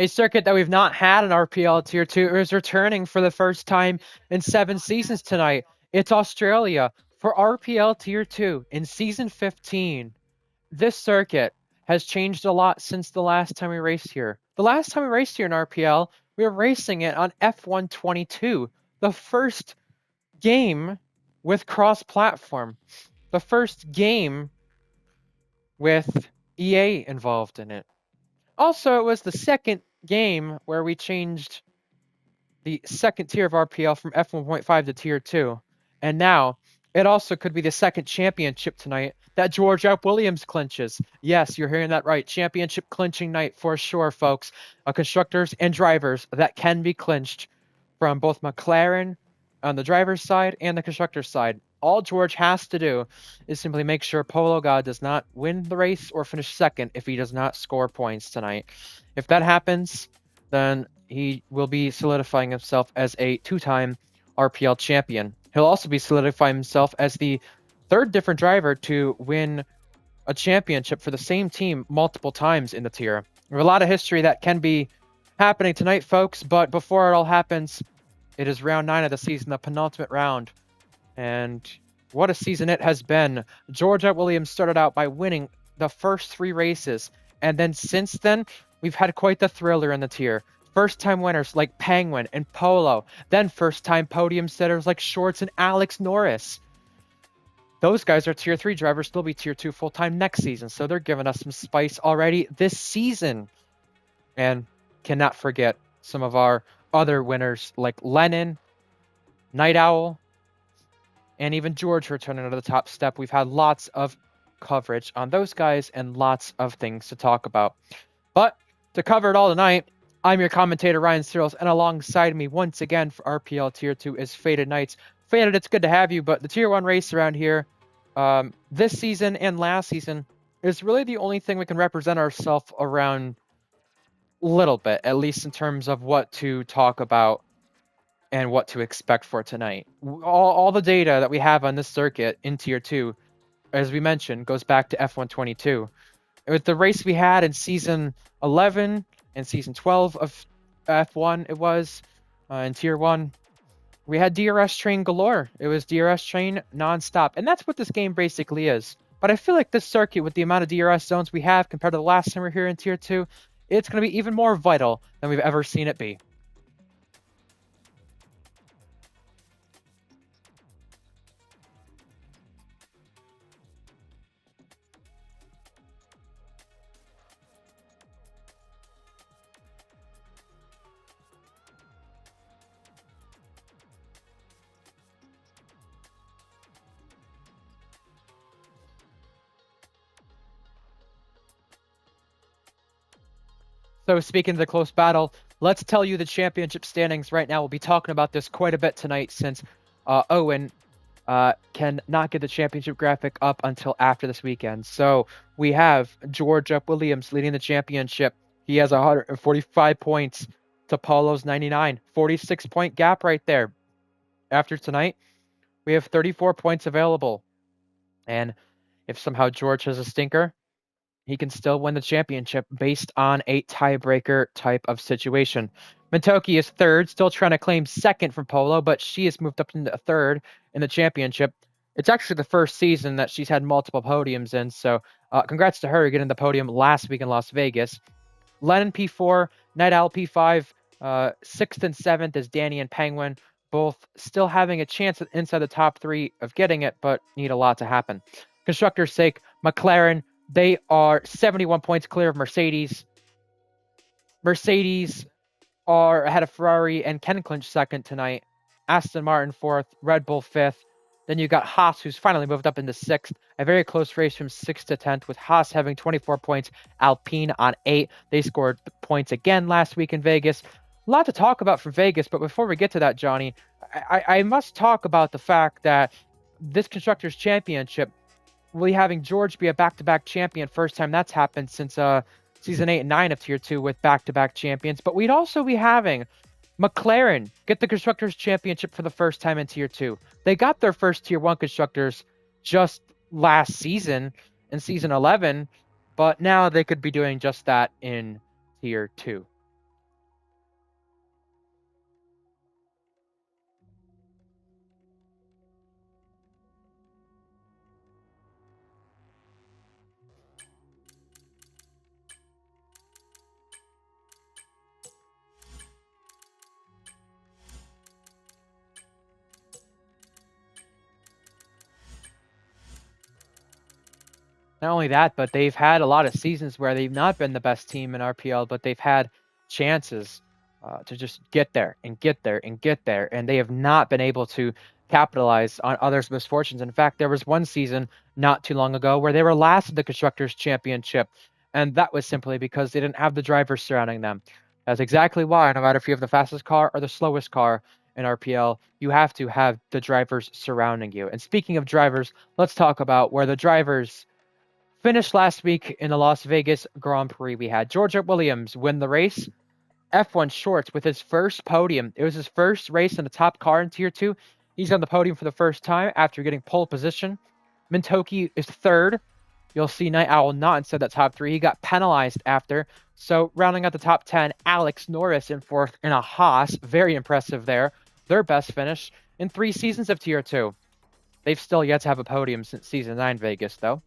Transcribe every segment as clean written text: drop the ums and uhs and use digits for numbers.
A circuit that we've not had in RPL Tier 2 is returning for the first time in 7 seasons tonight. It's Australia for RPL Tier 2 in Season 15. This circuit has changed a lot since the last time we raced here. The last time we raced here in RPL, we were racing it on F122, the first game with cross-platform, the first game with EA involved in it. Also, it was the second game where we changed the second tier of RPL from F1.5 to Tier 2. And now, it also could be the second championship tonight that George F. Williams clinches. Yes, you're hearing that right. Championship clinching night for sure, folks. Constructors and drivers that can be clinched from both McLaren on the driver's side and the constructor's side. All George has to do is simply make sure Polo God does not win the race or finish second if he does not score points tonight. If that happens, then he will be solidifying himself as a two-time RPL champion. He'll also be solidifying himself as the third different driver to win a championship for the same team multiple times in the tier. There's a lot of history that can be happening tonight, folks, but before it all happens, it is round 9 of the season, the penultimate round. And what a season it has been. George F. Williams started out by winning the first 3 races, and then since then, we've had quite the thriller in the tier. First-time winners like Penguin and Polo, then first-time podium setters like Shorts and Alex Norris. Those guys are Tier 3 drivers, still be Tier 2 full-time next season, so they're giving us some spice already this season. And cannot forget some of our other winners like Lennon, Night Owl, and even George returning to the top step. We've had lots of coverage on those guys and lots of things to talk about. But to cover it all tonight, I'm your commentator, Ryan Searles, and alongside me once again for RPL Tier 2 is Faded Knights. Faded, it's good to have you, but the Tier 1 race around here, this season and last season, is really the only thing we can represent ourselves around a little bit, at least in terms of what to talk about and what to expect for tonight. All the data that we have on this circuit in Tier 2, as we mentioned, goes back to F122. With the race we had in Season 11 and Season 12 of F1, it was, in Tier 1, we had DRS train galore. It was DRS train nonstop, and that's what this game basically is. But I feel like this circuit, with the amount of DRS zones we have compared to the last time we were here in Tier 2, it's going to be even more vital than we've ever seen it be. So speaking of the close battle, let's tell you the championship standings right now. We'll be talking about this quite a bit tonight since Owen can not get the championship graphic up until after this weekend. So we have George F. Williams leading the championship. He has 145 points to Paulo's 99. 46-point gap right there. After tonight, we have 34 points available. And if somehow George has a stinker, he can still win the championship based on a tiebreaker type of situation. Mentoki is third, still trying to claim second from Polo, but she has moved up into third in the championship. It's actually the first season that she's had multiple podiums in, so congrats to her getting the podium last week in Las Vegas. Lennon P4, Night Owl P5, 6th and 7th is Danny and Penguin, both still having a chance inside the top 3 of getting it, but need a lot to happen. Constructor's sake, McLaren, they are 71 points clear of Mercedes. Mercedes are ahead of Ferrari and can clinch second tonight. Aston Martin fourth, Red Bull fifth. Then you got Haas, who's finally moved up into sixth. A very close race from 6th to 10th, with Haas having 24 points, Alpine on 8. They scored points again last week in Vegas. A lot to talk about from Vegas, but before we get to that, Johnny, I must talk about the fact that this Constructors' Championship, we'll be having George be a back-to-back champion, first time that's happened since Season 8 and 9 of Tier 2 with back-to-back champions. But we'd also be having McLaren get the Constructors' Championship for the first time in Tier 2. They got their first Tier 1 Constructors just last season, in Season 11, but now they could be doing just that in Tier 2. Not only that, but they've had a lot of seasons where they've not been the best team in RPL, but they've had chances to just get there and get there and get there, and they have not been able to capitalize on others' misfortunes. In fact, there was one season not too long ago where they were last in the Constructors' Championship, and that was simply because they didn't have the drivers surrounding them. That's exactly why, no matter if you have the fastest car or the slowest car in RPL, you have to have the drivers surrounding you. And speaking of drivers, let's talk about where the drivers finished last week in the Las Vegas Grand Prix. We had Georgia Williams win the race. F1 Shorts with his first podium. It was his first race in the top car in Tier 2. He's on the podium for the first time after getting pole position. Mintoki is third. You'll see Night Owl not inside that top 3. He got penalized after. So rounding out the top 10, Alex Norris in fourth in a Haas. Very impressive there. Their best finish in 3 seasons of Tier 2. They've still yet to have a podium since Season 9 Vegas, though.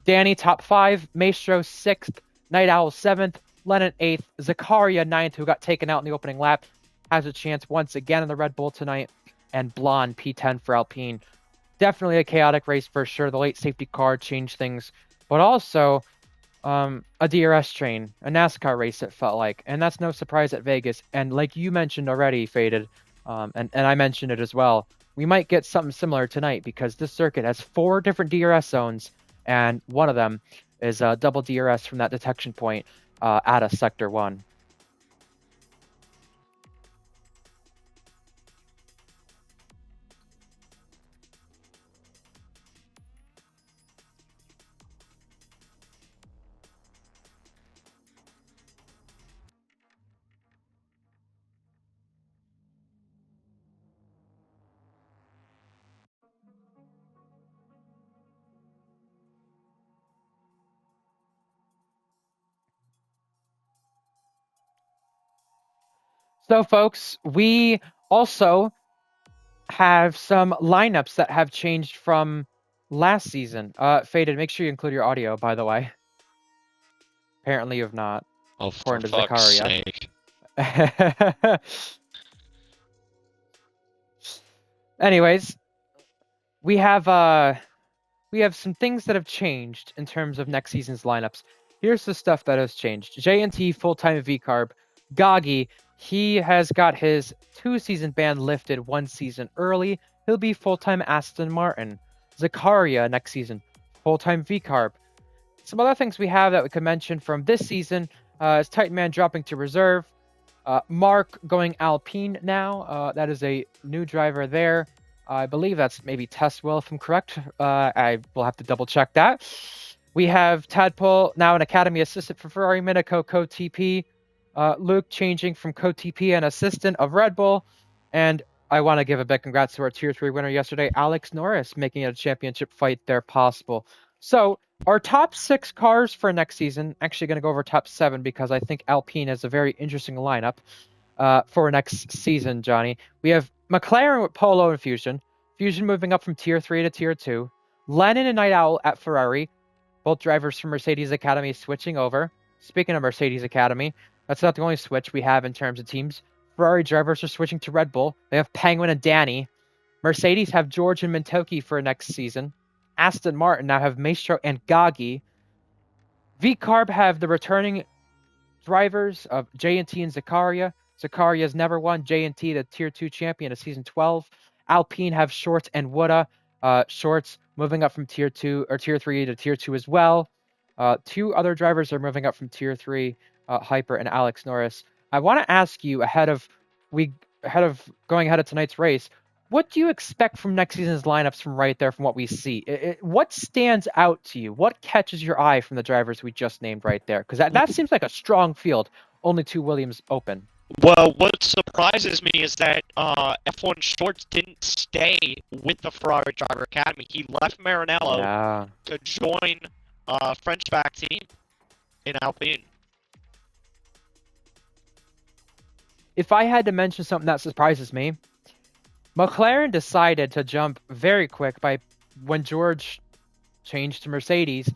Danny, top 5. Maestro, 6th. Night Owl, 7th. Lennon, 8th. Zakaria, 9th, who got taken out in the opening lap, has a chance once again in the Red Bull tonight. And Blonde, P10 for Alpine. Definitely a chaotic race for sure. The late safety car changed things. But also a DRS train, a NASCAR race, it felt like. And that's no surprise at Vegas. And like you mentioned already, Faded, and I mentioned it as well, we might get something similar tonight because this circuit has 4 different DRS zones, and one of them is a double DRS from that detection point out of Sector 1. So, folks, we also have some lineups that have changed from last season. Faded, make sure you include your audio, by the way. Apparently you have not, Oh, according to for fuck's Zakaria. sake. Anyways, we have some things that have changed in terms of next season's lineups. Here's the stuff that has changed. JNT full-time VCarb. Goggy, he has got his 2-season ban lifted 1 season early. He'll be full-time Aston Martin. Zakaria next season, full-time VCarb. Some other things we have that we could mention from this season is Titan Man dropping to reserve. Mark going Alpine now. That is a new driver there. I believe that's maybe Tesswell, if I'm correct. I will have to double check that. We have Tadpole now an Academy assistant for Ferrari, Minico, co-TP. Luke changing from co-TP and assistant of Red Bull. And I want to give a big congrats to our Tier 3 winner yesterday, Alex Norris, making it a championship fight there possible. So our top 6 cars for next season, actually going to go over top 7 because I think Alpine has a very interesting lineup for next season, Johnny. We have McLaren with Polo and Fusion. Fusion moving up from Tier 3 to Tier 2. Lennon and Night Owl at Ferrari. Both drivers from Mercedes Academy switching over. Speaking of Mercedes Academy, that's not the only switch we have in terms of teams. Ferrari drivers are switching to Red Bull. They have Penguin and Danny. Mercedes have George and Mintoki for next season. Aston Martin now have Maestro and Gagi. VCarb have the returning drivers of J&T and Zakaria. Zakaria has never won. J&T, the Tier 2 champion of Season 12. Alpine have Shorts and Wooda. Shorts moving up from Tier 2 or Tier 3 to Tier 2 as well. 2 other drivers are moving up from Tier 3, Hyper and Alex Norris. I want to ask you ahead of going ahead of tonight's race, what do you expect from next season's lineups from right there from what we see? What stands out to you? What catches your eye from the drivers we just named right there? Because that seems like a strong field. Only 2 Williams open. Well, what surprises me is that F1 Shorts didn't stay with the Ferrari Driver Academy. He left Maranello to join French-back team in Alpine. If I had to mention something that surprises me, McLaren decided to jump very quick by when George changed to Mercedes.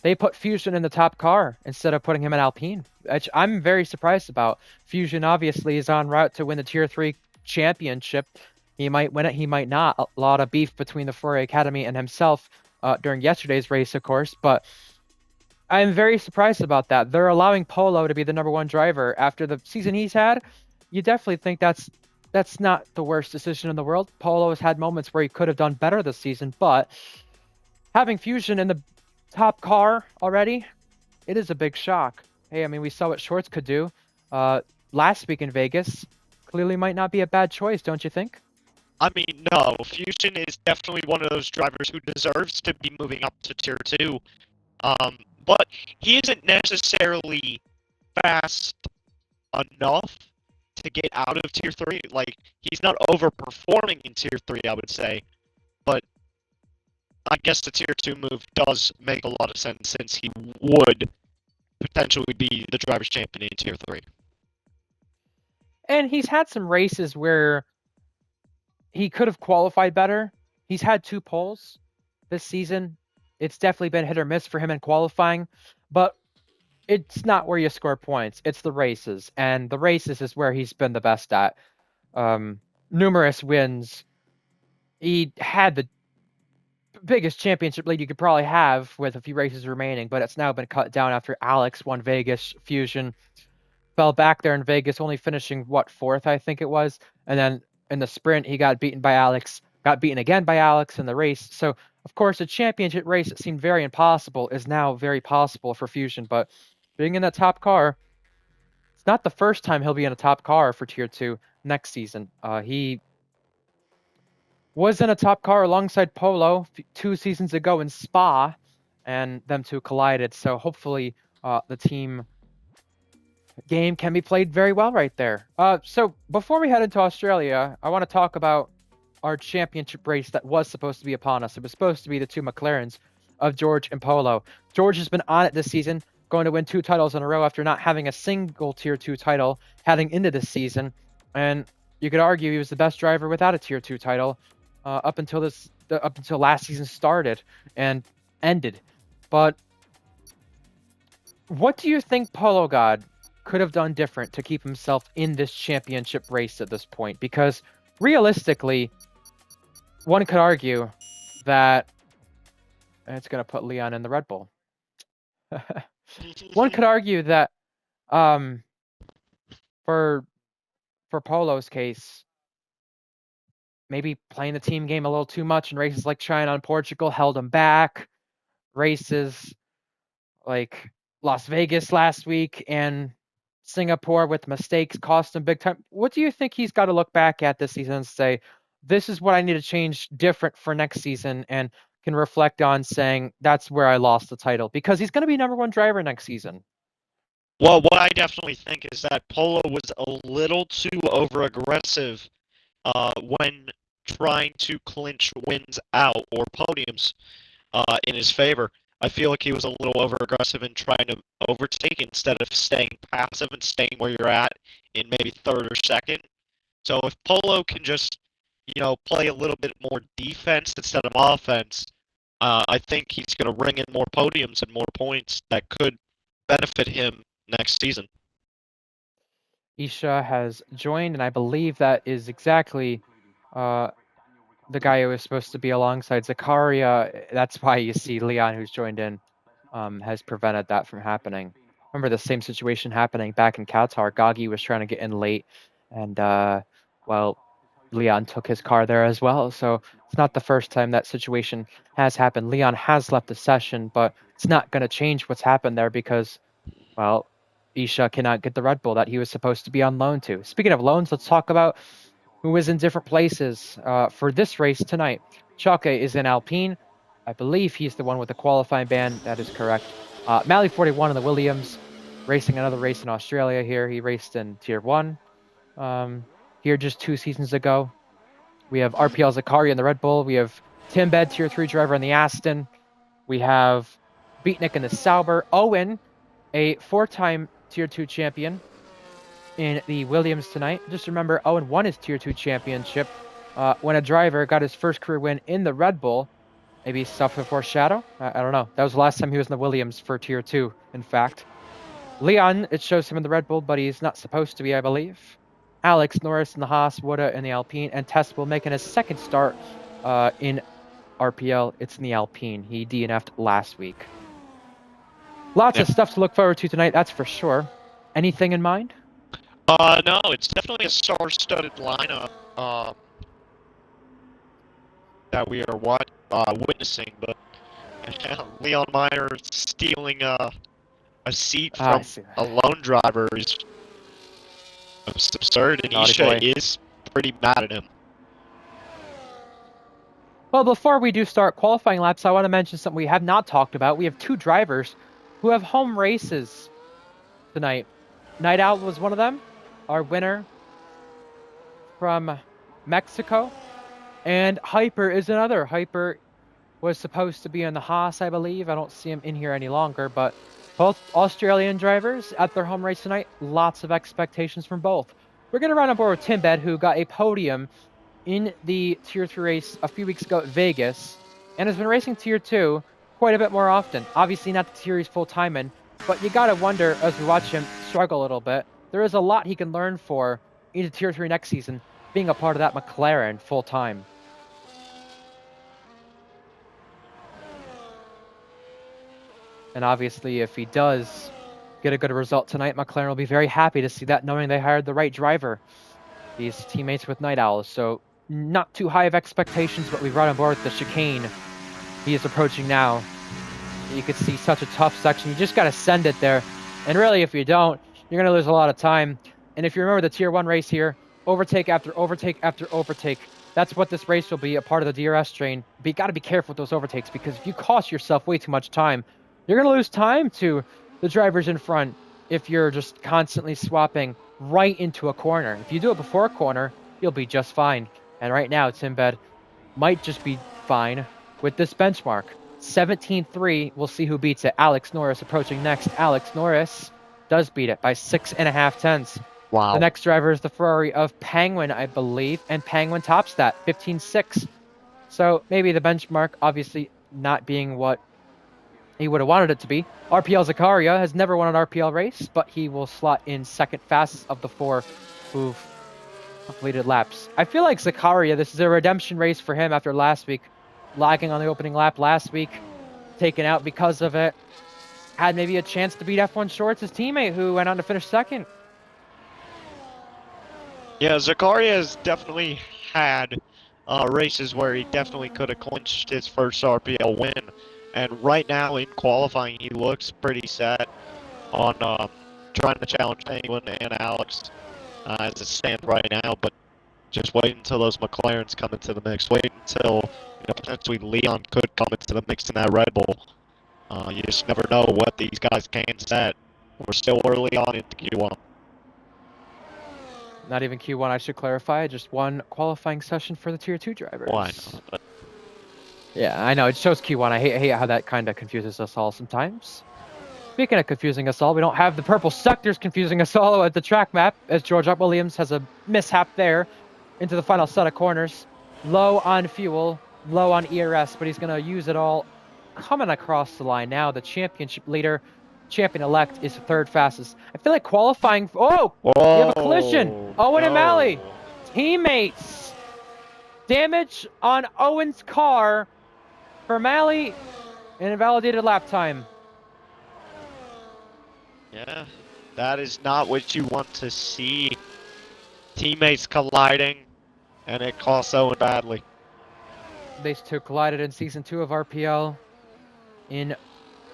They put Fusion in the top car instead of putting him in Alpine, which I'm very surprised about. Fusion obviously is en route to win the Tier 3 championship. He might win it, he might not. A lot of beef between the Ferrari Academy and himself during yesterday's race, of course. But I'm very surprised about that. They're allowing Polo to be the number one driver after the season he's had. You definitely think that's not the worst decision in the world. Polo has had moments where he could have done better this season, but having Fusion in the top car already, it is a big shock. Hey, I mean, we saw what Shorts could do last week in Vegas. Clearly might not be a bad choice, don't you think? I mean, no, Fusion is definitely one of those drivers who deserves to be moving up to Tier 2. But he isn't necessarily fast enough to get out of Tier 3. Like, he's not overperforming in Tier 3, I would say. But I guess the Tier 2 move does make a lot of sense since he would potentially be the driver's champion in Tier 3. And he's had some races where he could have qualified better. He's had 2 poles this season. It's definitely been hit or miss for him in qualifying, but it's not where you score points. It's the races, and the races is where he's been the best at. Numerous wins. He had the biggest championship lead you could probably have with a few races remaining, but it's now been cut down after Alex won Vegas. Fusion fell back there in Vegas, only finishing, what, 4th, I think it was. And then in the sprint, he got beaten by Alex, got beaten again by Alex in the race. So, of course, a championship race that seemed very impossible is now very possible for Fusion. But being in that top car, it's not the first time he'll be in a top car for Tier 2 next season. He was in a top car alongside Polo 2 seasons ago in Spa, and them two collided. So hopefully the team game can be played very well right there. So before we head into Australia, I want to talk about our championship race that was supposed to be upon us. It was supposed to be the 2 McLarens of George and Polo. George has been on it this season, going to win 2 titles in a row after not having a single Tier 2 title heading into this season. And you could argue he was the best driver without a Tier 2 title up until last season started and ended. But what do you think Polo God could have done different to keep himself in this championship race at this point? Because realistically, one could argue that it's going to put Leon in the Red Bull. One could argue that for Polo's case, maybe playing the team game a little too much in races like China and Portugal held him back. Races like Las Vegas last week and Singapore with mistakes cost him big time. What do you think he's got to look back at this season and say, this is what I need to change different for next season, and can reflect on saying that's where I lost the title? Because he's going to be number 1 driver next season. Well, what I definitely think is that Polo was a little too over-aggressive when trying to clinch wins out or podiums in his favor. I feel like he was a little over-aggressive in trying to overtake instead of staying passive and staying where you're at in maybe 3rd or 2nd. So if Polo can just, play a little bit more defense instead of offense, I think he's going to ring in more podiums and more points that could benefit him next season. Isha has joined, and I believe that is exactly the guy who was supposed to be alongside Zakaria. That's why you see Leon, who's joined in, has prevented that from happening. Remember the same situation happening back in Qatar. Gagi was trying to get in late, and Leon took his car there as well. So it's not the first time that situation has happened. Leon has left the session, but it's not going to change what's happened there because, Isha cannot get the Red Bull that he was supposed to be on loan to. Speaking of loans, let's talk about who is in different places for this race tonight. Chalke is in Alpine. I believe he's the one with the qualifying ban. That is correct. Mally 41 in the Williams, racing another race in Australia here. He raced in Tier 1 here just 2 seasons ago. We have RPL Zakaria in the Red Bull. We have Tim Bed, Tier 3 driver in the Aston. We have Beatnik in the Sauber. Owen, a 4-time Tier 2 champion in the Williams tonight. Just remember, Owen won his Tier 2 championship when a driver got his first career win in the Red Bull. Maybe stuff before Shadow? I don't know. That was the last time he was in the Williams for Tier 2, in fact. Leon, it shows him in the Red Bull, but he's not supposed to be, I believe. Alex Norris in the Haas, Woda in the Alpine, and Tespel making his second start in RPL. It's in the Alpine. He DNF'd last week. Lots of stuff to look forward to tonight, that's for sure. Anything in mind? No, it's definitely a star-studded lineup that we are witnessing, but Leon Meyer stealing a seat from a lone driver is absurd, and Isha is pretty mad at him. Well, before we do start qualifying laps, I want to mention something we have not talked about. We have two drivers who have home races tonight. Night Owl was one of them, our winner from Mexico, and Hyper is another. Hyper was supposed to be in the Haas, I believe. I don't see him in here any longer, but both Australian drivers at their home race tonight. Lots of expectations from both. We're going to run on board with Timbed, who got a podium in the Tier 3 race a few weeks ago at Vegas, and has been racing Tier 2 quite a bit more often. Obviously not the Tier he's full-time in, but you gotta wonder, as we watch him struggle a little bit, there is a lot he can learn for into Tier 3 next season, being a part of that McLaren full-time. And obviously, if he does get a good result tonight, McLaren will be very happy to see that, knowing they hired the right driver. These teammates with Night Owls, so not too high of expectations, but we've brought on board the chicane he is approaching now. You could see such a tough section. You just got to send it there. And really, if you don't, you're going to lose a lot of time. And if you remember the Tier 1 race here, overtake after overtake after overtake, that's what this race will be, a part of the DRS train. But you got to be careful with those overtakes, because if you cost yourself way too much time, you're going to lose time to the drivers in front if you're just constantly swapping right into a corner. If you do it before a corner, you'll be just fine. And right now, Timbed might just be fine with this benchmark. 17.3, we'll see who beats it. Alex Norris approaching next. Alex Norris does beat it by 6.5 tenths. Wow. The next driver is the Ferrari of Penguin, I believe, and Penguin tops that, 15.6. So maybe the benchmark, obviously not being what he would have wanted it to be. RPL Zakaria has never won an RPL race, but he will slot in second fastest of the four who've completed laps. I feel like Zakaria, this is a redemption race for him after last week. Lagging on the opening lap last week, taken out because of it. Had maybe a chance to beat F1 Shorts, his teammate, who went on to finish second. Yeah, Zakaria has definitely had races where he definitely could have clinched his first RPL win. And right now in qualifying, he looks pretty set on trying to challenge Penguin and Alex as it stands right now. But just wait until those McLarens come into the mix. Wait until potentially Leon could come into the mix in that Red Bull. You just never know what these guys can set. We're still early on into Q1. Not even Q1, I should clarify. Just one qualifying session for the Tier 2 drivers. Why not? Yeah, I know. It shows Q1. I hate how that kind of confuses us all sometimes. Speaking of confusing us all, we don't have the purple sectors confusing us all at the track map, as George Williams has a mishap there into the final set of corners. Low on fuel, low on ERS, but he's going to use it all coming across the line now. The championship leader, champion-elect, is third fastest. I feel like qualifying... Oh! We have a collision! Owen and Malley, teammates! Damage on Owen's car for Malley, an invalidated lap time. Yeah, that is not what you want to see. Teammates colliding, and it costs Owen badly. These two collided in Season 2 of RPL in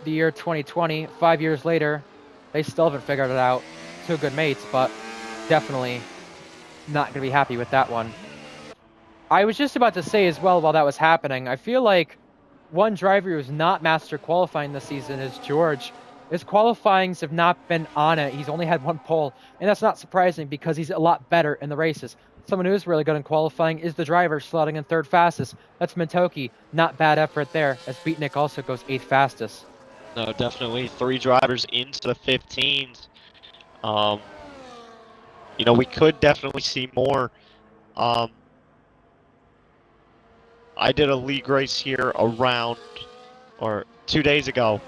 the year 2020. 5 years later, they still haven't figured it out. Two good mates, but definitely not going to be happy with that one. I was just about to say as well, while that was happening, I feel like one driver who's not master qualifying this season is George. His qualifyings have not been on it. He's only had one pole, and that's not surprising because he's a lot better in the races. Someone who is really good in qualifying is the driver slotting in third fastest. That's Mintoki. Not bad effort there, as Beatnik also goes 8th fastest. No, definitely 3 drivers into the 15s. We could definitely see more. I did a league race here around, or 2 days ago,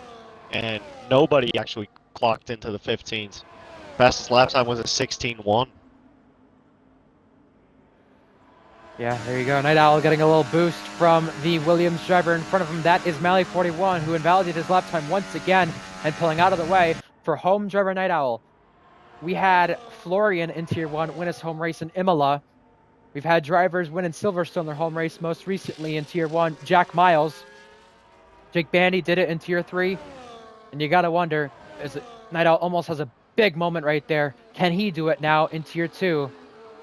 and nobody actually clocked into the 15s. Fastest lap time was a 16.1. Yeah, there you go. Night Owl getting a little boost from the Williams driver in front of him. That is Mally 41, who invalidated his lap time once again and pulling out of the way for home driver Night Owl. We had Florian in Tier 1 win his home race in Imola. We've had drivers win in Silverstone their home race, most recently in Tier 1. Jack Miles. Jake Bandy did it in Tier 3. And you got to wonder, Night Owl almost has a big moment right there. Can he do it now in Tier 2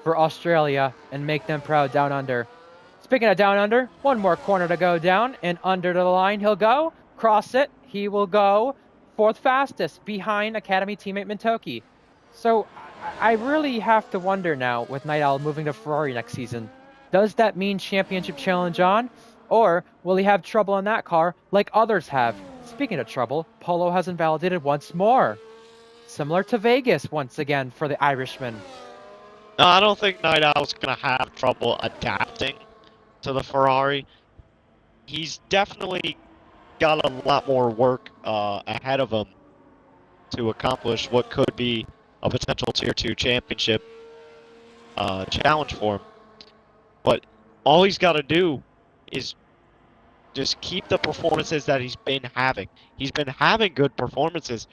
for Australia and make them proud down under? Speaking of down under, one more corner to go down, and under to the line he'll go. Cross it. He will go fourth fastest behind Academy teammate Mintoki. So I really have to wonder now with Night Owl moving to Ferrari next season. Does that mean championship challenge on? Or will he have trouble in that car like others have? Speaking of trouble, Polo has invalidated once more. Similar to Vegas once again for the Irishman. No, I don't think Night Owl's going to have trouble adapting to the Ferrari. He's definitely got a lot more work ahead of him to accomplish what could be a potential Tier 2 championship challenge for him. But all he's got to do is just keep the performances that he's been having. He's been having good performances,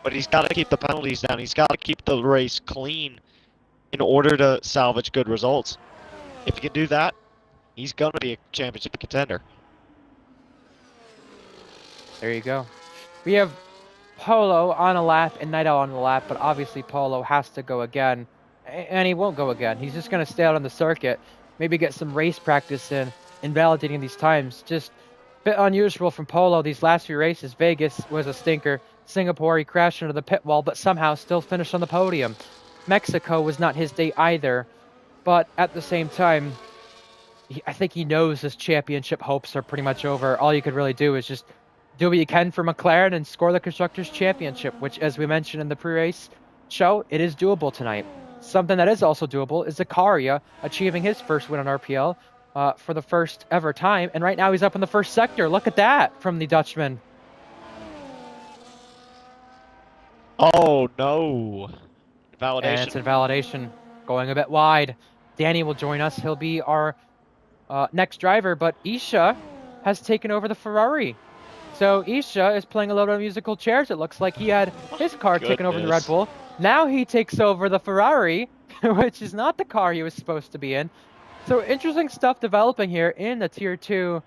but he's got to keep the penalties down. He's got to keep the race clean in order to salvage good results. If he can do that, he's going to be a championship contender. There you go. We have Polo on a lap and Night Owl on the lap, but obviously Polo has to go again, and he won't go again. He's just going to stay out on the circuit, maybe get some race practice in, invalidating these times. Just a bit unusual from Polo these last few races. Vegas was a stinker. Singapore, he crashed into the pit wall, but somehow still finished on the podium. Mexico was not his day either, but at the same time, I think he knows his championship hopes are pretty much over. All you could really do is just do what you can for McLaren and score the Constructors' Championship, which, as we mentioned in the pre-race show, it is doable tonight. Something that is also doable is Zakaria achieving his first win on RPL for the first ever time, and right now he's up in the first sector. Look at that from the Dutchman. Oh, no. Invalidation. And it's invalidation, going a bit wide. Danny will join us. He'll be our next driver, but Isha has taken over the Ferrari. So Isha is playing a load of musical chairs. It looks like he had his car taken over the Red Bull. Now he takes over the Ferrari, which is not the car he was supposed to be in. So interesting stuff developing here in the Tier 2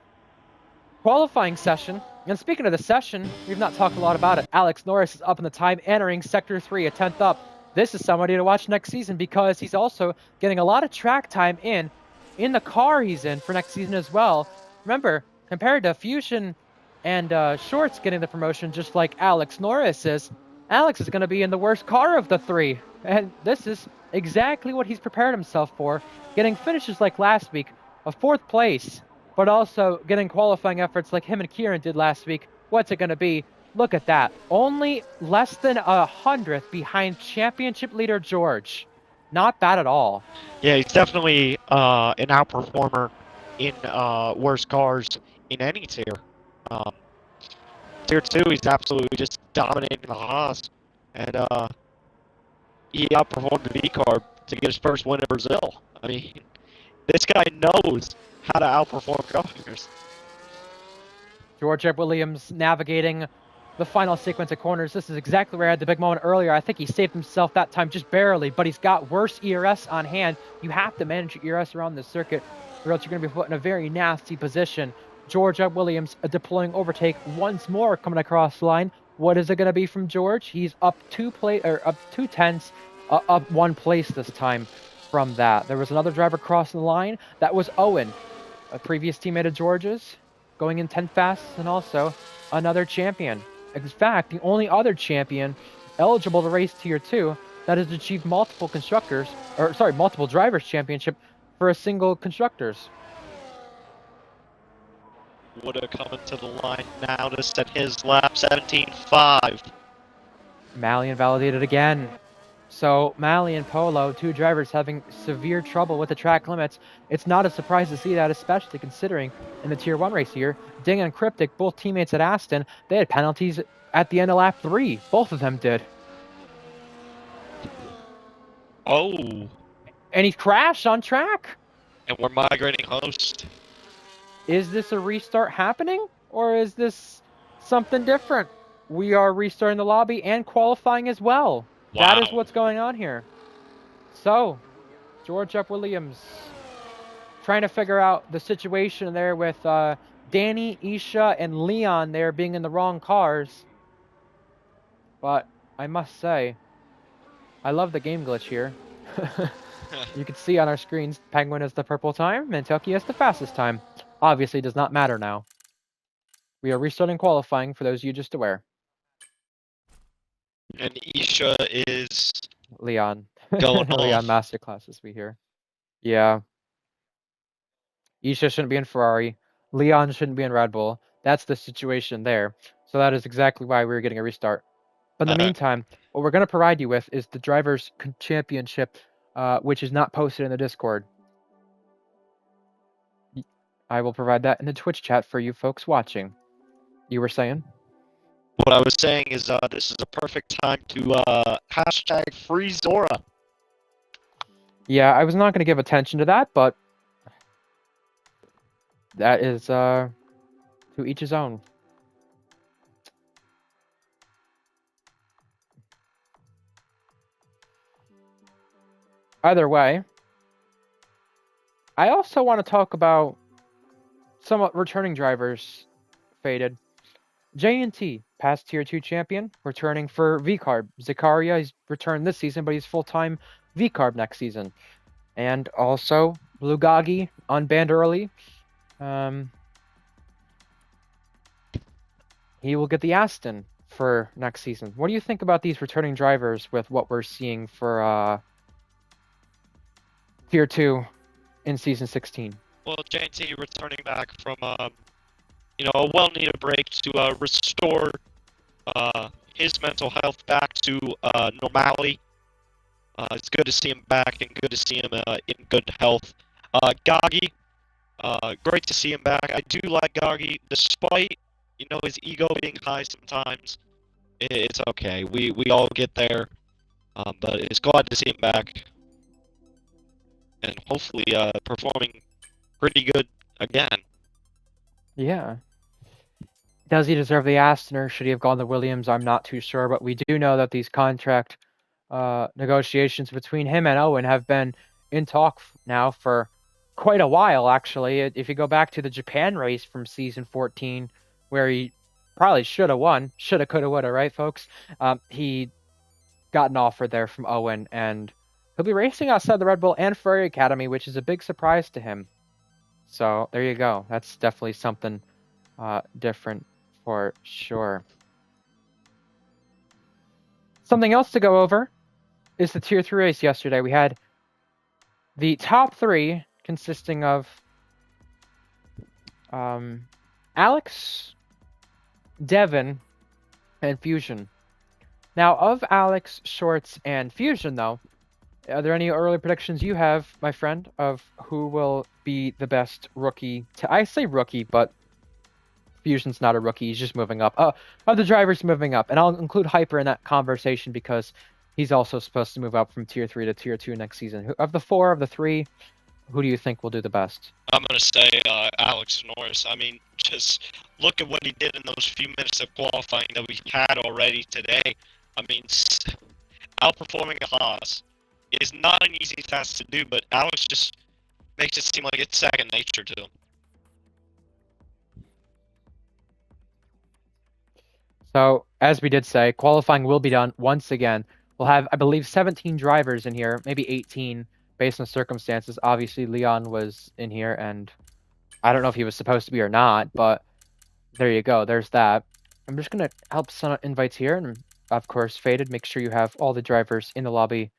qualifying session. And speaking of the session, we've not talked a lot about it. Alex Norris is up in the time, entering Sector 3, a 10th up. This is somebody to watch next season because he's also getting a lot of track time in the car he's in for next season as well. Remember, compared to Fusion and Shorts getting the promotion just like Alex Norris is, Alex is going to be in the worst car of the three. And this is exactly what he's prepared himself for, getting finishes like last week, a 4th place, but also getting qualifying efforts like him and Kieran did last week. What's it going to be? Look at that. Only less than 100th behind championship leader George. Not bad at all. Yeah, he's definitely an outperformer in worse cars in any tier. Tier 2, he's absolutely just dominating the Haas. And he outperformed the V-Car to get his first win in Brazil. I mean, this guy knows how to outperform cars. George Williams navigating the final sequence of corners. This is exactly where I had the big moment earlier. I think he saved himself that time just barely, but he's got worse ERS on hand. You have to manage your ERS around the circuit, or else you're going to be put in a very nasty position. George Williams deploying overtake once more, coming across the line. What is it going to be from George? He's up 2 tenths, up 1 place this time from that. There was another driver crossing the line. That was Owen, a previous teammate of George's, going in 10 fast, and also another champion. In fact, the only other champion eligible to race Tier 2 that has achieved multiple drivers championship for a single constructors. Would have come into the line now to set his lap 17.5. Mally invalidated again. So Mally and Polo, 2 drivers having severe trouble with the track limits. It's not a surprise to see that, especially considering in the Tier 1 race here, Ding and Cryptic, both teammates at Aston, they had penalties at the end of lap 3. Both of them did. Oh. And he crashed on track. And we're migrating host. Is this a restart happening, or is this something different? We are restarting the lobby and qualifying as well. Wow. That is what's going on here. So, George F. Williams trying to figure out the situation there with Danny, Isha, and Leon there being in the wrong cars. But I must say, I love the game glitch here. You can see on our screens, Penguin is the purple time, and Tucky is the fastest time. Obviously, does not matter now. We are restarting qualifying for those you just aware. And Isha is Leon. going Leon off. Masterclass, as we hear. Yeah. Isha shouldn't be in Ferrari. Leon shouldn't be in Red Bull. That's the situation there. So that is exactly why we're getting a restart. But in the meantime, what we're going to provide you with is the Drivers' Championship, which is not posted in the Discord. I will provide that in the Twitch chat for you folks watching. You were saying? What I was saying is this is a perfect time to hashtag free Zora. Yeah, I was not going to give attention to that, but that is to each his own. Either way, I also want to talk about somewhat returning drivers faded. J&T, past Tier 2 champion, returning for VCARB. Zakaria, he's returned this season, but he's full-time VCARB next season. And also, Lugagi, unbanned early. He will get the Aston for next season. What do you think about these returning drivers with what we're seeing for Tier 2 in Season 16? Well, J&T returning back from, a well-needed break to restore his mental health back to normality. It's good to see him back and good to see him in good health. Gagi, great to see him back. I do like Gagi, despite his ego being high sometimes. It's okay. We all get there, but it's glad to see him back, and hopefully performing pretty good again. Yeah. Does he deserve the Aston, or should he have gone to Williams? I'm not too sure, but we do know that these contract negotiations between him and Owen have been in talk now for quite a while, actually. If you go back to the Japan race from Season 14, where he probably should have won, shoulda, coulda, woulda, right, folks? He got an offer there from Owen, and he'll be racing outside the Red Bull and Ferrari Academy, which is a big surprise to him. So there you go. That's definitely something different for sure. Something else to go over is the Tier 3 race yesterday. We had the top three consisting of Alex, Devin, and Fusion. Now, of Alex, Shorts, and Fusion, though, are there any early predictions you have, my friend, of who will be the best rookie? I say rookie, but Fusion's not a rookie. He's just moving up. Of the drivers moving up. And I'll include Hyper in that conversation because he's also supposed to move up from Tier 3 to Tier 2 next season. Of the four, of the three, who do you think will do the best? I'm going to say Alex Norris. I mean, just look at what he did in those few minutes of qualifying that we had already today. I mean, outperforming a Haas is not an easy task to do, but Alex just makes it seem like it's second nature to him. So, as we did say, qualifying will be done once again. We'll have, I believe, 17 drivers in here, maybe 18, based on circumstances. Obviously, Leon was in here, and I don't know if he was supposed to be or not, but there you go. There's that. I'm just going to help send out invites here, and of course, Faded, make sure you have all the drivers in the lobby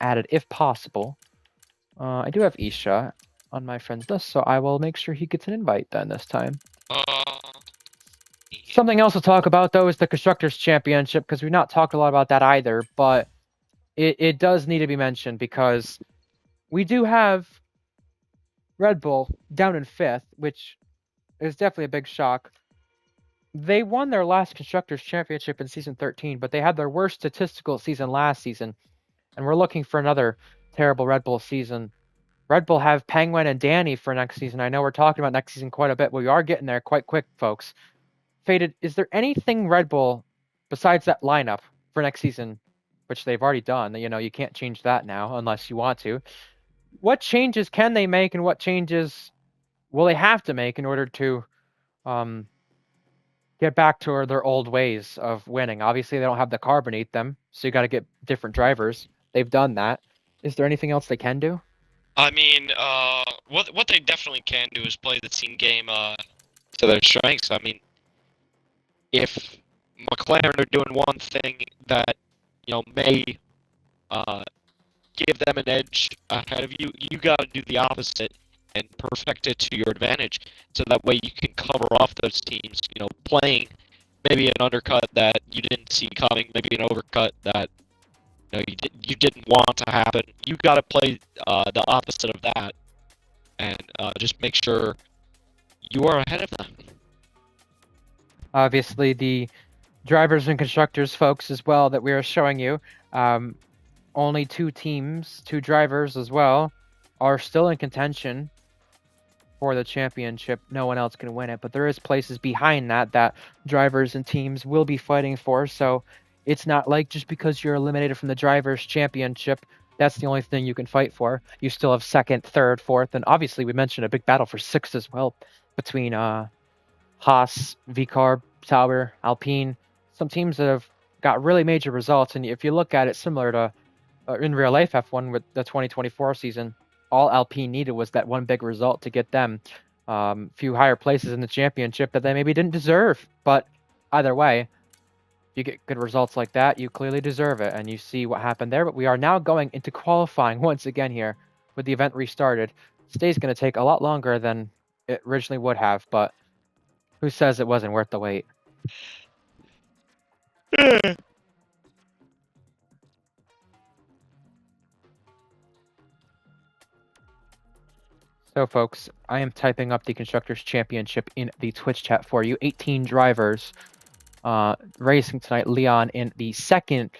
added, if possible. I do have Isha on my friends list, so I will make sure he gets an invite then this time. Something else to talk about, though, is the Constructors' Championship, because we've not talked a lot about that either, but it does need to be mentioned, because we do have Red Bull down in 5th, which is definitely a big shock. They won their last Constructors' Championship in Season 13, but they had their worst statistical season last season, and we're looking for another terrible Red Bull season Red Bull have Penguin and Danny for next season. I know we're talking about next season quite a bit, but we are getting there quite quick, folks. Faded, is there anything Red Bull besides that lineup for next season, which they've already done? You can't change that now unless you want to. What changes can they make, and what changes will they have to make in order to get back to their old ways of winning? Obviously, they don't have the car beneath them, so you got to get different drivers. They've done that. Is there anything else they can do? I mean, what they definitely can do is play the team game to their strengths. I mean, if McLaren are doing one thing that may uh, give them an edge ahead of you, you got to do the opposite and perfect it to your advantage, so that way you can cover off those teams. Playing maybe an undercut that you didn't see coming, maybe an overcut that you didn't want to happen. You got to play the opposite of that, and just make sure you are ahead of them. Obviously, the drivers and constructors folks as well that we are showing you, only 2 teams, 2 drivers as well, are still in contention for the championship. No one else can win it, but there is places behind that drivers and teams will be fighting for. So it's not like just because you're eliminated from the drivers championship, that's the only thing you can fight for. You still have second, third, fourth, and obviously we mentioned a big battle for 6th as well between Haas, VCarb, Sauber, Alpine, some teams that have got really major results. And if you look at it similar to in real life F1 with the 2024 season, all Alpine needed was that one big result to get them a few higher places in the championship that they maybe didn't deserve. But either way, you get good results like that, you clearly deserve it, and you see what happened there. But we are now going into qualifying once again here with the event restarted. Today's going to take a lot longer than it originally would have, but who says it wasn't worth the wait? So, folks, I am typing up the Constructors' Championship in the Twitch chat for you. 18 drivers racing tonight. Leon in the second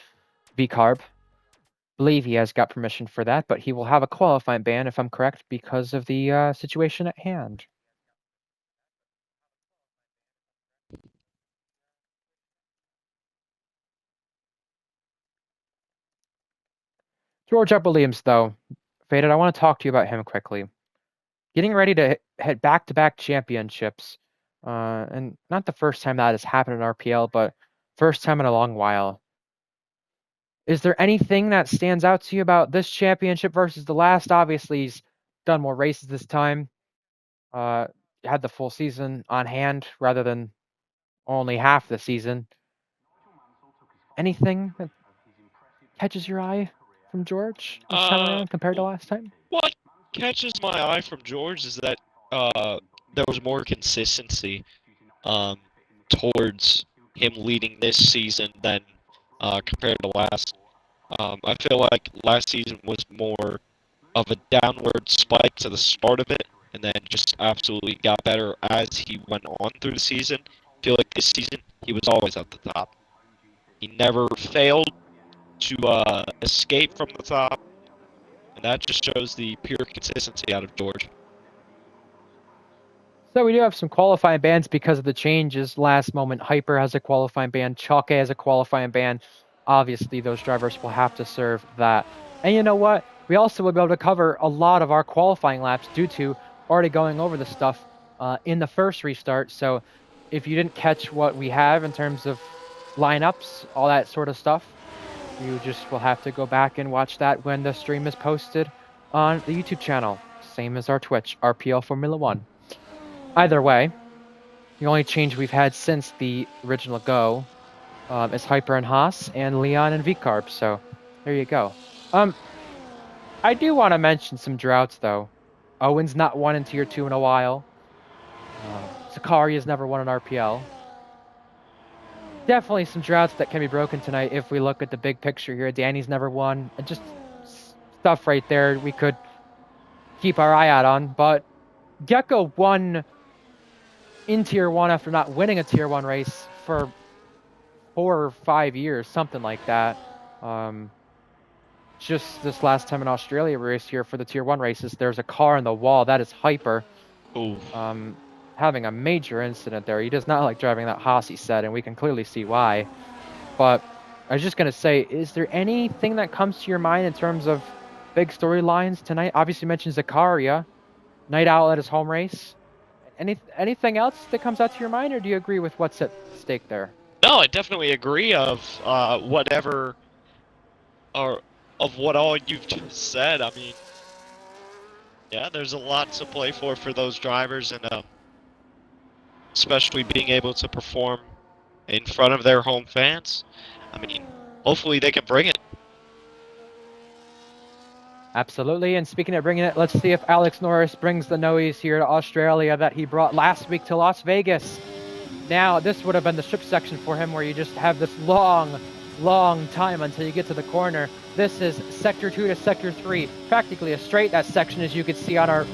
VCarb. Believe he has got permission for that, but he will have a qualifying ban, if I'm correct, because of the situation at hand. George Williams, though, Faded, I want to talk to you about him quickly. Getting ready to head back-to-back championships, and not the first time that has happened in RPL, but first time in a long while. Is there anything that stands out to you about this championship versus the last? Obviously, he's done more races this time. Had the full season on hand rather than only half the season. Anything that catches your eye from George this time around compared to last time? What catches my eye from George is that there was more consistency towards him leading this season than compared to last. I feel like last season was more of a downward spike to the start of it, and then just absolutely got better as he went on through the season. I feel like this season he was always at the top. He never failed to escape from the top, and that just shows the pure consistency out of George. So we do have some qualifying bans because of the changes. Last moment, Hyper has a qualifying ban. Chalke has a qualifying ban. Obviously, those drivers will have to serve that. And you know what? We also will be able to cover a lot of our qualifying laps due to already going over the stuff in the first restart. So if you didn't catch what we have in terms of lineups, all that sort of stuff, you just will have to go back and watch that when the stream is posted on the YouTube channel. Same as our Twitch, RPL Formula 1. Either way, the only change we've had since the original Go is Hyper and Haas and Leon and VCarb. So there you go. I do want to mention some droughts though. Owen's not won in Tier 2 in a while. Sakari has never won an RPL. Definitely some droughts that can be broken tonight if we look at the big picture here. Danny's never won. And just stuff right there we could keep our eye out on. But Gecko won in Tier 1 after not winning a Tier 1 race for 4 or 5 years, something like that. just this last time in Australia race here for the Tier 1 races, there's a car in the wall. That is Hyper. Ooh. Having a major incident there. He does not like driving that Haas, he said, and we can clearly see why. But I was just going to say, is there anything that comes to your mind in terms of big storylines tonight? Obviously, you mentioned Zakaria, Night Owl at his home race. Anything else that comes out to your mind, or do you agree with what's at stake there? No, I definitely agree of whatever, or of what all you've just said. I mean, yeah, there's a lot to play for those drivers, and especially being able to perform in front of their home fans. I mean, hopefully they can bring it. Absolutely. And speaking of bringing it, let's see if Alex Norris brings the noise here to Australia that he brought last week to Las Vegas. Now, this would have been the strip section for him where you just have this long time until you get to the corner. This is Sector 2 to Sector 3, practically a straight, that section, as you can see on our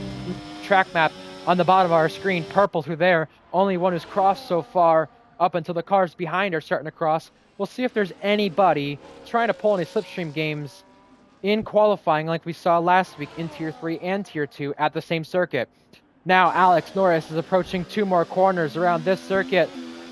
track map on the bottom of our screen, purple through there. Only one who's crossed so far up until the cars behind are starting to cross. We'll see if there's anybody trying to pull any slipstream games in qualifying like we saw last week in Tier 3 and Tier 2 at the same circuit. Now Alex Norris is approaching 2 more corners around this circuit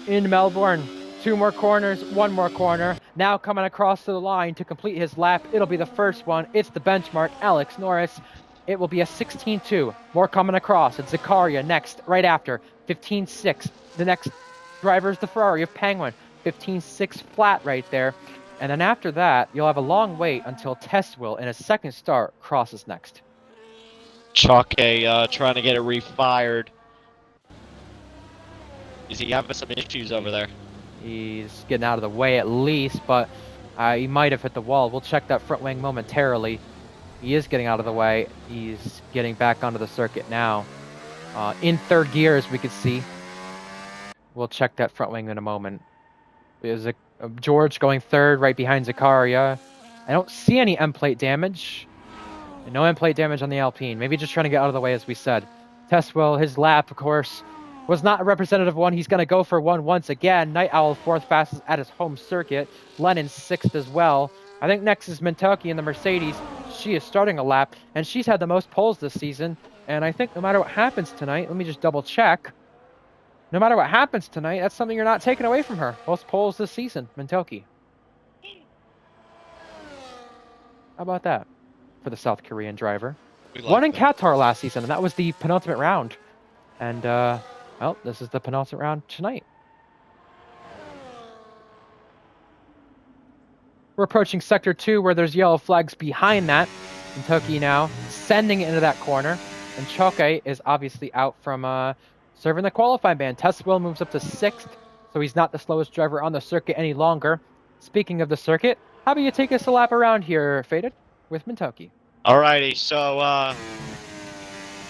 in Melbourne. 2 more corners, 1 more corner. Now coming across to the line to complete his lap. It'll be the first one. It's the benchmark, Alex Norris. It will be a 16.2. More coming across. It's Zakaria next, right after. 15.6. The next driver is the Ferrari of Penguin. 15.6 flat right there. And then after that, you'll have a long wait until Testwill in a second start crosses next. Chalke trying to get it refired. Is he having some issues over there? He's getting out of the way at least, but he might have hit the wall. We'll check that front wing momentarily. He is getting out of the way. He's getting back onto the circuit now. In third gear, as we can see. We'll check that front wing in a moment. There's George going third right behind Zakaria. I don't see any end plate damage. And no end plate damage on the Alpine. Maybe just trying to get out of the way, as we said. Testwell, his lap, of course, was not a representative one. He's going to go for one once again. Night Owl fourth fastest at his home circuit. Lennon sixth as well. I think next is Mintoki in the Mercedes. She is starting a lap, and she's had the most poles this season. And I think no matter what happens tonight, let me just double check. No matter what happens tonight, that's something you're not taking away from her. Most poles this season, Mintoki. How about that for the South Korean driver? Won in Qatar last season, and that was the penultimate round. And, well, this is the penultimate round tonight. We're approaching Sector 2, where there's yellow flags behind that. Mintoki now sending it into that corner. And Choke is obviously out from serving the qualifying ban. Testwell moves up to 6th, so he's not the slowest driver on the circuit any longer. Speaking of the circuit, how about you take us a lap around here, Faded, with Mintoki? Alrighty, so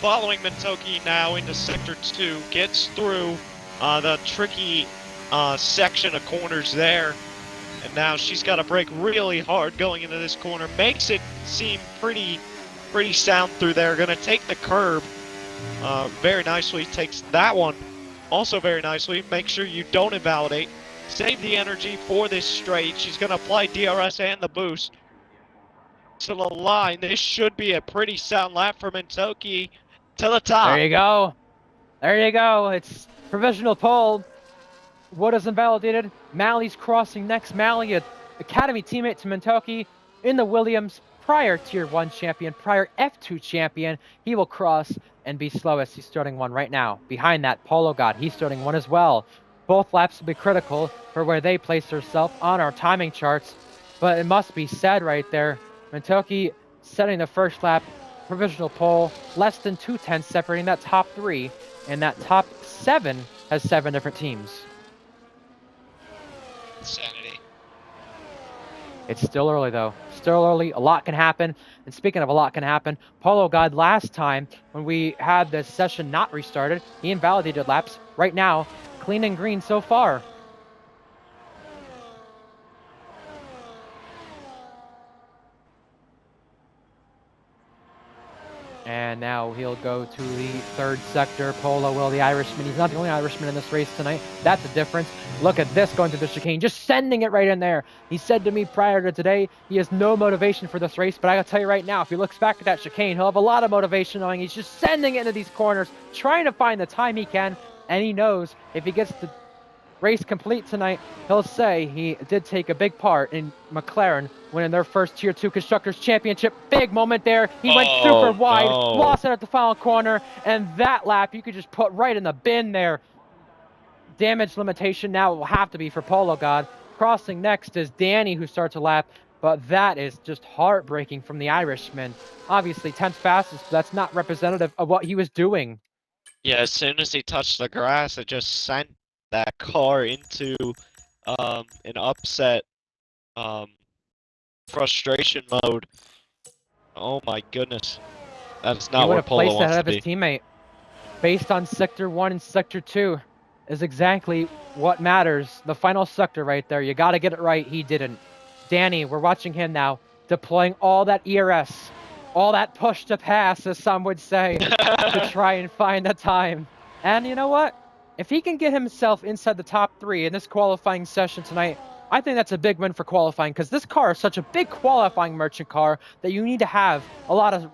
following Mintoki now into Sector 2, gets through the tricky section of corners there, and now she's got to brake really hard going into this corner. Makes it seem pretty sound through there. Going to take the curb very nicely. Takes that one also very nicely. Make sure you don't invalidate. Save the energy for this straight. She's going to apply DRS and the boost to the line. This should be a pretty sound lap for Mintoki to the top. There you go. There you go. It's provisional pole. What is invalidated? Malley's crossing next. Malley, an academy teammate to Mintoki in the Williams, prior Tier 1 champion, prior F2 champion. He will cross and be slowest. He's starting one right now. Behind that, Polo God, he's starting one as well. Both laps will be critical for where they place themselves on our timing charts. But it must be said right there, Mintoki setting the first lap, provisional pole, less than 2/10 separating that top 3, and that top 7 has 7 different teams. Insanity. It's still early, though. Still early. A lot can happen. And speaking of a lot can happen, Polo God last time, when we had the session not restarted, he invalidated laps. Right now, clean and green so far. And now he'll go to the third sector. Polo will, the Irishman. He's not the only Irishman in this race tonight. That's the difference. Look at this going to the chicane, just sending it right in there. He said to me prior to today, he has no motivation for this race, but I gotta tell you right now, if he looks back at that chicane, he'll have a lot of motivation knowing he's just sending it into these corners, trying to find the time he can, and he knows if he gets the race complete tonight, he'll say he did take a big part in McLaren winning their first Tier 2 Constructors Championship. Big moment there. He went super wide, lost it at the final corner, and that lap you could just put right in the bin there. Damage limitation now will have to be for Polo God. Crossing next is Danny, who starts a lap, but that is just heartbreaking from the Irishman. Obviously 10th fastest, but that's not representative of what he was doing. Yeah, as soon as he touched the grass, it just sent that car into an upset frustration mode. Oh my goodness. That is not where Polo wants to be. His teammate based on Sector 1 and Sector 2 is exactly what matters. The final sector right there. You got to get it right. He didn't. Danny, we're watching him now, deploying all that ERS, all that push to pass, as some would say, to try and find the time. And you know what? If he can get himself inside the top 3 in this qualifying session tonight, I think that's a big win for qualifying, because this car is such a big qualifying merchant car that you need to have a lot of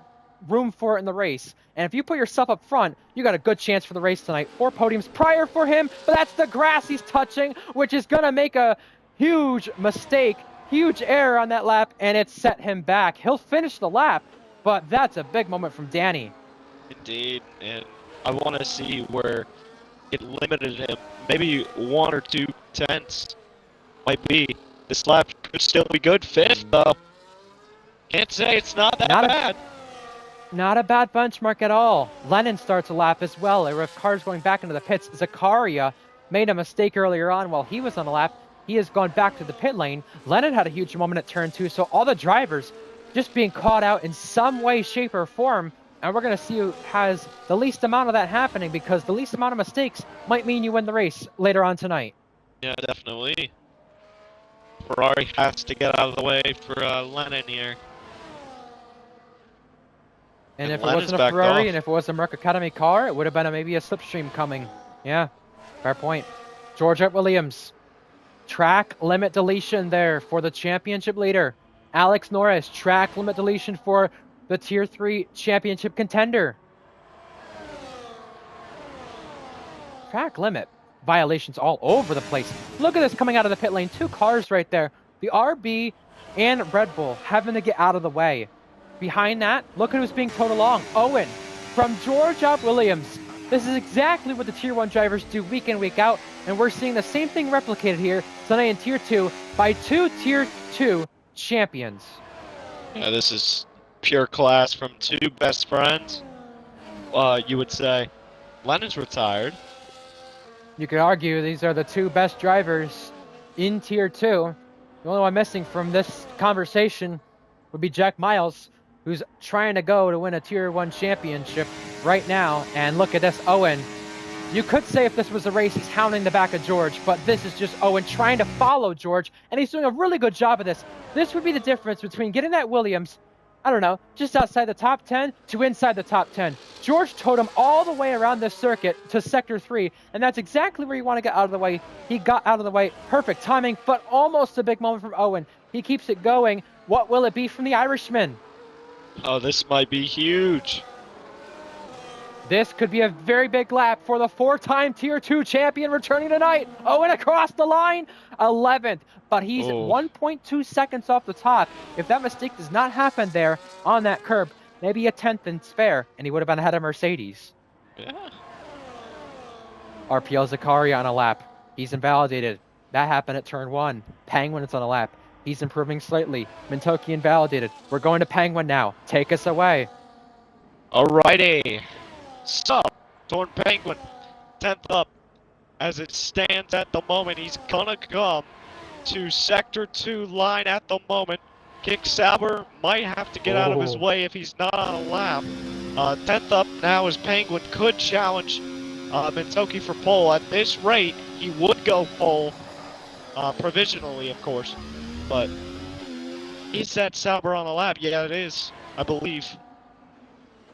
room for it in the race. And if you put yourself up front, you got a good chance for the race tonight. 4 podiums prior for him, but that's the grass he's touching, which is going to make a huge mistake, huge error on that lap, and it set him back. He'll finish the lap, but that's a big moment from Danny. Indeed, and I want to see where it limited him. Maybe 1 or 2 tenths might be. This lap could still be good. 5th, though. Can't say it's not that bad. Not a bad benchmark at all. Lennon starts a lap as well. There were cars going back into the pits. Zakaria made a mistake earlier on while he was on the lap. He has gone back to the pit lane. Lennon had a huge moment at turn 2, so all the drivers just being caught out in some way, shape, or form. And we're going to see who has the least amount of that happening, because the least amount of mistakes might mean you win the race later on tonight. Yeah, definitely. Ferrari has to get out of the way for Lennon here. And if it wasn't a Ferrari and if it was a Merck Academy car, it would have been maybe a slipstream coming. Yeah, fair point. George Williams. Track limit deletion there for the championship leader. Alex Norris, track limit deletion for the Tier 3 championship contender. Track limit violations all over the place. Look at this coming out of the pit lane. 2 cars right there. The RB and Red Bull having to get out of the way. Behind that, look at who's being towed along. Owen from George Williams. This is exactly what the Tier 1 drivers do week in, week out, and we're seeing the same thing replicated here tonight in Tier 2 by 2 Tier 2 champions. Yeah, this is pure class from 2 best friends, you would say. Lennon's retired. You could argue these are the 2 best drivers in Tier 2. The only one missing from this conversation would be Jack Miles, who's trying to go to win a Tier 1 championship right now. And look at this, Owen. You could say if this was a race, he's hounding the back of George, but this is just Owen trying to follow George, and he's doing a really good job of this. This would be the difference between getting that Williams, I don't know, just outside the top 10 to inside the top 10. George towed him all the way around this circuit to Sector 3, and that's exactly where you want to get out of the way. He got out of the way, perfect timing, but almost a big moment from Owen. He keeps it going. What will it be from the Irishman? Oh, this might be huge. This could be a very big lap for the 4-time Tier 2 champion returning tonight. Owen across the line, 11th, but he's 1.2 seconds off the top. If that mistake does not happen there on that curb, maybe a 10th and spare, and he would have been ahead of Mercedes. Yeah. RPL Zakaria on a lap. He's invalidated. That happened at turn 1. Penguin is on a lap. He's improving slightly. Mintoki invalidated. We're going to Penguin now. Take us away. Alrighty. So, Torn Penguin, 10th up. As it stands at the moment, he's gonna come to Sector 2 line at the moment. Kick Sauber might have to get out of his way if he's not on a lap. 10th up now is Penguin. Could challenge Mintoki for pole. At this rate, he would go pole. Provisionally, of course. But is that Sauber on a lap? Yeah, it is, I believe.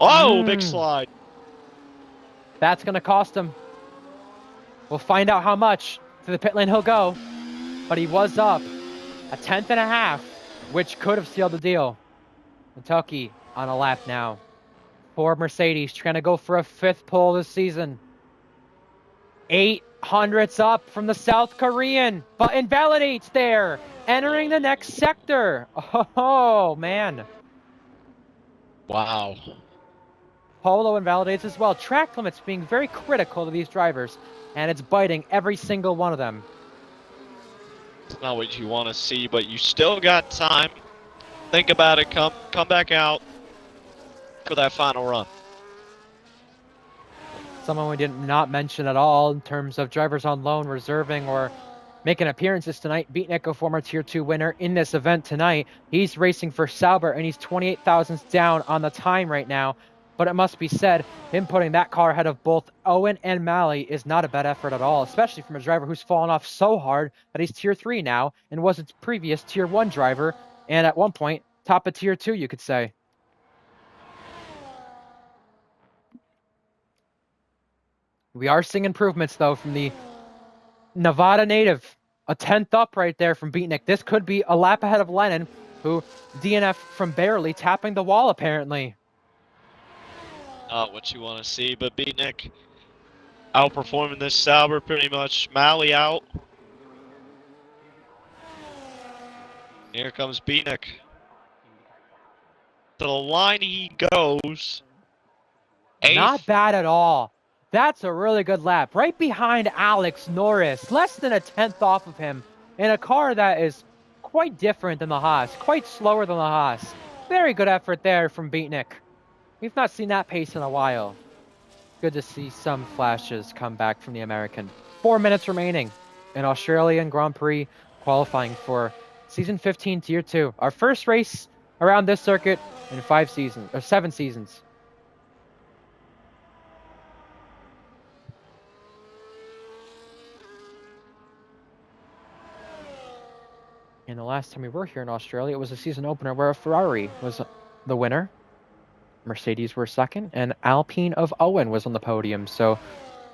Oh, big slide. That's going to cost him. We'll find out how much to the pit lane he'll go. But he was up a 10th and a half, which could have sealed the deal. Kentucky on a lap now. For Mercedes, trying to go for a 5th pole this season. 800s up from the South Korean, but invalidates there. Entering the next sector. Oh, man. Wow. Polo invalidates as well. Track limits being very critical to these drivers, and it's biting every single one of them. It's not what you want to see, but you still got time. Think about it. Come back out for that final run. Someone we did not mention at all in terms of drivers on loan, reserving, or making appearances tonight. Beatnik, a former Tier 2 winner in this event tonight. He's racing for Sauber, and he's 28 thousandths down on the time right now. But it must be said, him putting that car ahead of both Owen and Malley is not a bad effort at all, especially from a driver who's fallen off so hard that he's Tier 3 now and was its previous Tier 1 driver, and at one point, top of Tier 2, you could say. We are seeing improvements, though, from the Nevada native. A 10th up right there from Beatnik. This could be a lap ahead of Lennon, who DNF from barely tapping the wall, apparently. Not what you want to see, but Beatnik outperforming this Sauber pretty much. Malley out. Here comes Beatnik. To the line he goes. 8th. Not bad at all. That's a really good lap. Right behind Alex Norris. Less than a 10th off of him. In a car that is quite different than the Haas. Quite slower than the Haas. Very good effort there from Beatnik. We've not seen that pace in a while. Good to see some flashes come back from the American. 4 minutes remaining in Australian Grand Prix qualifying for Season 15 Tier 2. Our first race around this circuit in 7 seasons. And the last time we were here in Australia, it was a season opener where a Ferrari was the winner. Mercedes were second, and Alpine of Owen was on the podium. So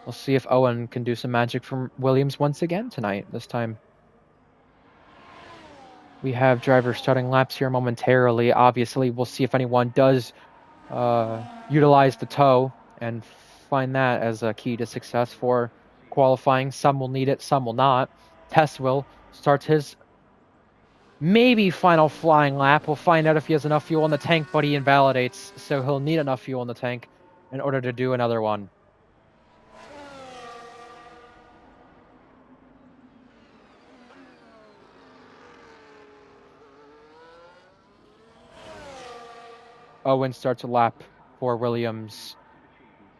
we'll see if Owen can do some magic from Williams once again tonight. This time we have drivers starting laps here momentarily. Obviously, we'll see if anyone does utilize the tow and find that as a key to success for qualifying. Some will need it, some will not. Tess will start his maybe final flying lap. We'll find out if he has enough fuel in the tank, but he invalidates, so he'll need enough fuel in the tank in order to do another one. Owen starts a lap for Williams.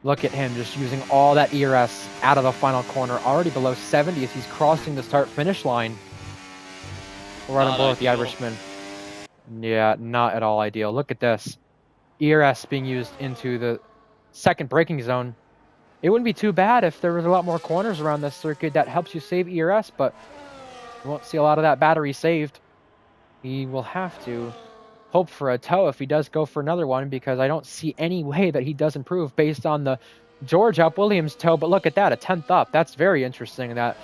Look at him just using all that ERS out of the final corner, already below 70 as he's crossing the start-finish line. We're right on board with the Irishman. Yeah, not at all ideal. Look at this. ERS being used into the second braking zone. It wouldn't be too bad if there was a lot more corners around this circuit that helps you save ERS, but you won't see a lot of that battery saved. He will have to hope for a tow if he does go for another one, because I don't see any way that he does improve based on the George up Williams tow. But look at that, a 10th up. That's very interesting that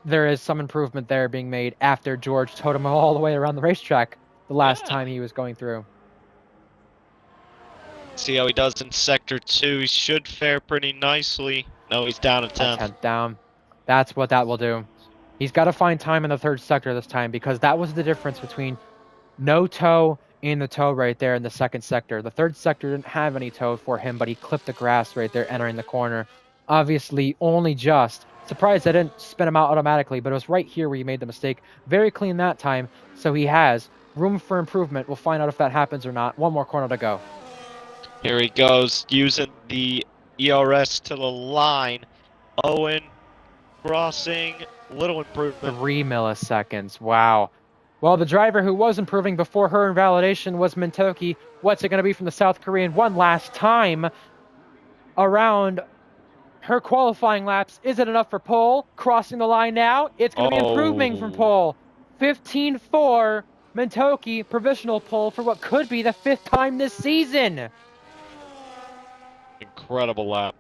there is some improvement there being made after George towed him all the way around the racetrack the last time he was going through. See how he does in Sector 2. He should fare pretty nicely. No, he's down a 10th. 10th down. That's what that will do. He's got to find time in the third sector this time, because that was the difference between no tow and the tow right there in the second sector. The third sector didn't have any tow for him, but he clipped the grass right there entering the corner. Obviously, only just. Surprised I didn't spin him out automatically, but it was right here where he made the mistake. Very clean that time, so he has room for improvement. We'll find out if that happens or not. One more corner to go. Here he goes, using the ERS to the line. Owen crossing, little improvement. 3 milliseconds. Wow. Well, the driver who was improving before her invalidation was Mintoki. What's it going to be from the South Korean one last time around her qualifying laps? Is it enough for pole? Crossing the line now. It's going to be improving from pole. 15-4. Mintoki, provisional pole for what could be the 5th time this season. Incredible lap.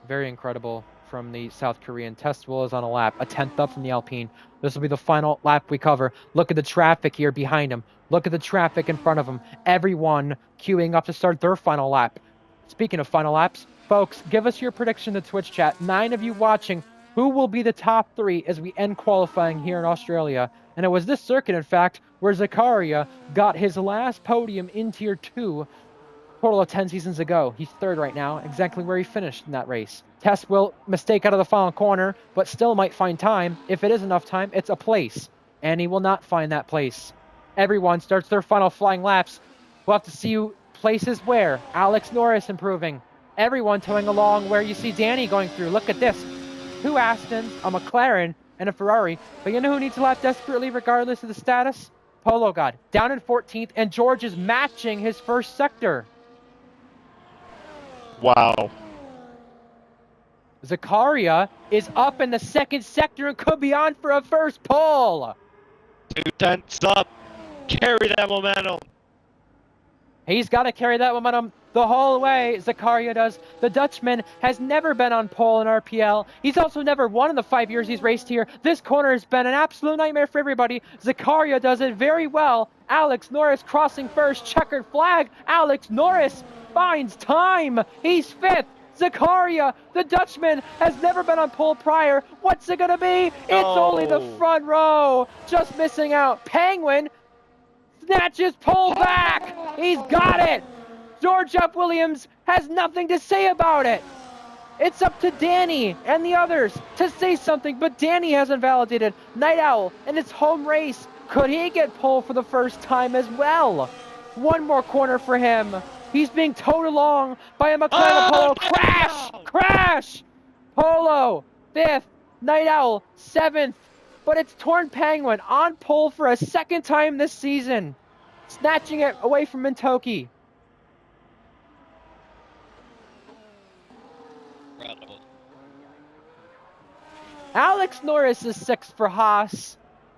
Very incredible from the South Korean. Testwell is on a lap, a 10th up from the Alpine. This will be the final lap we cover. Look at the traffic here behind him. Look at the traffic in front of him. Everyone queuing up to start their final lap. Speaking of final laps, folks, give us your prediction in the Twitch chat. 9 of you watching. Who will be the top 3 as we end qualifying here in Australia? And it was this circuit, in fact, where Zakaria got his last podium in Tier 2 total of 10 seasons ago. He's 3rd right now, exactly where he finished in that race. Tess will mistake out of the final corner, but still might find time. If it is enough time, it's a place, and he will not find that place. Everyone starts their final flying laps. We'll have to see who places where. Alex Norris improving. Everyone towing along where you see Danny going through. Look at this. 2 Astons, a McLaren, and a Ferrari. But you know who needs a lap desperately regardless of the status? Polo God, down in 14th, and George is matching his first sector. Wow. Zakaria is up in the 2nd sector and could be on for a first pole. 2/10 up. Carry that momentum. He's got to carry that momentum the whole way. Zakaria does. The Dutchman has never been on pole in RPL. He's also never won in the 5 years he's raced here. This corner has been an absolute nightmare for everybody. Zakaria does it very well. Alex Norris crossing first. Checkered flag. Alex Norris finds time. He's 5th. Zakaria, the Dutchman, has never been on pole prior. What's it going to be? It's only the front row. Just missing out. Penguin snatches pole back. He's got it. George F. Williams has nothing to say about it. It's up to Danny and the others to say something, but Danny hasn't validated. Night Owl in its home race. Could he get pole for the first time as well? One more corner for him. He's being towed along by a McLaren Polo. Crash! Crash! Polo, 5th. Night Owl, 7th. But it's Torn Penguin on pole for a 2nd time this season, snatching it away from Mintoki. Incredible. Alex Norris is 6th for Haas.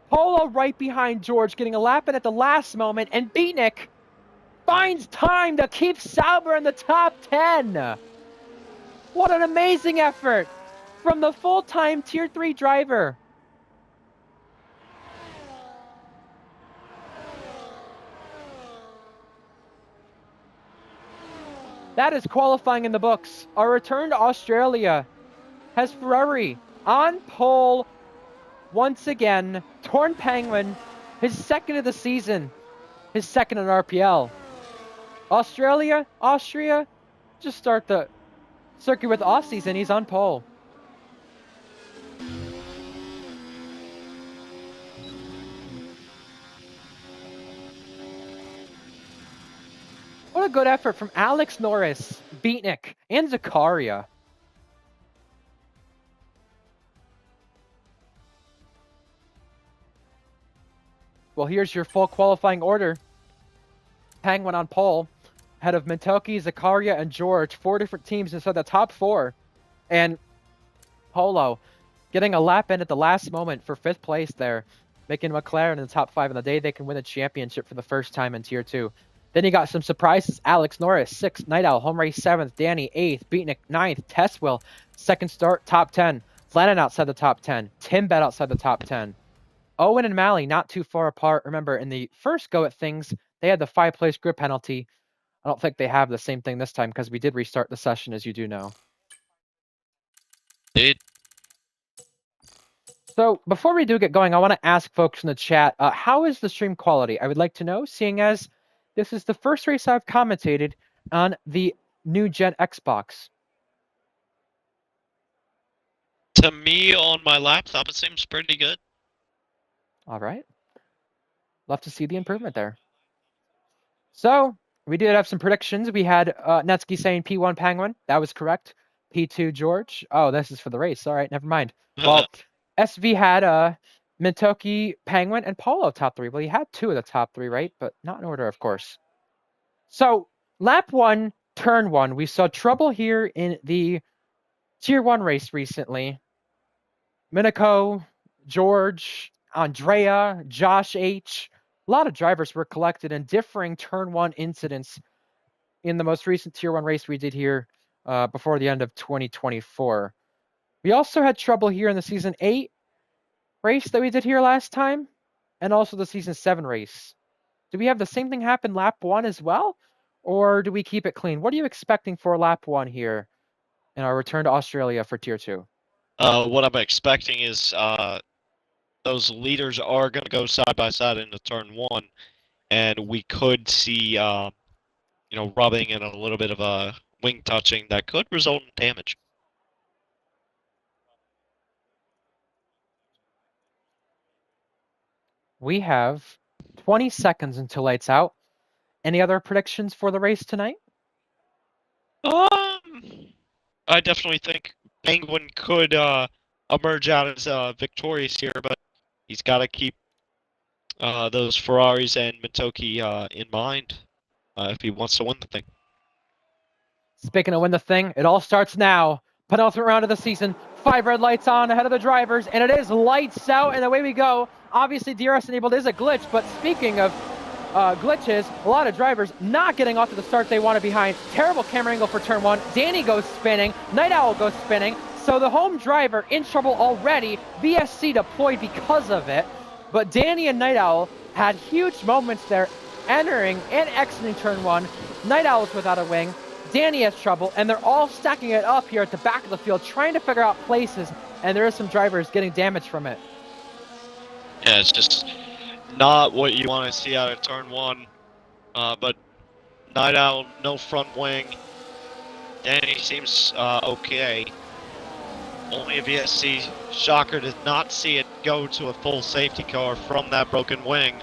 Polo right behind George, getting a lap in at the last moment, and Beatnik finds time to keep Sauber in the top 10. What an amazing effort from the full-time Tier 3 driver. That is qualifying in the books. Our return to Australia has Ferrari on pole once again. Torn Penguin, his 2nd of the season, his 2nd in RPL. Austria, just start the circuit with Aussies and he's on pole. What a good effort from Alex Norris, Beatnik, and Zakaria. Well, here's your full qualifying order. Penguin on pole, ahead of Mintoki, Zakaria, and George. 4 different teams inside the top 4. And Polo getting a lap in at the last moment for 5th place there, making McLaren in the top 5 on the day they can win the championship for the first time in Tier 2. Then you got some surprises. Alex Norris, 6th. Night Owl, home race 7th. Danny, 8th. Beatnik, 9th. Testwell, 2nd start, top 10. Lennon outside the top 10. Timbet outside the top 10. Owen and Malley not too far apart. Remember, in the first go at things, they had the 5-place grid penalty. I don't think they have the same thing this time because we did restart the session, as you do know. Dude. So before we do get going, I want to ask folks in the chat, how is the stream quality? I would like to know, seeing as this is the first race I've commentated on the new gen Xbox. To me, on my laptop, it seems pretty good. All right. Love to see the improvement there. So we did have some predictions. We had Netsky saying P1 Penguin. That was correct. P2 George. Oh, this is for the race. All right, never mind. Well, SV had Mintoki, Penguin, and Polo top 3. Well, he had 2 of the top 3, right? But not in order, of course. So lap 1, turn 1. We saw trouble here in the Tier 1 race recently. Minako, George, Andrea, Josh H. A lot of drivers were collected in differing turn 1 incidents in the most recent Tier 1 race we did here before the end of 2024. We also had trouble here in the Season 8 race that we did here last time, and also the Season 7 race. Do we have the same thing happen lap 1 as well, or do we keep it clean? What are you expecting for lap 1 here in our return to Australia for Tier 2? What I'm expecting is those leaders are going to go side by side into turn 1, and we could see, rubbing and a little bit of a wing touching that could result in damage. We have 20 seconds until lights out. Any other predictions for the race tonight? I definitely think Penguin could emerge out as victorious here, but he's got to keep those Ferraris and Matoki in mind if he wants to win the thing. Speaking of win the thing, it all starts now. Penultimate round of the season. 5 red lights on ahead of the drivers, and it is lights out, and away we go. Obviously, DRS enabled is a glitch, but speaking of glitches, a lot of drivers not getting off to the start they wanted behind. Terrible camera angle for turn 1. Danny goes spinning. Night Owl goes spinning. So the home driver in trouble already. VSC deployed because of it. But Danny and Night Owl had huge moments there, entering and exiting turn 1. Night Owl's without a wing. Danny has trouble, and they're all stacking it up here at the back of the field, trying to figure out places, and there are some drivers getting damage from it. Yeah, it's just not what you want to see out of turn 1, but Night Owl, no front wing. Danny seems okay. Only a VSC shocker did not see it go to a full safety car from that broken wing.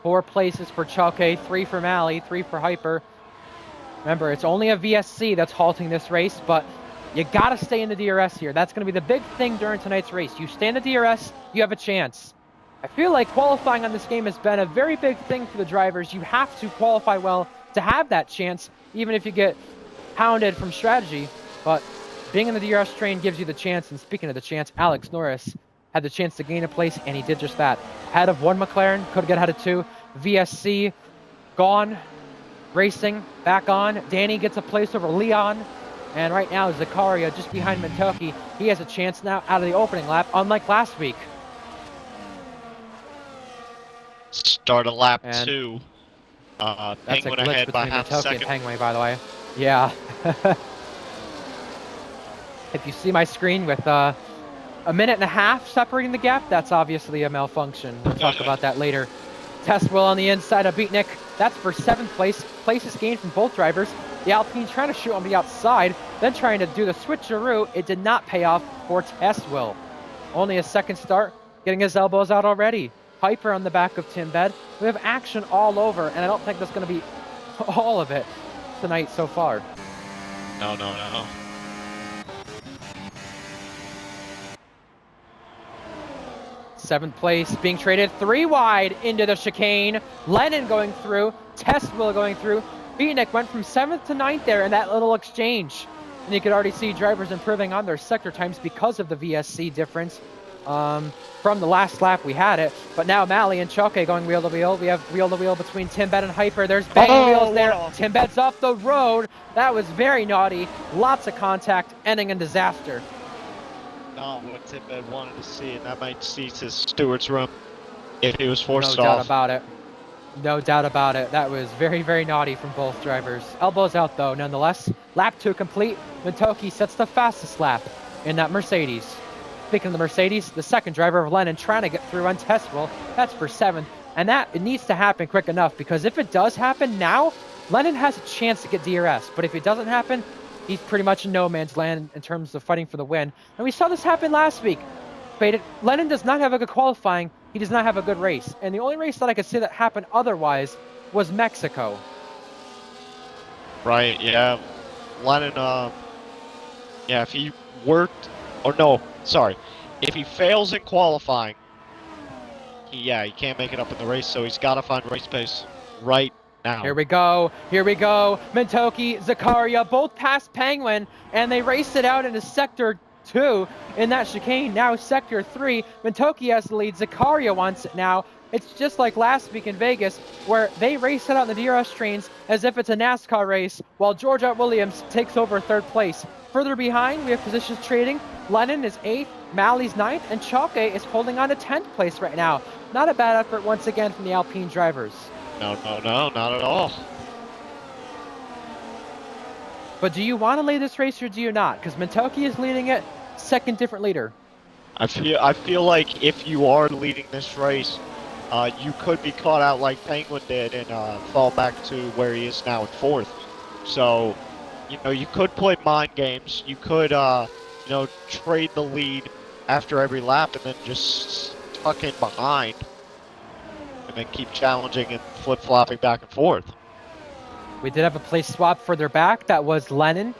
4 places for Chalke, 3 for Mally, 3 for Hyper. Remember, it's only a VSC that's halting this race, but you gotta stay in the DRS here. That's gonna be the big thing during tonight's race. You stay in the DRS, you have a chance. I feel like qualifying on this game has been a very big thing for the drivers. You have to qualify well to have that chance, even if you get hounded from strategy. But being in the DRS train gives you the chance, and speaking of the chance, Alex Norris had the chance to gain a place, and he did just that. Ahead of 1 McLaren, could get ahead of 2. VSC, gone. Racing, back on. Danny gets a place over Leon. And right now, Zakaria just behind Matoki. He has a chance now out of the opening lap, unlike last week. Start of lap and 2. That's Penguin a glitch ahead by between half a Matoki second. and Pengway, by the way. Yeah. If you see my screen with a minute and a half separating the gap, that's obviously a malfunction. We'll talk about that later. Test Will on the inside of Beatnik. That's for 7th place. Places gained from both drivers. The Alpine trying to shoot on the outside, then trying to do the switcheroo. It did not pay off for Test Will. Only a second start, getting his elbows out already. Hyper on the back of Tim Bed. We have action all over, and I don't think that's going to be all of it tonight so far. No. 7th place, being traded 3 wide into the chicane. Lennon going through, Test Will going through. Beatnik went from 7th to 9th there in that little exchange. And you could already see drivers improving on their sector times because of the VSC difference from the last lap we had it. But now Mally and Chalke going wheel to wheel. We have wheel to wheel between Tim Bed and Hyper. There's banging wheels there. Tim Bed's off the road. That was very naughty. Lots of contact, ending in disaster. Not what Tim Bed wanted to see, and that might cease his steward's room if he was forced off. No doubt about it. No doubt about it. That was very, very naughty from both drivers. Elbows out, though, nonetheless. Lap 2 complete. Matoki sets the fastest lap in that Mercedes. Speaking of the Mercedes, the second driver of Lennon trying to get through on Testwell. That's for 7th. And it needs to happen quick enough, because if it does happen now, Lennon has a chance to get DRS. But if it doesn't happen, he's pretty much in no man's land in terms of fighting for the win. And we saw this happen last week. Lennon does not have a good qualifying. He does not have a good race. And the only race that I could say that happened otherwise was Mexico. Right, yeah. Lennon, if he worked, or no, sorry. If he fails in qualifying, he can't make it up in the race, so he's got to find race pace right now. Here we go. Mintoki, Zakaria, both past Penguin, and they raced it out into Sector 2 in that chicane. Now Sector 3, Mintoki has the lead. Zakaria wants it now. It's just like last week in Vegas, where they race it out in the DRS trains as if it's a NASCAR race, while George Williams takes over third place. Further behind, we have positions trading. Lennon is 8th, Malley's 9th, and Chalke is holding on to 10th place right now. Not a bad effort once again from the Alpine drivers. No, not at all. But do you want to lead this race or do you not? Because Mentoki is leading it, second different leader. I feel like if you are leading this race, you could be caught out like Penguin did and fall back to where he is now at 4th. So, you could play mind games. You could, trade the lead after every lap and then just tuck in behind and then keep challenging and flip-flopping back and forth. We did have a place swap further back. That was Lennon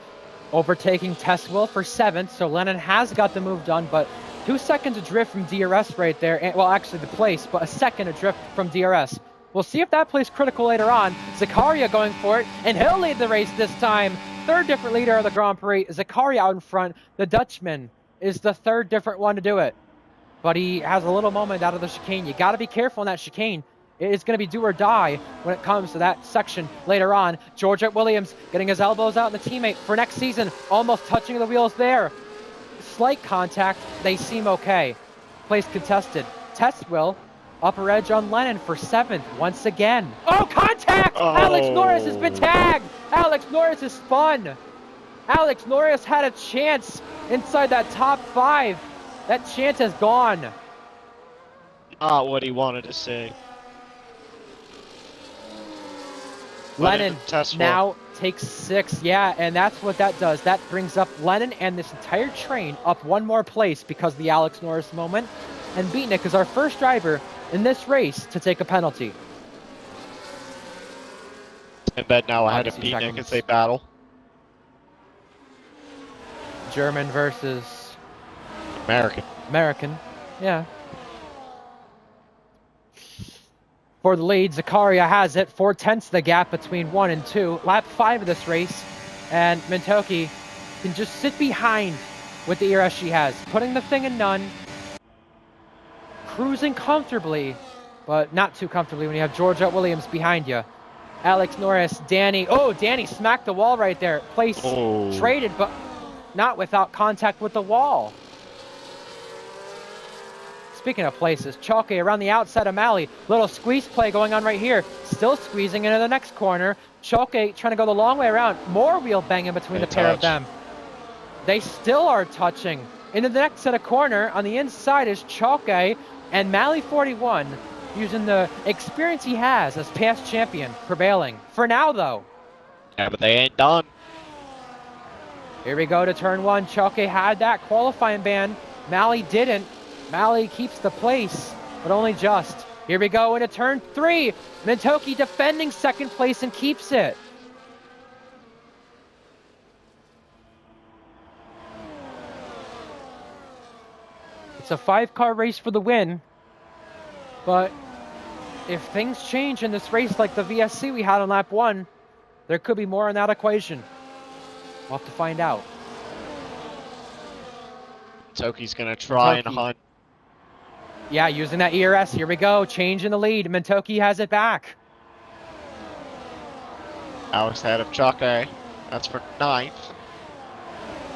overtaking Tesswell for 7th. So Lennon has got the move done, but 2 seconds adrift from DRS right there. And, well, actually the place, but a second adrift from DRS. We'll see if that plays critical later on. Zakaria going for it, and he'll lead the race this time. Third different leader of the Grand Prix. Zakaria out in front. The Dutchman is the third different one to do it. But he has a little moment out of the chicane. You got to be careful in that chicane. It is going to be do or die when it comes to that section later on. George Williams getting his elbows out in the teammate for next season. Almost touching the wheels there. Slight contact. They seem okay. Place contested. Tesswell, upper edge on Lennon for 7th once again. Oh, contact! Oh. Alex Norris has been tagged! Alex Norris is spun! Alex Norris had a chance inside that top 5. That chance is gone. Not what he wanted to say. Lennon now takes 6. Yeah, and that's what that does. That brings up Lennon and this entire train up one more place because of the Alex Norris moment. And Beatnik is our first driver in this race to take a penalty. In bed now ahead of Beatnik as they battle. German versus American, yeah. For the lead, Zakaria has it. 4/10 the gap between 1 and 2. Lap 5 of this race. And Mentoki can just sit behind with the ERS she has. Putting the thing in none. Cruising comfortably, but not too comfortably when you have George Williams behind you. Alex Norris, Danny. Oh, Danny smacked the wall right there. Place traded, but not without contact with the wall. Speaking of places, Chalke around the outside of Malley. Little squeeze play going on right here. Still squeezing into the next corner. Chalke trying to go the long way around. More wheel banging between the pair of them. They still are touching. Into the next set of corner, on the inside is Chalke and Malley 41 using the experience he has as past champion, prevailing. For now, though. Yeah, but they ain't done. Here we go to turn 1. Chalke had that qualifying ban. Malley didn't. Malley keeps the place, but only just. Here we go into turn 3. Mentoki defending second place and keeps it. It's a 5-car race for the win, but if things change in this race like the VSC we had on lap 1, there could be more in that equation. We'll have to find out. Mentoki's going to try and hunt. Yeah, using that ERS. Here we go. Change in the lead. Mentoki has it back. Alex ahead of Chalke. That's for 9th.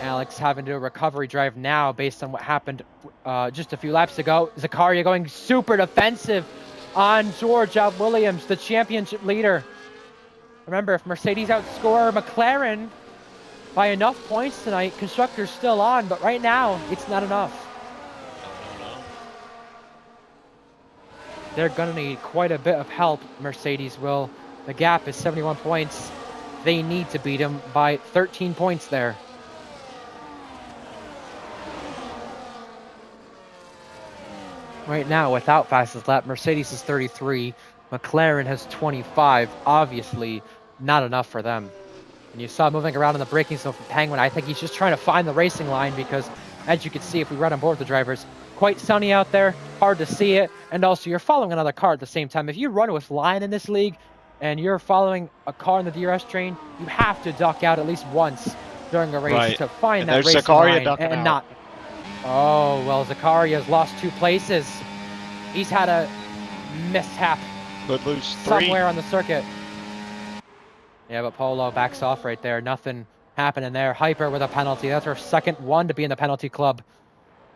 Alex having to do a recovery drive now based on what happened just a few laps ago. Zakaria going super defensive on George Williams, the championship leader. Remember, if Mercedes outscore McLaren by enough points tonight, Constructors still on, but right now, it's not enough. They're going to need quite a bit of help, Mercedes will. The gap is 71 points. They need to beat him by 13 points there. Right now, without fastest lap, Mercedes is 33. McLaren has 25. Obviously, not enough for them. And you saw moving around in the braking zone for Penguin. I think he's just trying to find the racing line because, as you can see, if we run on board the drivers, quite sunny out there, hard to see it, and also you're following another car at the same time. If you run with line in this league and you're following a car in the DRS train, you have to duck out at least once during a race to find that racing line and not. Oh, well, Zakaria's lost 2 places. He's had a mishap Could lose 3. somewhere on the circuit. Yeah, but Polo backs off right there. Nothing happening there. Hyper with a penalty. That's her second one to be in the penalty club.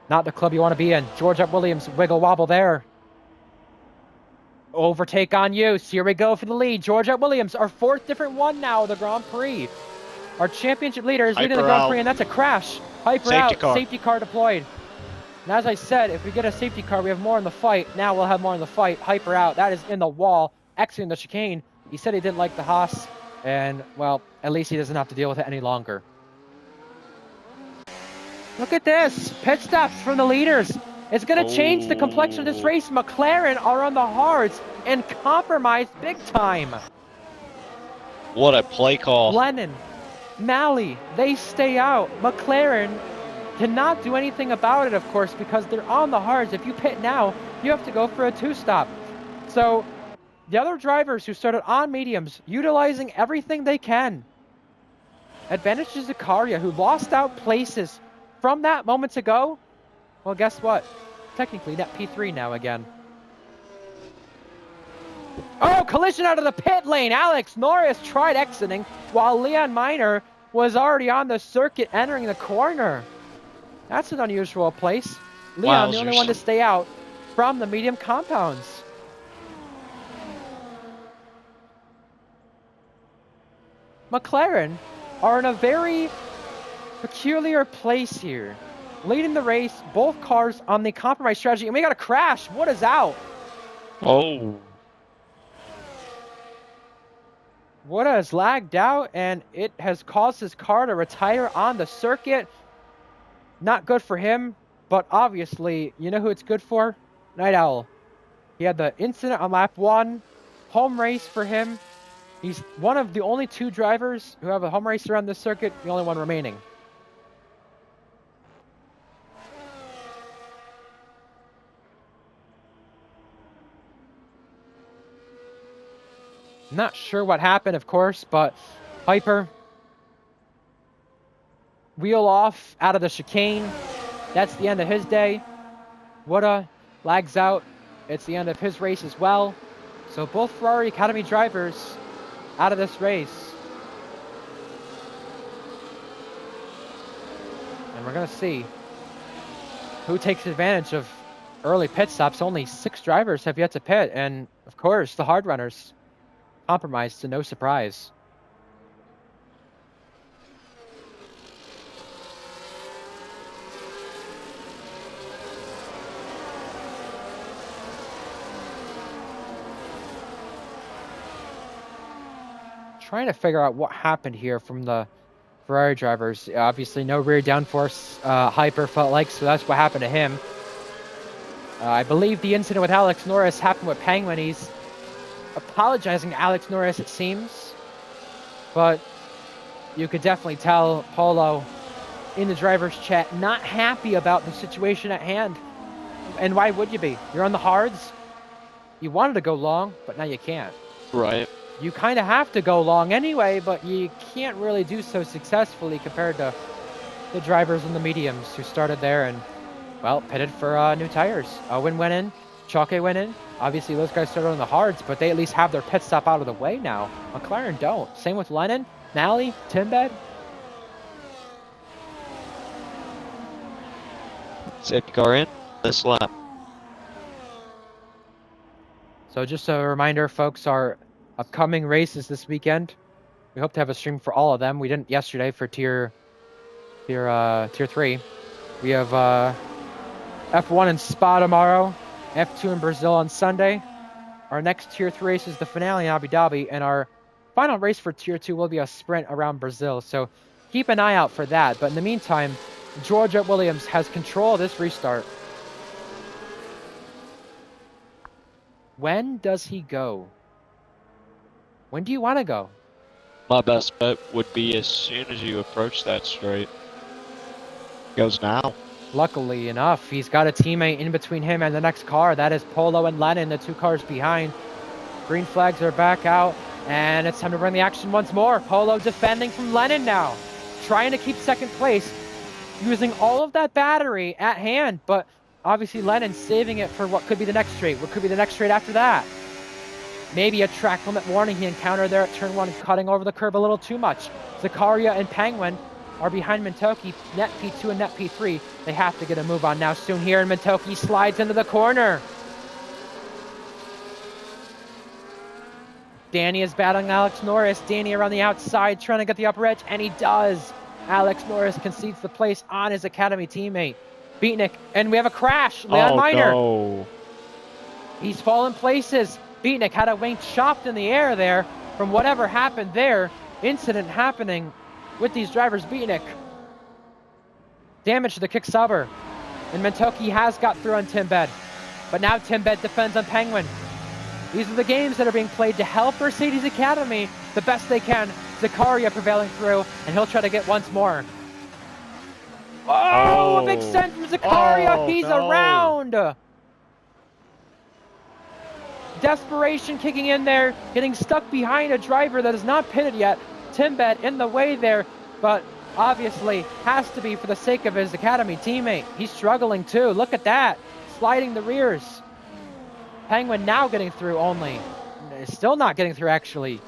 Not the club you want to be in. Georgia Williams, wiggle wobble there. Overtake on use. Here we go for the lead. Georgia Williams, our 4th different one now of the Grand Prix. Our championship leader is leading the Grand Prix, and that's a crash. Hyper out. Safety car deployed. And as I said, if we get a safety car, we have more in the fight. Now we'll have more in the fight. Hyper out. That is in the wall, exiting the chicane. He said he didn't like the Haas, and, well, at least he doesn't have to deal with it any longer. Look at this. Pit stops from the leaders. It's going to change the complexion of this race. McLaren are on the hards and compromised big time. What a play call. Lennon, Malley, they stay out. McLaren cannot do anything about it, of course, because they're on the hards. If you pit now, you have to go for a 2-stop. So the other drivers who started on mediums, utilizing everything they can. Advantage to Zakaria, who lost out places from that moments ago. Well, guess what? Technically, that P3 now again. Oh, collision out of the pit lane. Alex Norris tried exiting while Leon Miner was already on the circuit entering the corner. That's an unusual place. Leon, the only one to stay out from the medium compounds. McLaren are in a very peculiar place here. Leading the race, both cars on the compromise strategy, and we got a crash. What is out? Oh. Woda has lagged out, and it has caused his car to retire on the circuit. Not good for him, but obviously, you know who it's good for? Night Owl. He had the incident on lap 1. Home race for him. He's one of the only 2 drivers who have a home race around this circuit, the only one remaining. Not sure what happened, of course, but Hyper wheel off out of the chicane. That's the end of his day. Woda lags out. It's the end of his race as well. So both Ferrari Academy drivers out of this race. And we're going to see who takes advantage of early pit stops. Only 6 drivers have yet to pit. And, of course, the hard runners compromised to no surprise. Trying to figure out what happened here from the Ferrari drivers. Obviously, no rear downforce Hyper felt like, so that's what happened to him. I believe the incident with Alex Norris happened with Penguin. He's apologizing to Alex Norris, it seems. But you could definitely tell Polo in the driver's chat not happy about the situation at hand. And why would you be? You're on the hards. You wanted to go long, but now you can't. Right. You kind of have to go long anyway, but you can't really do so successfully compared to the drivers in the mediums who started there and, well, pitted for new tires. Owen went in, Chalke went in. Obviously, those guys started on the hards, but they at least have their pit stop out of the way now. McLaren don't. Same with Lennon, Nally, Timbed. Safety car in this lap. So just a reminder, folks, our upcoming races this weekend. We hope to have a stream for all of them. We didn't yesterday for tier 3. We have F1 in Spa tomorrow, F2 in Brazil on Sunday. Our next tier 3 race is the finale in Abu Dhabi, and our final race for tier 2 will be a sprint around Brazil. So keep an eye out for that. But in the meantime, Georgia Williams has control of this restart. When does he go? When do you want to go? My best bet would be as soon as you approach that straight. Goes now. Luckily enough, he's got a teammate in between him and the next car. That is Polo and Lennon, the 2 cars behind. Green flags are back out, and it's time to bring the action once more. Polo defending from Lennon now, trying to keep second place, using all of that battery at hand, but Obviously, Lennon saving it for what could be the next straight. What could be the next straight after that? Maybe a track limit warning he encountered there at turn 1, cutting over the curb a little too much. Zakaria and Penguin are behind Mintoki, net P2 and net P3. They have to get a move on now soon here, and Mintoki slides into the corner. Danny is battling Alex Norris. Danny around the outside trying to get the upper edge, and he does. Alex Norris concedes the place on his Academy teammate, Beatnik, and we have a crash. Leon Miner. No. He's fallen places. Beatnik had a wing chopped in the air there from whatever happened there. Incident happening with these drivers. Beatnik. Damage to the kick subber. And Mintoki has got through on Timbed. But now Timbed defends on Penguin. These are the games that are being played to help Mercedes Academy the best they can. Zakaria prevailing through, and he'll try to get once more. Oh, a big send from Zakaria. Oh, He's no. around. Desperation kicking in there, getting stuck behind a driver that is not pitted yet. Timbed in the way there, but obviously has to be for the sake of his Academy teammate. He's struggling too. Look at that. Sliding the rears. Penguin now getting through only. Still not getting through, actually.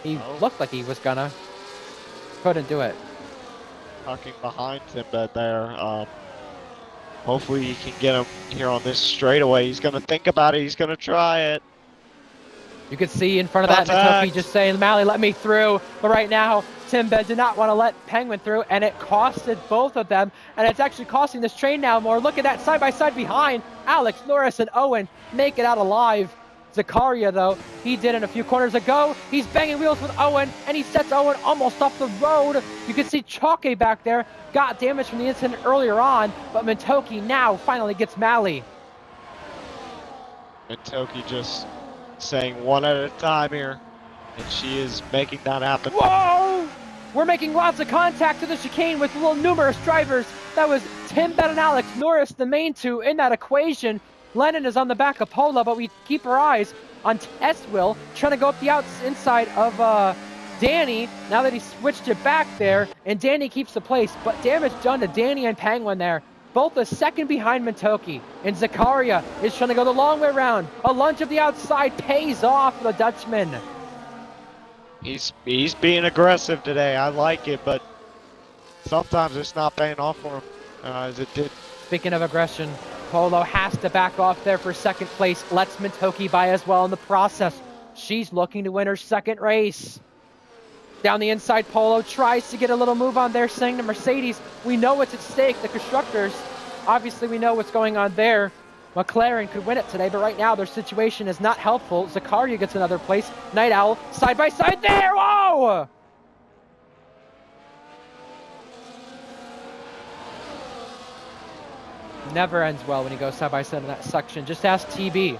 He looked like he was gonna. Couldn't do it. Tucking behind Timbed there. Hopefully he can get him here on this straightaway. He's going to think about it. He's going to try it. You can see in front of that Mintoki just saying, Mally, let me through. But right now, Timbed did not want to let Penguin through, and it costed both of them. And it's actually costing this train now more. Look at that side-by-side behind. Alex, Norris, and Owen make it out alive. Zakaria, though, he did it a few corners ago. He's banging wheels with Owen, and he sets Owen almost off the road. You can see Chalke back there got damage from the incident earlier on, but Mintoki now finally gets Mally. Mintoki just saying one at a time here, and she is making that happen. Whoa! We're making lots of contact to the chicane with little numerous drivers. That was Timbed and Alex Norris, the main two in that equation. Lennon is on the back of Pola, but we keep our eyes on Testwill, trying to go up the inside of Danny, now that he switched it back there, and Danny keeps the place, but damage done to Danny and Penguin there. Both a second behind Mintoki, and Zakaria is trying to go the long way around. A lunge of the outside pays off for the Dutchman. He's being aggressive today. I like it, but sometimes it's not paying off for him as it did. Speaking of aggression, Polo has to back off there for second place. Lets Mintoki by as well in the process. She's looking to win her second race. Down the inside, Polo tries to get a little move on there, saying to Mercedes, we know what's at stake, the constructors. Obviously, we know what's going on there. McLaren could win it today, but right now their situation is not helpful. Zakaria gets another place. Night Owl, side by side there, whoa! Never ends well when you go side by side in that section. Just ask TB.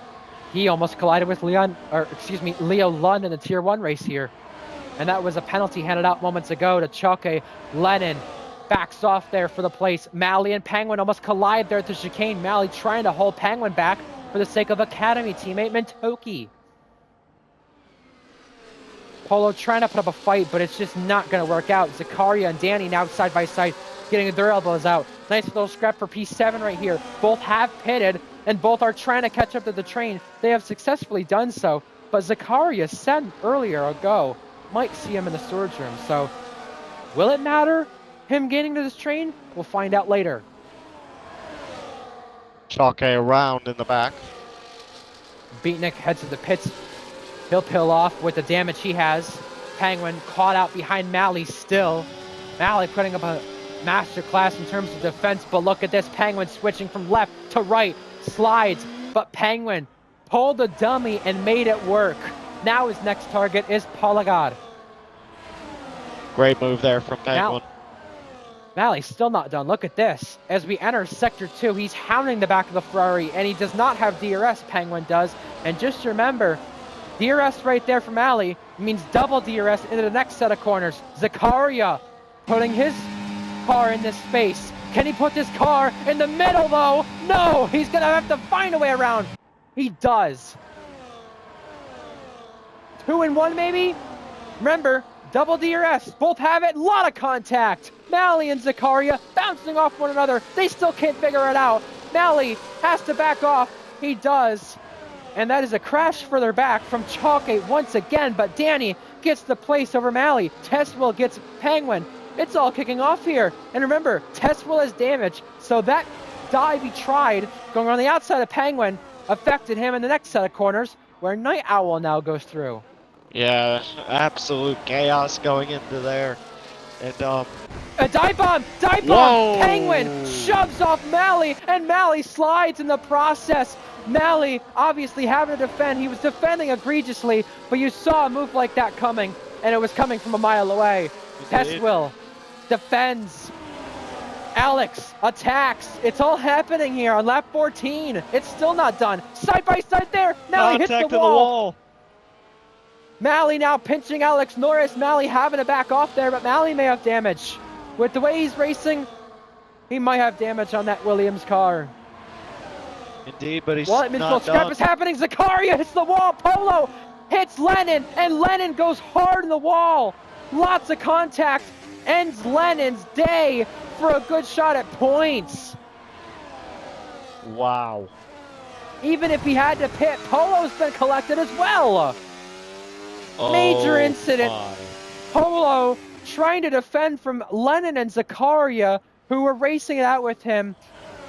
He almost collided with Leo Lund in the Tier 1 race here. And that was a penalty handed out moments ago to Chalke. Lennon backs off there for the place. Mally and Penguin almost collide there at the chicane. Mally trying to hold Penguin back for the sake of Academy teammate Mintoki. Polo trying to put up a fight, but it's just not going to work out. Zakaria and Danny now side by side, getting their elbows out. Nice little scrap for P7 right here. Both have pitted, and both are trying to catch up to the train. They have successfully done so, but Zakaria said earlier ago, might see him in the storage room. So, will it matter, him getting to this train? We'll find out later. Chalke around in the back. Beatnik heads to the pits. He'll peel off with the damage he has. Penguin caught out behind Mally still. Mally putting up a masterclass in terms of defense, but look at this. Penguin switching from left to right. Slides, but Penguin pulled the dummy and made it work. Now his next target is Polagod. Great move there from Penguin. Mally's still not done. Look at this. As we enter Sector 2, he's hounding the back of the Ferrari, and he does not have DRS, Penguin does. And just remember, DRS right there for Mally means double DRS into the next set of corners. Zakaria putting his car in this space. Can he put this car in the middle, though? No! He's going to have to find a way around. He does. 2 and 1, maybe? Remember, double DRS. Both have it. A lot of contact. Mally and Zakaria bouncing off one another. They still can't figure it out. Malley has to back off. He does. And that is a crash further back from Chalkgate once again, but Danny gets the place over Malley. Tesswell gets Penguin. It's all kicking off here. And remember, Tesswell has damage, so that dive he tried going on the outside of Penguin affected him in the next set of corners, where Night Owl now goes through. Yeah, absolute chaos going into there. And, a dive bomb! Whoa! Penguin shoves off Malley, and Malley slides in the process. Malley obviously having to defend. He was defending egregiously, but you saw a move like that coming, and it was coming from a mile away. Tesswell defends. Alex attacks. It's all happening here on lap 14. It's still not done. Side by side there. Malley hits the wall. Malley now pinching Alex Norris. Malley having to back off there, but Malley may have damage. With the way he's racing, he might have damage on that Williams car. Indeed, but he's not done. Scrap is happening. Zakaria hits the wall. Polo hits Lennon, and Lennon goes hard in the wall. Lots of contact. Ends Lennon's day for a good shot at points. Wow. Even if he had to pit, Polo's been collected as well. Major incident. My. Polo trying to defend from Lennon and Zakaria, who were racing it out with him.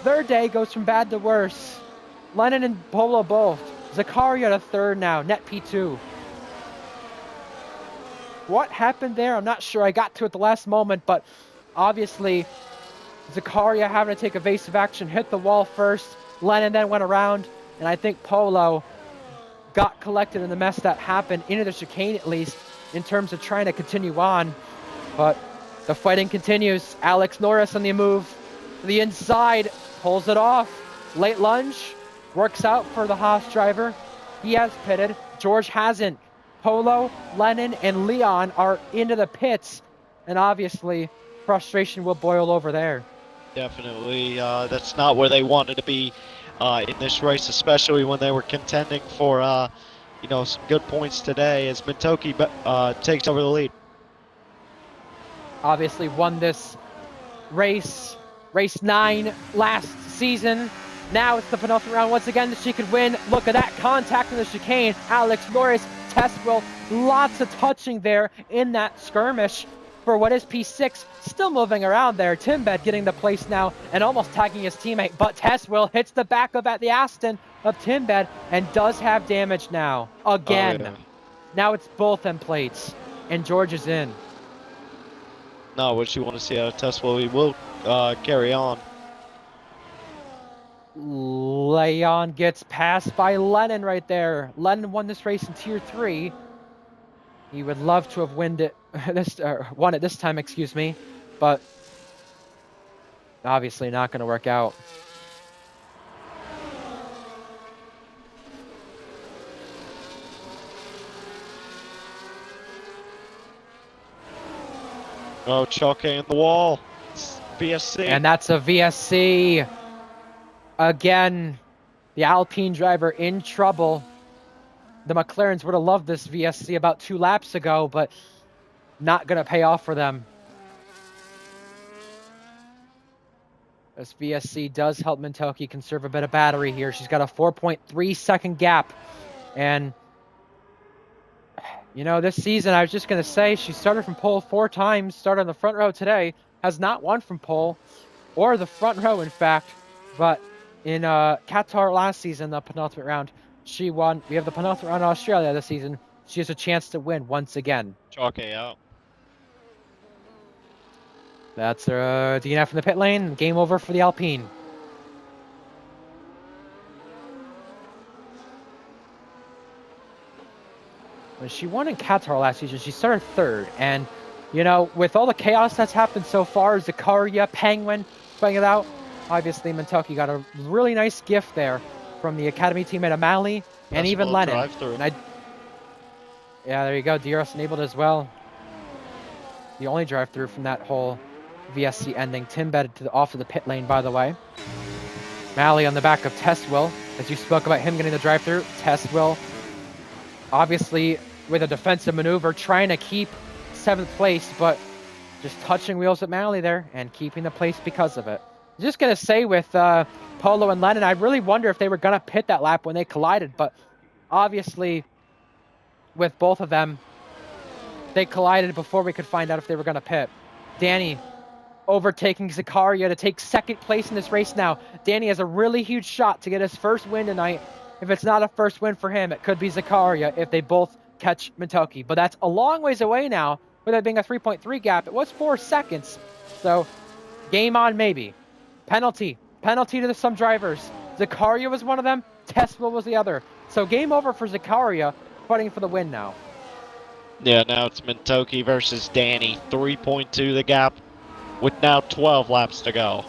Their day goes from bad to worse. Lennon and Polo both. Zakaria to third now, net P2. What happened there? I'm not sure. I got to it the last moment, but obviously Zakaria having to take evasive action, hit the wall first. Lennon then went around, and I think Polo got collected in the mess that happened, into the chicane at least, in terms of trying to continue on. But the fighting continues. Alex Norris on the move to the inside, pulls it off. Late lunge, works out for the Haas driver. He has pitted. George hasn't. Polo, Lennon, and Leon are into the pits, and obviously frustration will boil over there. Definitely, that's not where they wanted to be in this race, especially when they were contending for, some good points today as Mintoki takes over the lead. Obviously won this race 9 last season. Now it's the penultimate round once again that she could win. Look at that contact in the chicane. Alex Norris, Tesswell, lots of touching there in that skirmish for what is P6. Still moving around there. Timbed getting the place now and almost tagging his teammate, but Tesswell hits the back of at the Aston of Timbed and does have damage now. Again. Oh, yeah. Now it's both end plates, and George is in. Not what you want to see out of Tesswell. He will carry on. Leon gets passed by Lennon right there. Lennon won this race in Tier 3. He would love to have won it this time, excuse me, but obviously not going to work out. Oh, Chalke in the wall. It's VSC. And that's a VSC. Again, the Alpine driver in trouble. The McLarens would have loved this VSC about 2 laps ago, but not going to pay off for them. This VSC does help Mintoki conserve a bit of battery here. She's got a 4.3 second gap. And, this season, I was just going to say, she started from pole 4 times, started on the front row today, has not won from pole, or the front row, in fact. But in Qatar last season, the penultimate round, she won. We have the penultimate round in Australia this season. She has a chance to win once again. Chalke out. That's DNF in the pit lane. Game over for the Alpine. When she won in Qatar last season, she started 3rd. And, with all the chaos that's happened so far, Zakaria, Penguin, playing it out, obviously Mintoki got a really nice gift there from the Academy teammate of Malley and even Lennon. And yeah, there you go. DRS enabled as well. The only drive-through from that whole VSC ending. Timbed off of the pit lane, by the way. Malley on the back of Tesswell. As you spoke about him getting the drive-through, Tesswell, obviously with a defensive maneuver, trying to keep 7th place, but just touching wheels at Malley there and keeping the place because of it. Just going to say with Polo and Lennon, I really wonder if they were going to pit that lap when they collided, but obviously with both of them, they collided before we could find out if they were going to pit. Danny overtaking Zakaria to take second place in this race now. Danny has a really huge shot to get his first win tonight. If it's not a first win for him, it could be Zakaria if they both catch Mentoki. But that's a long ways away now, with it being a 3.3 gap. It was 4 seconds. So, game on maybe. Penalty to some drivers. Zakaria was one of them. Tesla was the other. So game over for Zakaria, fighting for the win now. Yeah, now it's Mentoki versus Danny. 3.2 the gap with now 12 laps to go.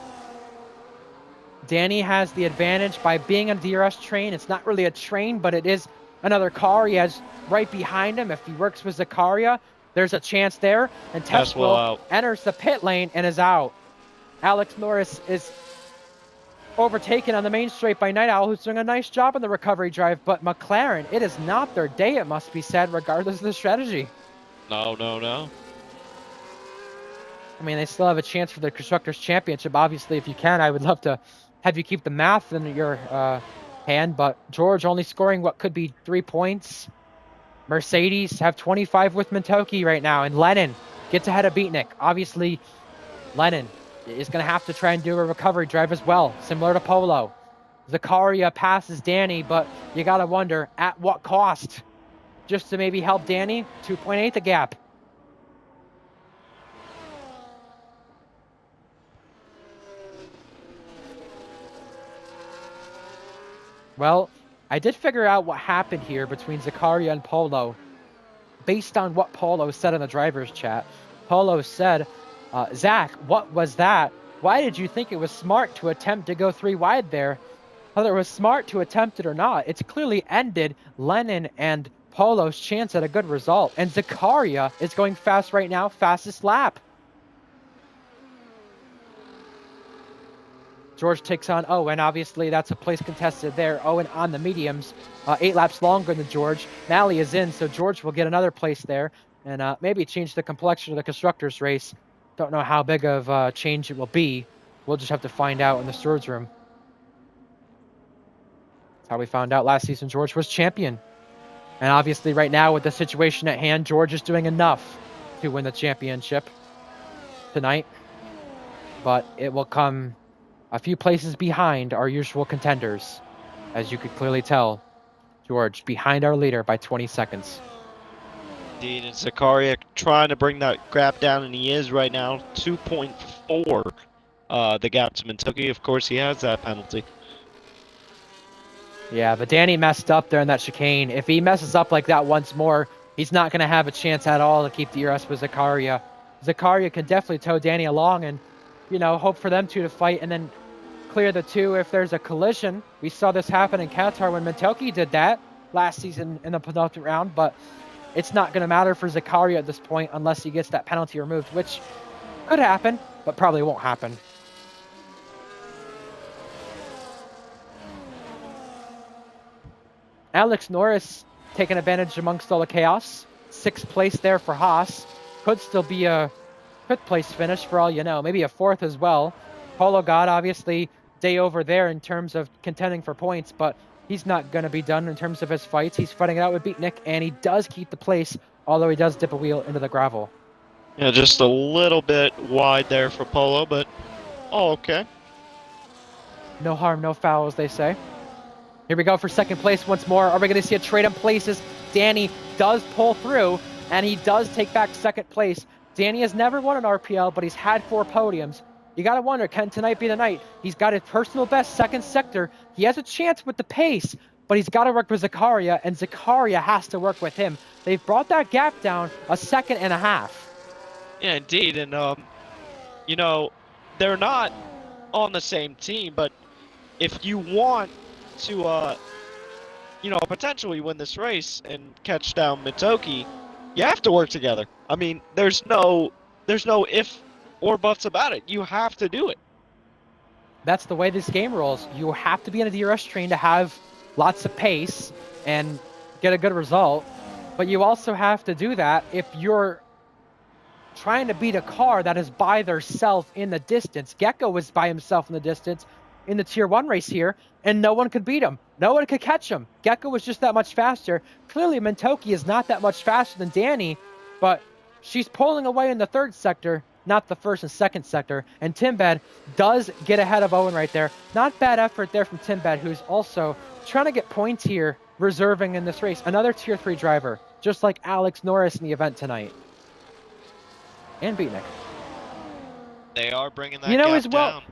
Danny has the advantage by being a DRS train. It's not really a train, but it is another car. He has right behind him. If he works with Zakaria, there's a chance there. And Tesla enters the pit lane and is out. Alex Norris is overtaken on the main straight by Night Owl, who's doing a nice job on the recovery drive. But McLaren, it is not their day, it must be said, regardless of the strategy. No. I mean, they still have a chance for the Constructors' Championship. Obviously, if you can, I would love to have you keep the math in your hand. But George only scoring what could be 3 points. Mercedes have 25 with Mentoki right now. And Lennon gets ahead of Beatnik. Obviously, Lennon is going to have to try and do a recovery drive as well, similar to Polo. Zakaria passes Danny, but you got to wonder, at what cost? Just to maybe help Danny, 2.8 the gap. Well, I did figure out what happened here between Zakaria and Polo based on what Polo said in the driver's chat. Polo said, Zach, what was that? Why did you think it was smart to attempt to go 3 wide there? Whether it was smart to attempt it or not, it's clearly ended Lennon and Polo's chance at a good result. And Zakaria is going fast right now, fastest lap. George takes on Owen. Obviously, that's a place contested there. Owen on the mediums, 8 laps longer than George. Malley is in, so George will get another place there and maybe change the complexion of the Constructors' race. Don't know how big of a change it will be. We'll just have to find out in the stewards' room. That's how we found out last season George was champion. And obviously, right now, with the situation at hand, George is doing enough to win the championship tonight. But it will come a few places behind our usual contenders. As you could clearly tell, George behind our leader by 20 seconds. Indeed, and Zakaria trying to bring that gap down, and he is right now, 2.4 the gap to Mentoki. Of course, he has that penalty. Yeah, but Danny messed up there in that chicane. If he messes up like that once more, he's not going to have a chance at all to keep the DRS with Zakaria. Zakaria can definitely tow Danny along and, you know, hope for them two to fight and then clear the two if there's a collision. We saw this happen in Qatar when Mentoki did that last season in the penultimate round, but it's not going to matter for Zakaria at this point unless he gets that penalty removed, which could happen, but probably won't happen. Alex Norris taking advantage amongst all the chaos. 6th place there for Haas. Could still be a 5th place finish for all you know. Maybe a 4th as well. Polo God, obviously, day over there in terms of contending for points, but he's not going to be done in terms of his fights. He's fighting it out with Beatnik, and he does keep the place, although he does dip a wheel into the gravel. Yeah, just a little bit wide there for Polo, but okay. No harm, no foul, as they say. Here we go for 2nd place once more. Are we going to see a trade in places? Danny does pull through, and he does take back 2nd place. Danny has never won an RPL, but he's had 4 podiums. You got to wonder, can tonight be the night? He's got his personal best 2nd sector. He has a chance with the pace, but he's got to work with Zakaria, and Zakaria has to work with him. They've brought that gap down a 1.5 seconds. Yeah, indeed, and you know, they're not on the same team, but if you want to, you know, potentially win this race and catch down Mentoki, you have to work together. I mean, there's no if or buts about it. You have to do it. That's the way this game rolls. You have to be in a DRS train to have lots of pace and get a good result, but you also have to do that if you're trying to beat a car that is by theirself in the distance. Gecko was by himself in the distance in the Tier 1 race here, and no one could beat him. No one could catch him. Gecko was just that much faster. Clearly, Mentoki is not that much faster than Danny, but she's pulling away in the third sector, not the first and second sector, and Timbed does get ahead of Owen right there. Not bad effort there from Timbed, who's also trying to get points here, reserving in this race. Another Tier 3 driver, just like Alex Norris in the event tonight. And Beatnik. They are bringing that gap as well,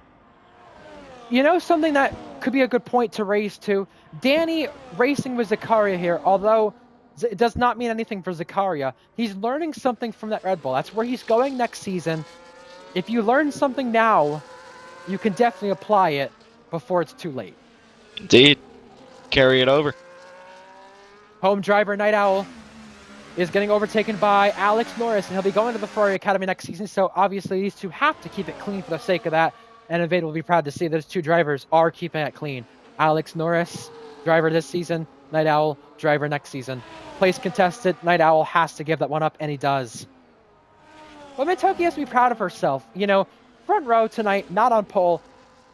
down. Something that could be a good point to raise too. Danny racing with Zakaria here, although it does not mean anything for Zakaria. He's learning something from that Red Bull. That's where he's going next season. If you learn something now, you can definitely apply it before it's too late. Indeed. Carry it over. Home driver Night Owl is getting overtaken by Alex Norris, and he'll be going to the Ferrari Academy next season, so obviously these two have to keep it clean for the sake of that, and Invade will be proud to see those two drivers are keeping it clean. Alex Norris, driver this season, Night Owl, driver next season. Place contested, Night Owl has to give that one up, and he does. But Mentoki has to be proud of herself. Front row tonight, not on pole.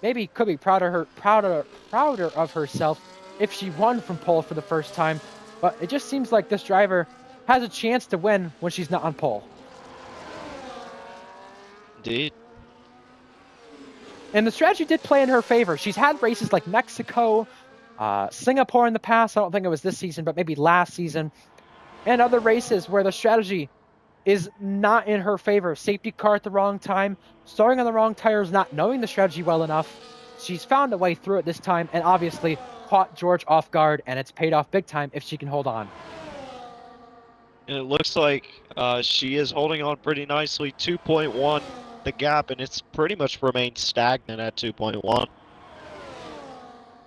Maybe could be prouder of herself if she won from pole for the first time, but it just seems like this driver has a chance to win when she's not on pole. Indeed. And the strategy did play in her favor. She's had races like Mexico, Singapore in the past. I don't think it was this season, but maybe last season. And other races where the strategy is not in her favor. Safety car at the wrong time, starting on the wrong tires, not knowing the strategy well enough. She's found a way through it this time and obviously caught George off guard, and it's paid off big time if she can hold on. And it looks like she is holding on pretty nicely. 2.1 the gap, and it's pretty much remained stagnant at 2.1.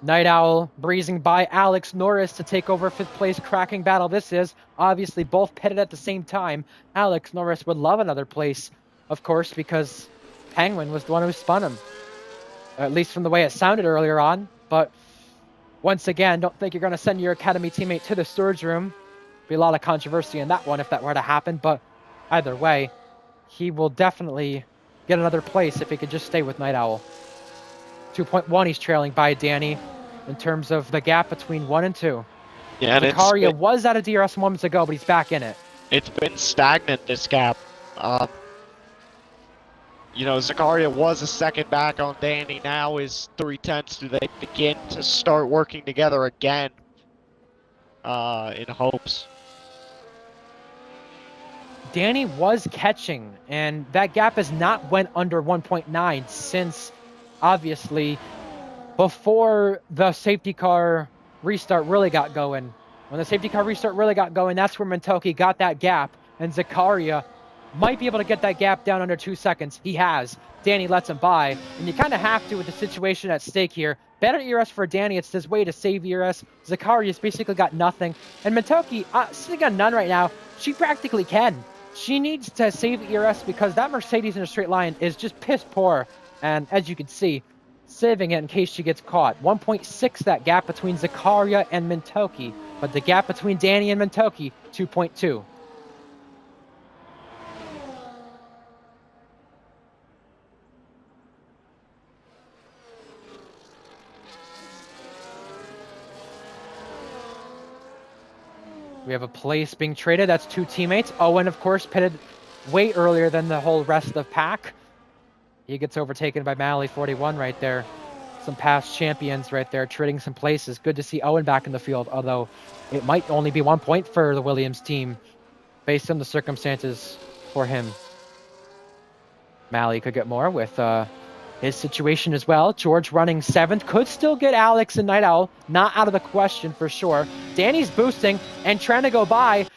Night Owl breezing by Alex Norris to take over fifth place. Cracking battle this is. Obviously both pitted at the same time. Alex Norris would love another place, of course, because Penguin was the one who spun him. At least from the way it sounded earlier on. But once again, don't think you're going to send your academy teammate to the storage room. Be a lot of controversy in that one if that were to happen, but either way, he will definitely get another place if he could just stay with Night Owl. 2.1 he's trailing by Danny in terms of the gap between 1 and 2. Yeah, and Zakaria was at a DRS moments ago, but he's back in it. It's been stagnant, this gap. Zakaria was a second back on Danny, now is 3/10. Do they begin to start working together again in hopes? Danny was catching, and that gap has not went under 1.9 since, obviously, before the safety car restart really got going. When the safety car restart really got going, that's where Mentoki got that gap, and Zakaria might be able to get that gap down under 2 seconds. He has. Danny lets him by, and you kind of have to with the situation at stake here. Better ERS for Danny. It's his way to save ERS. Zakaria's basically got nothing, and Mentoki, sitting on none right now, she practically can. She needs to save ERS because that Mercedes in a straight line is just piss poor. And as you can see, saving it in case she gets caught. 1.6 that gap between Zakaria and Mentoki. But the gap between Danny and Mentoki, 2.2. We have a place being traded. That's 2 teammates. Owen, of course, pitted way earlier than the whole rest of the pack. He gets overtaken by Mally 41 right there. Some past champions right there, trading some places. Good to see Owen back in the field, although it might only be 1 point for the Williams team based on the circumstances for him. Mally could get more with his situation as well. George running 7th. Could still get Alex and Night Owl. Not out of the question for sure. Danny's boosting and trying to go by,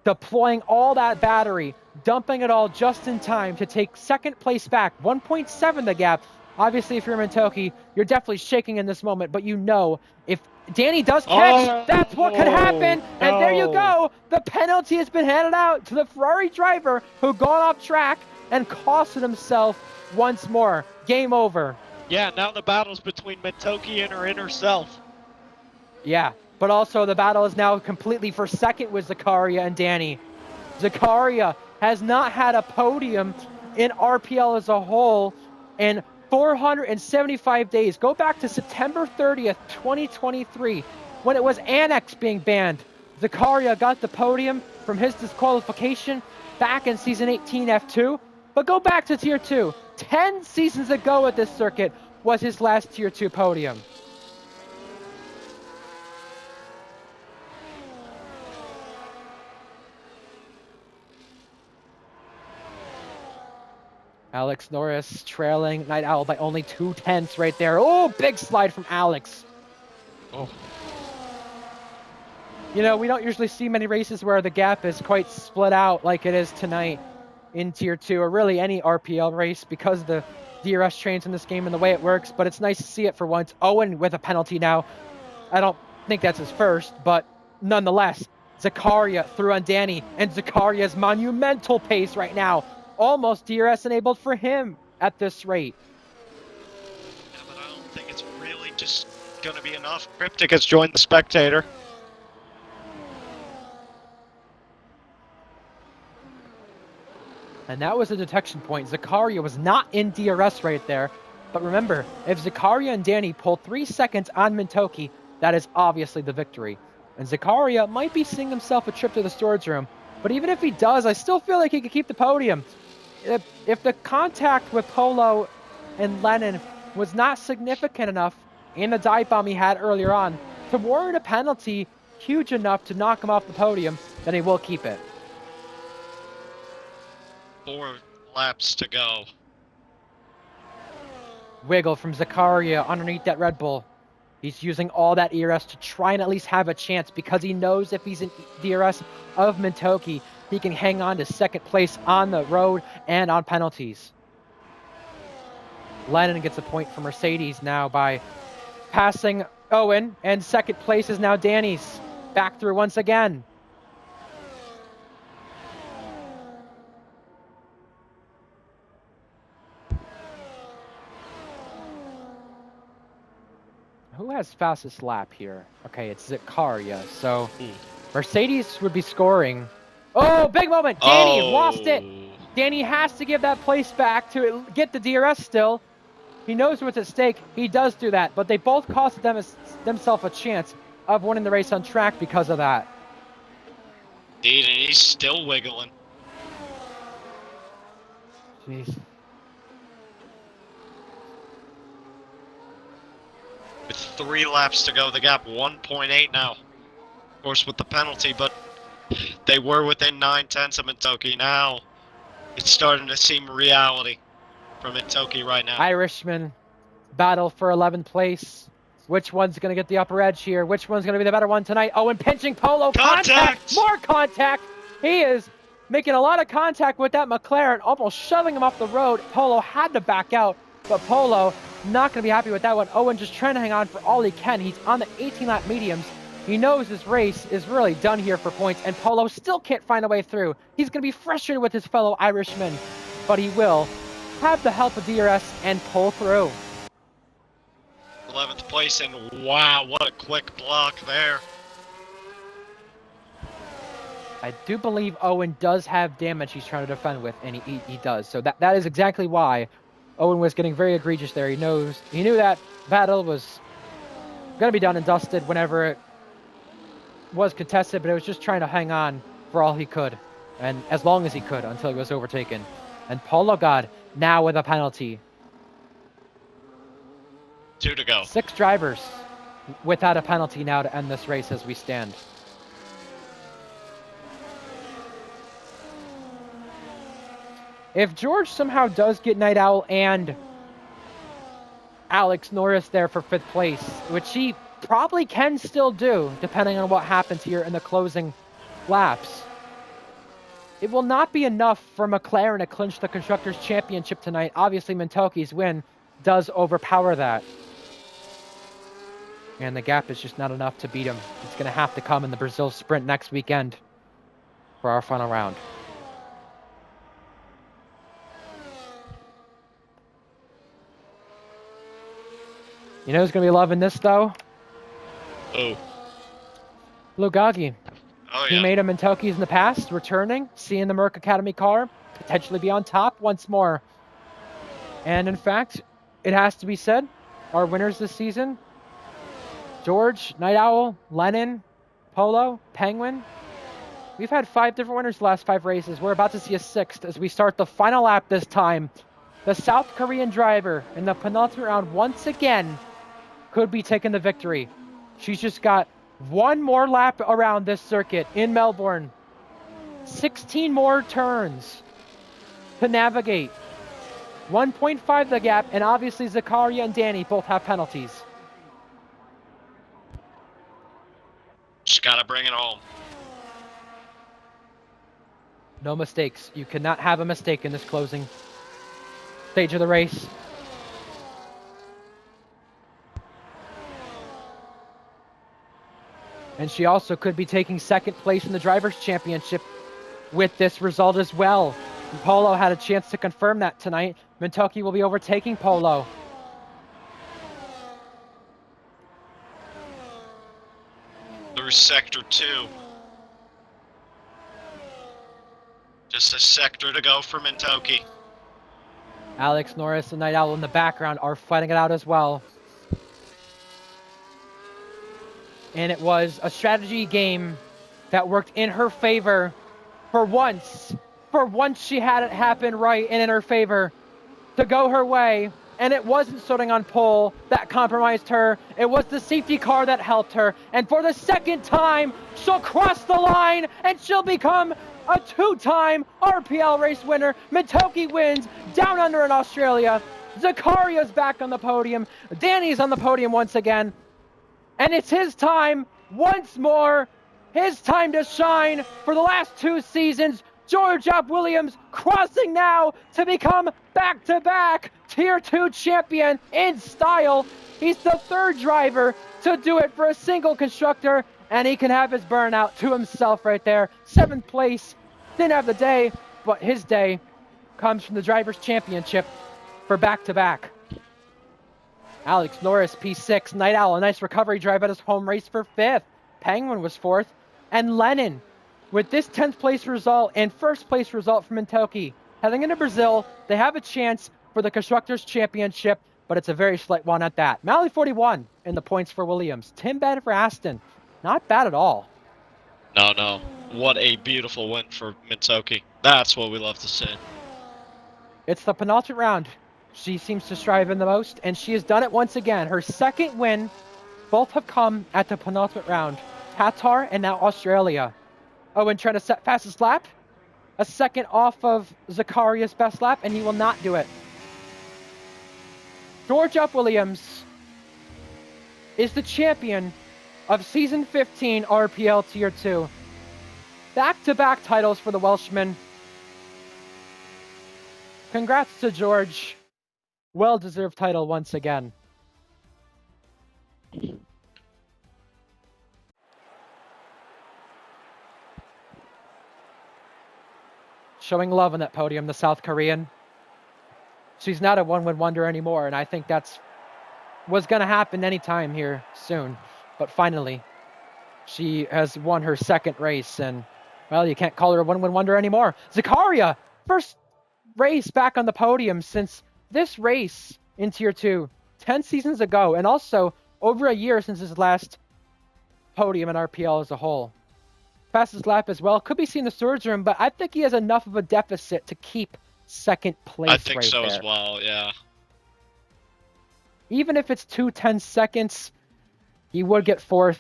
deploying all that battery, dumping it all just in time to take second place back. 1.7 the gap. Obviously, if you're Mentoki, you're definitely shaking in this moment, but you know if Danny does catch, that's what could happen. And there you go. The penalty has been handed out to the Ferrari driver who gone off track and costed himself once more. Game over. Yeah, now the battle's between Mentoki and her inner self. Yeah, but also the battle is now completely for second with Zakaria and Danny. Zakaria has not had a podium in RPL as a whole in 475 days. Go back to September 30th, 2023, when it was Annex being banned. Zakaria got the podium from his disqualification back in Season 18 F2. But go back to Tier 2. 10 seasons ago at this circuit was his last Tier 2 podium. Alex Norris trailing Night Owl by only 0.2 right there. Oh, big slide from Alex. Oh. You know, we don't usually see many races where the gap is quite split out like it is tonight in Tier 2, or really any RPL race, because of the DRS trains in this game and the way it works, but it's nice to see it for once. Owen with a penalty now. I don't think that's his first, but nonetheless, Zakaria through on Danny, and Zakaria's monumental pace right now. Almost DRS enabled for him at this rate. Yeah, but I don't think it's really just going to be enough. Cryptic has joined the spectator. And that was a detection point. Zakaria was not in DRS right there. But remember, if Zakaria and Danny pull 3 seconds on Mintoki, that is obviously the victory. And Zakaria might be seeing himself a trip to the storage room. But even if he does, I still feel like he could keep the podium. If the contact with Polo and Lennon was not significant enough in the dive bomb he had earlier on to warrant a penalty huge enough to knock him off the podium, then he will keep it. 4 laps to go. Wiggle from Zakaria underneath that Red Bull. He's using all that ERS to try and at least have a chance, because he knows if he's in DRS of Mintoki, he can hang on to second place on the road and on penalties. Lennon gets a point for Mercedes now by passing Owen, and second place is now Danny's. Back through once again. Who has fastest lap here? Okay, it's Zakaria. So Mercedes would be scoring. Oh, big moment! Danny lost it. Danny has to give that place back to get the DRS still. He knows what's at stake. He does do that, but they both cost themselves a chance of winning the race on track because of that. Indeed, and he's still wiggling. Jeez. With 3 laps to go, the gap 1.8 now. Of course, with the penalty, but they were within 9/10 of Mintoki. Now, it's starting to seem reality for Mintoki right now. Irishman battle for 11th place. Which one's going to get the upper edge here? Which one's going to be the better one tonight? Oh, and pinching Polo. Contact! More contact! He is making a lot of contact with that McLaren, almost shoving him off the road. Polo had to back out, but Polo not going to be happy with that one. Owen just trying to hang on for all he can. He's on the 18-lap mediums. He knows his race is really done here for points, and Polo still can't find a way through. He's going to be frustrated with his fellow Irishman, but he will have the help of DRS and pull through. 11th place, and wow, what a quick block there. I do believe Owen does have damage he's trying to defend with, and he does. So that is exactly why Owen was getting very egregious there. He knew that battle was going to be done and dusted whenever it was contested, but it was just trying to hang on for all he could, and as long as he could until he was overtaken. And Polo God now with a penalty. 2 to go. 6 drivers without a penalty now to end this race as we stand. If George somehow does get Night Owl and Alex Norris there for 5th place, which he probably can still do, depending on what happens here in the closing laps, it will not be enough for McLaren to clinch the Constructors' Championship tonight. Obviously, Mintoki's win does overpower that. And the gap is just not enough to beat him. It's going to have to come in the Brazil Sprint next weekend for our final round. You know who's going to be loving this, though? Oh. Lugagi. Oh, yeah. Teammate of Mintoki's in the past, returning, seeing the Merck Academy car potentially be on top once more. And in fact, it has to be said, our winners this season, George, Night Owl, Lennon, Polo, Penguin. We've had 5 different winners the last 5 races. We're about to see a 6th as we start the final lap this time. The South Korean driver in the penultimate round once again could be taking the victory. She's just got 1 more lap around this circuit in Melbourne. 16 more turns to navigate. 1.5 the gap, and obviously Zakaria and Danny both have penalties. Just gotta bring it home. No mistakes. You cannot have a mistake in this closing stage of the race. And she also could be taking 2nd place in the Drivers' Championship with this result as well. And Polo had a chance to confirm that tonight. Mintoki will be overtaking Polo. Through Sector 2. Just a sector to go for Mintoki. Alex Norris and Night Owl in the background are fighting it out as well. And it was a strategy game that worked in her favor for once. For once she had it happen right and in her favor to go her way. And it wasn't starting on pole that compromised her. It was the safety car that helped her. And for the 2nd time, she'll cross the line and she'll become a 2-time RPL race winner. Mintoki wins down under in Australia. Zakaria's back on the podium. Danny's on the podium once again. And it's his time once more. His time to shine for the last 2 seasons. George Up Williams crossing now to become back-to-back Tier 2 champion in style. He's the 3rd driver to do it for a single constructor, and he can have his burnout to himself right there. 7th place. Didn't have the day, but his day comes from the Drivers' Championship for back-to-back. Alex Norris, P6. Night Owl, a nice recovery drive at his home race for 5th. Penguin was 4th. And Lennon, with this 10th place result and 1st place result from Mintoki, heading into Brazil, they have a chance for the Constructors' Championship, but it's a very slight one at that. Malley 41 in the points for Williams. Tim Bad for Aston. Not bad at all. No. What a beautiful win for Mintoki. That's what we love to see. It's the penultimate round. She seems to strive in the most, and she has done it once again. Her 2nd win, both have come at the penultimate round. Qatar and now Australia. Owen trying to set fastest lap. A 2nd off of Zakaria's best lap, and he will not do it. George Up Williams is the champion of Season 15 RPL Tier 2. Back-to-back titles for the Welshman. Congrats to George. Well-deserved title once again. Showing love on that podium, the South Korean. She's not a one-win wonder anymore, and I think that's was going to happen anytime here soon. But finally, she has won her 2nd race, and, well, you can't call her a one-win wonder anymore. Zakaria, first race back on the podium since this race in Tier 2, 10 seasons ago, and also over a year since his last podium in RPL as a whole. Fastest lap as well. Could be seen in the stewards room, but I think he has enough of a deficit to keep 2nd place. I think right so there. as well, yeah. Even if it's 2 10-seconds, he would get 4th,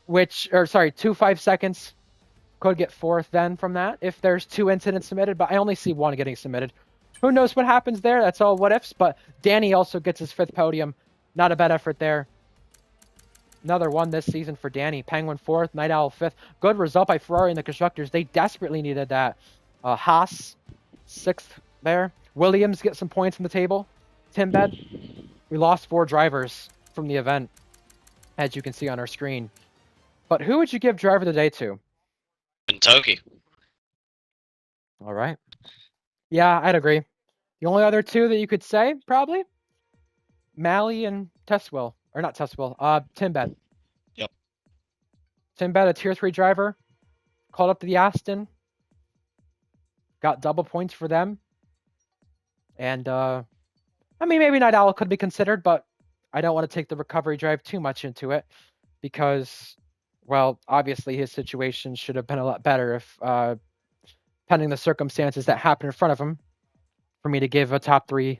2 5-seconds. Could get 4th then from that if there's 2 incidents submitted, but I only see 1 getting submitted. Who knows what happens there? That's all what ifs, but Danny also gets his 5th podium. Not a bad effort there. Another one this season for Danny. Penguin 4th, Night Owl 5th. Good result by Ferrari and the constructors. They desperately needed that. Haas 6th there. Williams gets some points from the table. Timbed. We lost 4 drivers from the event, as you can see on our screen. But who would you give driver of the day to? Mintoki. All right. Yeah, I'd agree. The only other 2 that you could say, probably, Malley and Tesswell. Or not Tesswell, Timbed. Yep. Timbed, a Tier 3 driver. called up to the Aston. Got double points for them. And, I mean, maybe Night Owl could be considered, but I don't want to take the recovery drive too much into it because, well, obviously his situation should have been a lot better if, pending the circumstances that happened in front of him, for me to give a top 3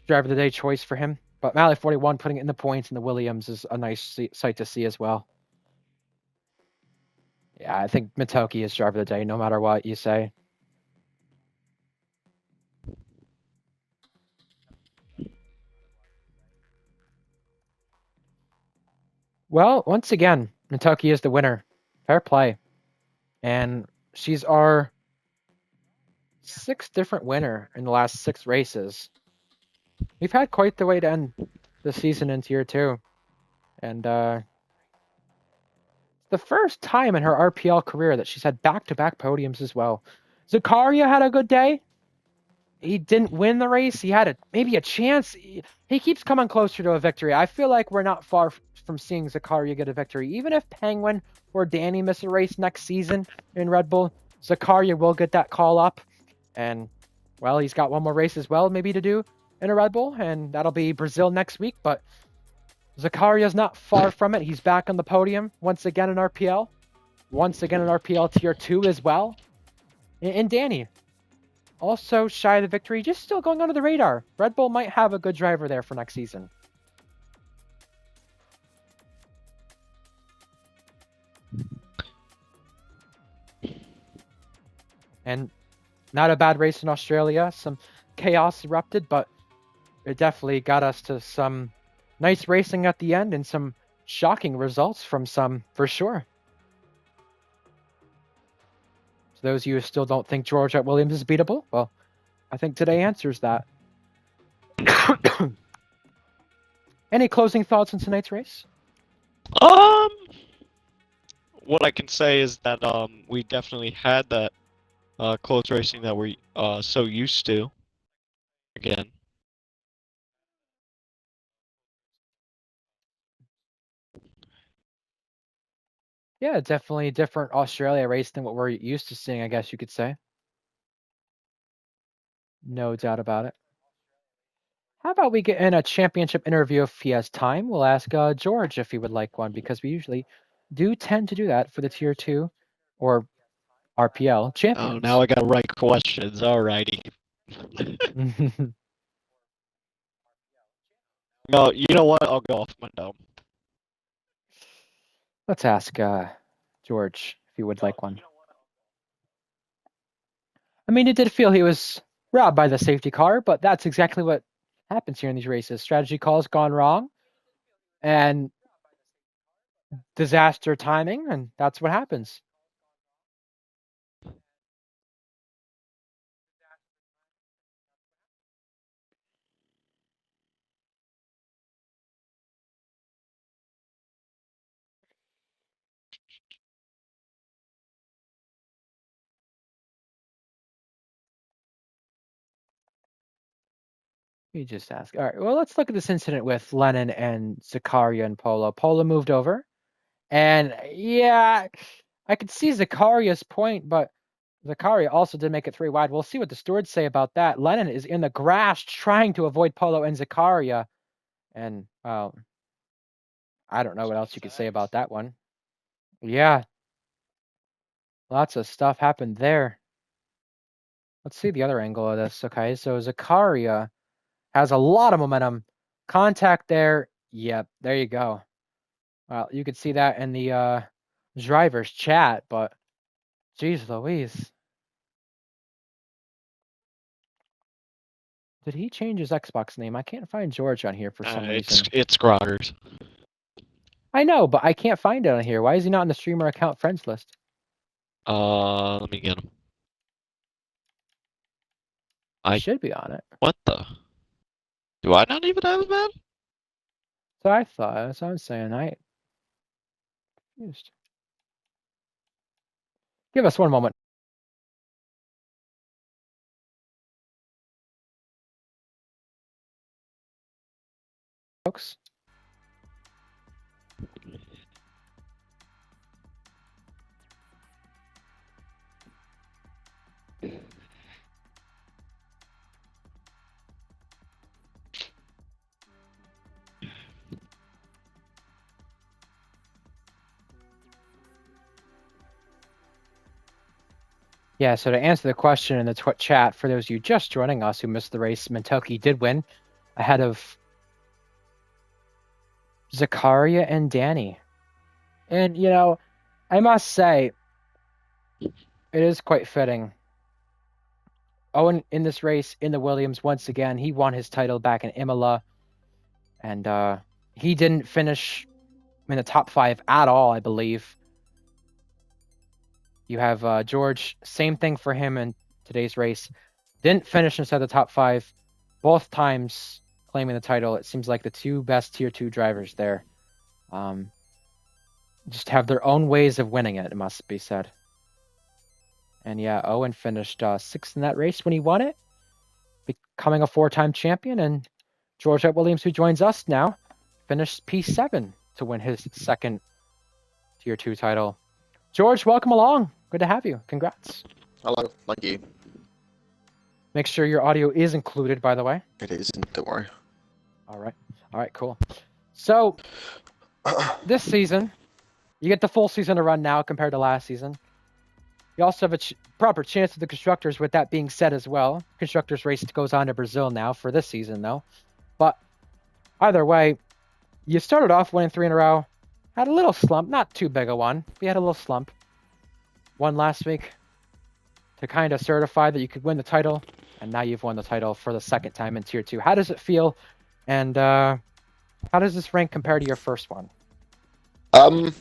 driver of the day choice for him. But Mally 41 putting it in the points in the Williams is a nice sight to see as well. Yeah, I think Matoki is driver of the day, no matter what you say. Well, once again, Matoki is the winner. Fair play. And she's our 6th different winner in the last 6 races. We've had quite the way to end the season in Tier 2. And the first time in her RPL career that she's had back-to-back podiums as well. Zakaria had a good day. He didn't win the race. He had maybe a chance. He keeps coming closer to a victory. I feel like we're not far from seeing Zakaria get a victory. Even if Penguin or Danny miss a race next season in Red Bull, Zakaria will get that call up. And, well, he's got one more race as well maybe to do in a Red Bull, and that'll be Brazil next week. But Zakaria's not far from it. He's back on the podium once again in RPL. Once again in RPL Tier 2 as well. And Danny, also shy of the victory, just still going under the radar. Red Bull might have a good driver there for next season. And not a bad race in Australia. Some chaos erupted, but it definitely got us to some nice racing at the end and some shocking results from some, for sure. So those of you who still don't think George at Williams is beatable, well, I think today answers that. Any closing thoughts on tonight's race? What I can say is that we definitely had that close racing that we're so used to. Again. Yeah, definitely a different Australia race than what we're used to seeing, I guess you could say. No doubt about it. How about we get in a championship interview if he has time? We'll ask George if he would like one, because we usually do tend to do that for the Tier 2 or RPL champions. Oh, now I got right questions. Alrighty. No, you know what? I'll go off my dome. Let's ask George if he would like one. I mean, it did feel he was robbed by the safety car, but that's exactly what happens here in these races. Strategy calls gone wrong, and disaster timing, and that's what happens. Let me just ask. All right, well, let's look at this incident with Lennon and Zakaria and Polo. Polo moved over, and yeah, I could see Zakaria's point, but Zakaria also did make it 3 wide. We'll see what the stewards say about that. Lennon is in the grass trying to avoid Polo and Zakaria, and, well, I don't know what else you could say about that one. Yeah. Lots of stuff happened there. Let's see the other angle of this. Okay, so Zakaria has a lot of momentum. Contact there. Yep, there you go. Well, you could see that in the driver's chat, but geez Louise. Did he change his Xbox name? I can't find George on here for some reason. It's Groggers. I know, but I can't find it on here. Why is he not on the streamer account friends list? Let me get him. He should be on it. What the? Do I not even have him, man? So I thought. That's what I'm saying. I confused. Give us one moment, folks. Yeah, so to answer the question in the chat, for those of you just joining us who missed the race, Mentoki did win ahead of Zakaria and Danny. And, you know, I must say, it is quite fitting. Owen, in this race, in the Williams, once again, he won his title back in Imola. And he didn't finish in the top 5 at all, I believe. You have George, same thing for him in today's race. Didn't finish inside the top 5, both times claiming the title. It seems like the two best Tier 2 drivers there. Just have their own ways of winning it must be said. And yeah, Owen finished 6th in that race when he won it, becoming a 4-time champion. And George Williams, who joins us now, finished P7 to win his 2nd Tier 2 title. George, welcome along. Good to have you. Congrats. Hello, thank you. Make sure your audio is included, by the way. It is, don't worry. All right, cool. So, this season, you get the full season to run now compared to last season. You also have a proper chance of the Constructors with that being said as well. Constructors race goes on to Brazil now for this season, though. But either way, you started off winning 3 in a row. Had a little slump, not too big a one. We had a little slump. Won last week to kind of certify that you could win the title, and now you've won the title for the 2nd time in Tier 2. How does it feel, and how does this rank compare to your first one? Not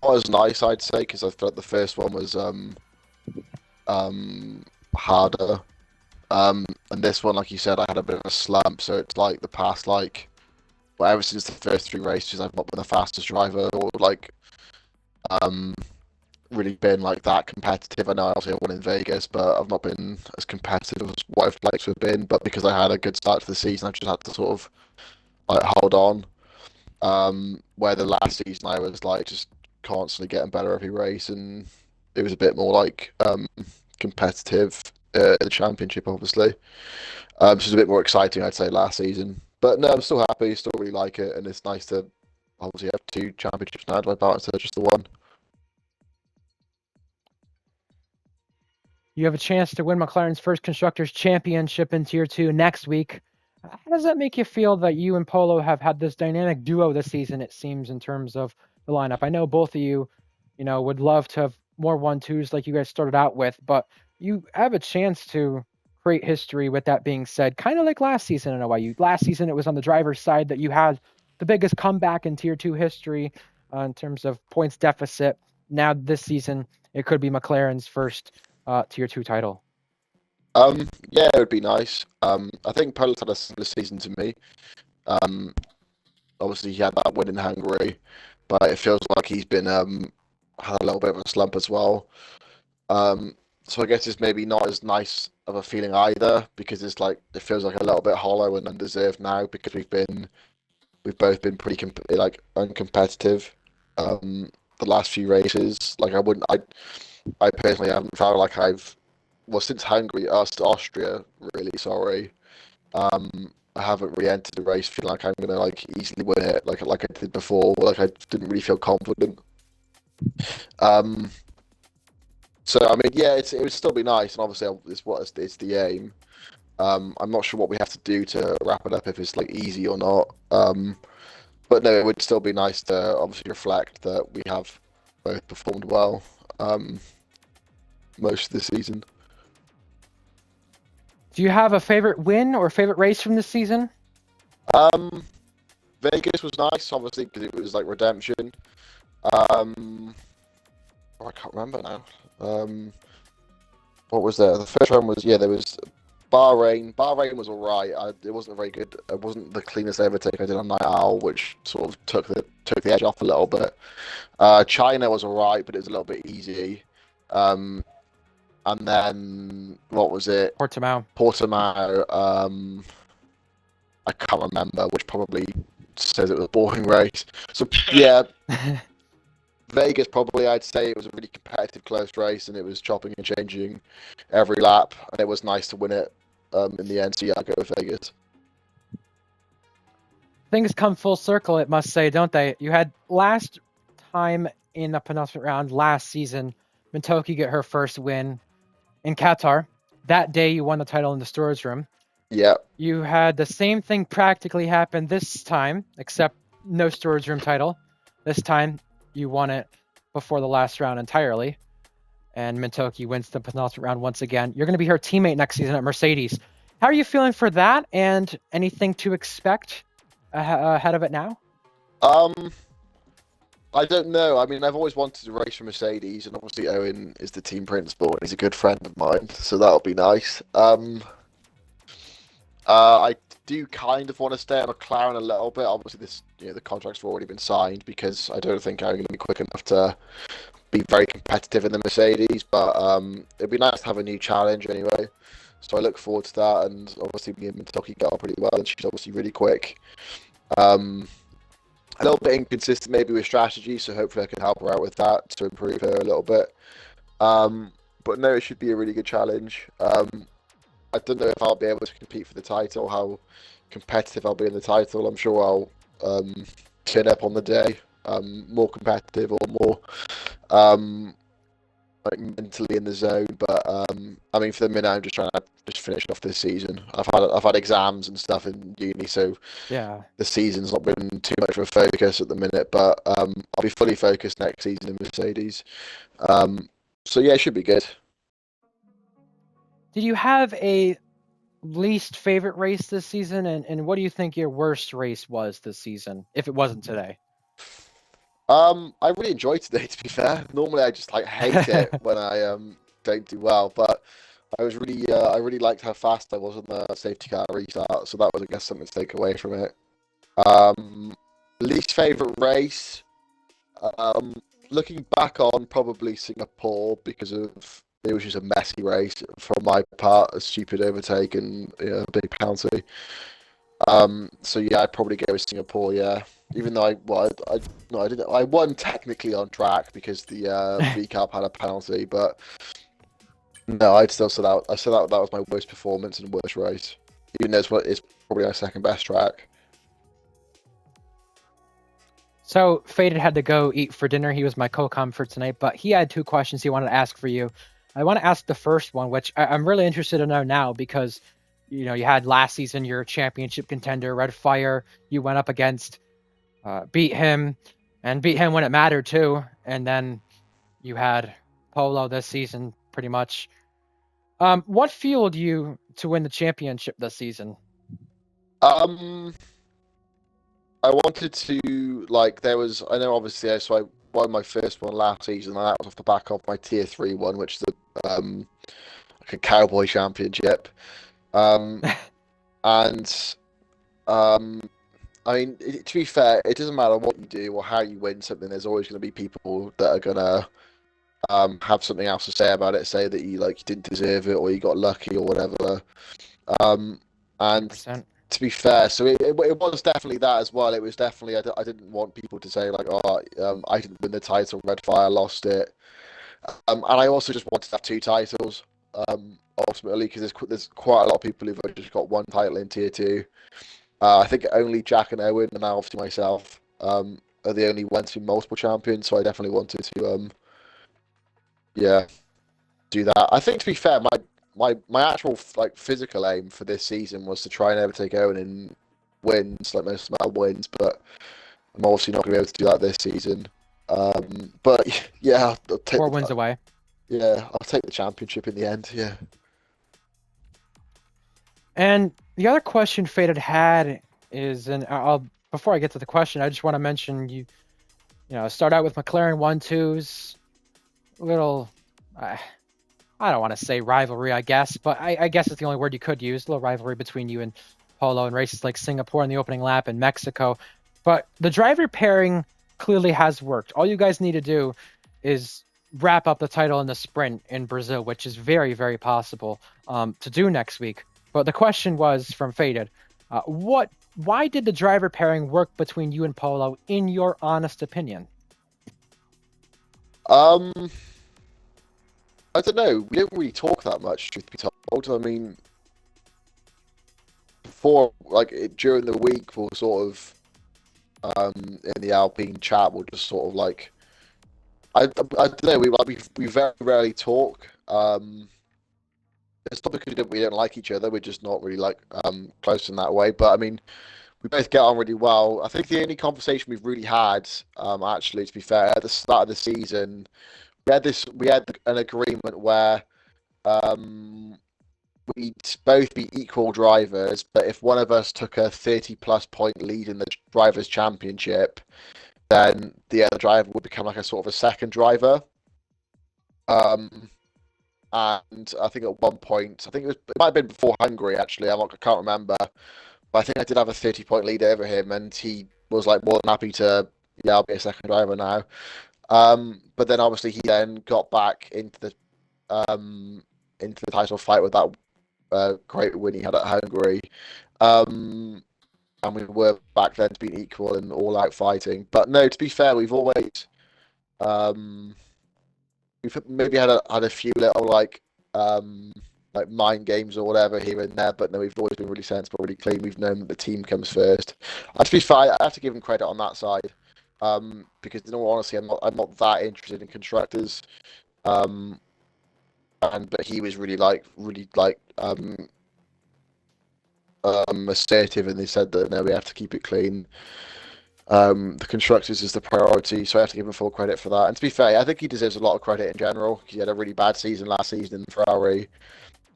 as nice, I'd say, because I felt the first one was harder. And this one, like you said, I had a bit of a slump, so it's like the past, like, well, ever since the first 3 races, I've not been the fastest driver, or like, really been like that competitive. I know obviously I won in Vegas, but I've not been as competitive as what I've liked to have been. But because I had a good start to the season, I've just had to sort of like hold on. Where the last season I was like just constantly getting better every race, and it was a bit more like competitive in the championship, obviously. So it was a bit more exciting, I'd say, last season. But no, I'm still happy, still really like it, and it's nice to obviously have 2 championships now to my belt instead of just the one. You have a chance to win McLaren's first Constructors Championship in Tier 2 next week. How does that make you feel that you and Polo have had this dynamic duo this season, it seems, in terms of the lineup? I know both of you, would love to have more 1-2s like you guys started out with, but you have a chance to create history with that being said, kind of like last season in a way. Last season, it was on the driver's side that you had the biggest comeback in Tier 2 history in terms of points deficit. Now this season, it could be McLaren's first Tier 2 title. Yeah, it would be nice. I think Polo's had a similar season to me. Obviously he had that win in Hungary, but it feels like he's been had a little bit of a slump as well. So I guess it's maybe not as nice of a feeling either, because it's like it feels like a little bit hollow and undeserved now, because we've both been pretty uncompetitive the last few races. Like I personally haven't felt like since Hungary, Austria, really, sorry. I haven't really entered the race feeling like I'm gonna like easily win it, like I did before. Like I didn't really feel confident. So I mean, yeah, it would still be nice, and obviously it's the aim. I'm not sure what we have to do to wrap it up, if it's like easy or not. But no, it would still be nice to obviously reflect that we have both performed well most of the season. Do you have a favorite win or favorite race from this season? Vegas was nice, obviously, because it was like redemption. I can't remember now. What was there? The first one was, there was Bahrain. Bahrain was alright. It wasn't very good. It wasn't the cleanest overtake I did on Night Owl, which sort of took the edge off a little bit. China was alright, but it was a little bit easy. And then what was it? Portimao. I can't remember, which probably says it was a boring race. So yeah, Vegas probably, I'd say it was a really competitive, close race, and it was chopping and changing every lap, and it was nice to win it in the end. So yeah, I'll go with Vegas. Things come full circle, it must say, don't they? You had last time in the penultimate round last season Mintoki get her first win in Qatar. That day, you won the title in the storage room. Yeah. You had the same thing practically happen this time, except no storage room title. This time, you won it before the last round entirely. And Mintoki wins the penultimate round once again. You're going to be her teammate next season at Mercedes. How are you feeling for that? And anything to expect ahead of it now? I don't know. I mean, I've always wanted to race for Mercedes, and obviously Owen is the team principal, and he's a good friend of mine, so that'll be nice. I do kind of want to stay at McLaren a little bit. Obviously, the contract's have already been signed because I don't think I'm going to be quick enough to be very competitive in the Mercedes. But it'd be nice to have a new challenge anyway. So I look forward to that, and obviously me and Mintoki get on pretty well, and she's obviously really quick. A little bit inconsistent maybe with strategy, so hopefully I can help her out with that to improve her a little bit. But no, it should be a really good challenge. I don't know if I'll be able to compete for the title, how competitive I'll be in the title. I'm sure I'll turn up on the day, more competitive or more like mentally in the zone. But I mean, for the minute, I'm just trying to just finish off this season. I've had exams and stuff in uni, so yeah, the season's not been too much of a focus at the minute. But I'll be fully focused next season in Mercedes. So yeah, it should be good. Did you have a least favorite race this season, and what do you think your worst race was this season, if it wasn't today? I really enjoyed today, to be fair. Normally I just like hate it when I don't do well, but I really liked how fast I was on the safety car restart, so that was, I guess, something to take away from it. Least favorite race, um, looking back on, probably Singapore, because of it was just a messy race from my part, a stupid overtake and a big penalty. So yeah, I'd probably go with Singapore. Yeah, even though no, I didn't. I won technically on track because the V Cup had a penalty, but no, I'd still say that. I said that was my worst performance and worst race, even though it's probably our second best track. So Faded had to go eat for dinner. He was my co-com for tonight, but he had two questions he wanted to ask for you. I want to ask the first one, which I'm really interested to know now because you had last season your championship contender, Red Fire. You went up against, beat him when it mattered too, and then you had Polo this season pretty much. What fueled you to win the championship this season? I wanted to I know obviously so I won my first one last season, and that was off the back of my tier 3 one, which is like a cowboy championship. And I mean, to be fair, it doesn't matter what you do or how you win something. There's always going to be people that are gonna have something else to say about it, say that you didn't deserve it or you got lucky or whatever. And 100%. to be fair, so it was definitely that as well. It was definitely I didn't want people to say I didn't win the title, Red Fire lost it. And I also just wanted to have two titles. Ultimately, because there's quite a lot of people who've just got one title in tier 2. I think only Jack and Owen, and now obviously myself, are the only ones to be multiple champions. So I definitely wanted to, do that. I think, to be fair, my actual physical aim for this season was to try and overtake Owen in wins, like most amount of wins. But I'm obviously not going to be able to do that this season. But yeah, I'll take 4 wins away. Yeah, I'll take the championship in the end. Yeah. And the other question Faded had is, and before I get to the question, I just want to mention you start out with McLaren 1-2s, little, I don't want to say rivalry, I guess, but I guess it's the only word you could use, a little rivalry between you and Polo in races like Singapore in the opening lap and Mexico. But the driver pairing clearly has worked. All you guys need to do is wrap up the title in the sprint in Brazil, which is very, very possible to do next week. But the question was from Faded, why did the driver pairing work between you and Polo, in your honest opinion? I don't know. We don't really talk that much, truth be told. I mean, during the week, we'll sort of, in the Alpine chat, we'll just sort of I don't know. We very rarely talk. It's not because we don't like each other. We're just not really like close in that way. But I mean, we both get on really well. I think the only conversation we've really had, actually, to be fair, at the start of the season, we had an agreement where we'd both be equal drivers, but if one of us took a 30-plus point lead in the drivers' championship, then the other driver would become like a sort of a second driver. Um, and I think at one point, it might have been before Hungary actually. I can't remember, but I think I did have a 30-point lead over him, and he was like more than happy to, yeah, I'll be a second driver now. But then obviously he then got back into the title fight with that great win he had at Hungary. And we were back then to be equal and all out fighting. But no, to be fair, um, we've maybe had a few little like mind games or whatever here and there, but no, we've always been really sensible, really clean. We've known that the team comes first. To be fair, I have to give him credit on that side, because in all honesty, I'm not that interested in constructors. But he was really assertive, and they said that no, we have to keep it clean. The constructors is the priority, so I have to give him full credit for that. And to be fair, I think he deserves a lot of credit in general. He had a really bad season last season in Ferrari,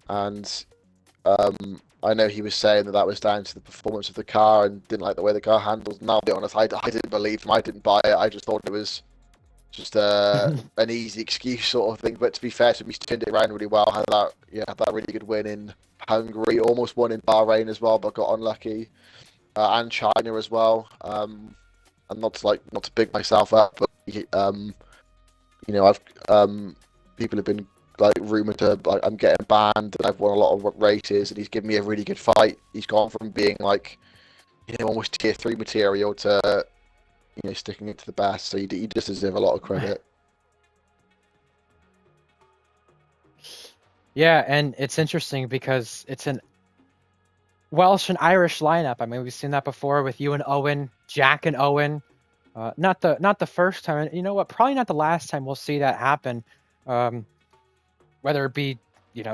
and I know he was saying that was down to the performance of the car and didn't like the way the car handles. Now, I'll be honest, I didn't believe him. I didn't buy it. I just thought it was just an easy excuse sort of thing. But to be fair to him, he's turned it around really well. Had that really good win in Hungary, almost won in Bahrain as well, but got unlucky, and China as well. And not to big myself up, but I've people have been like rumored to like I'm getting banned, and I've won a lot of races, and he's given me a really good fight. He's gone from being like almost tier 3 material to sticking it to the best. So he just deserves a lot of credit. Yeah, and it's interesting because it's an Welsh and Irish lineup. I mean, we've seen that before with you and Owen, Jack and Owen. Not the first time. And you know what? Probably not the last time we'll see that happen. Whether it be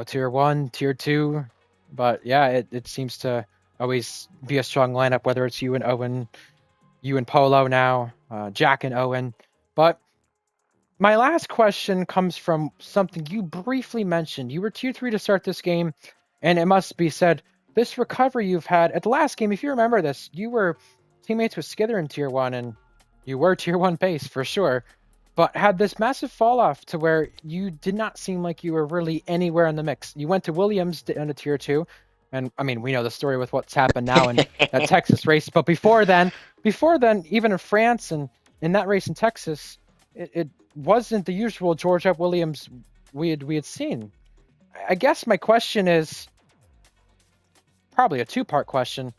tier 1, tier 2, but yeah, it seems to always be a strong lineup. Whether it's you and Owen, you and Polo now, Jack and Owen. But my last question comes from something you briefly mentioned. You were tier 3 to start this game, and it must be said, this recovery you've had at the last game, if you remember this, you were teammates with Skither in tier 1, and you were tier 1 pace for sure, but had this massive fall off to where you did not seem like you were really anywhere in the mix. You went to Williams into tier 2, and I mean, we know the story with what's happened now in that Texas race, but before then, even in France and in that race in Texas, it wasn't the usual George F. Williams we had seen. I guess my question is probably a two-part question.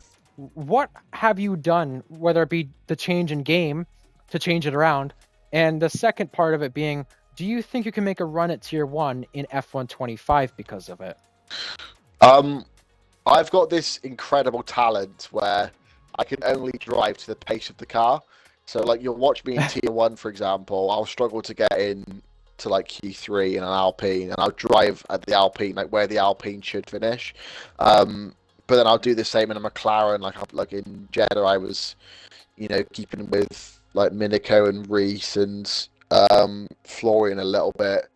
What have you done, whether it be the change in game to change it around, and the second part of it being, do you think you can make a run at tier 1 in F125 because of it? I've got this incredible talent where I can only drive to the pace of the car. So, like, you'll watch me in tier 1, for example, I'll struggle to get in to, like, Q3 in an Alpine, and I'll drive at the Alpine, like, where the Alpine should finish. But then I'll do the same in a McLaren, like in Jeddah, I was, keeping with, like, Minico and Reese and Florian a little bit.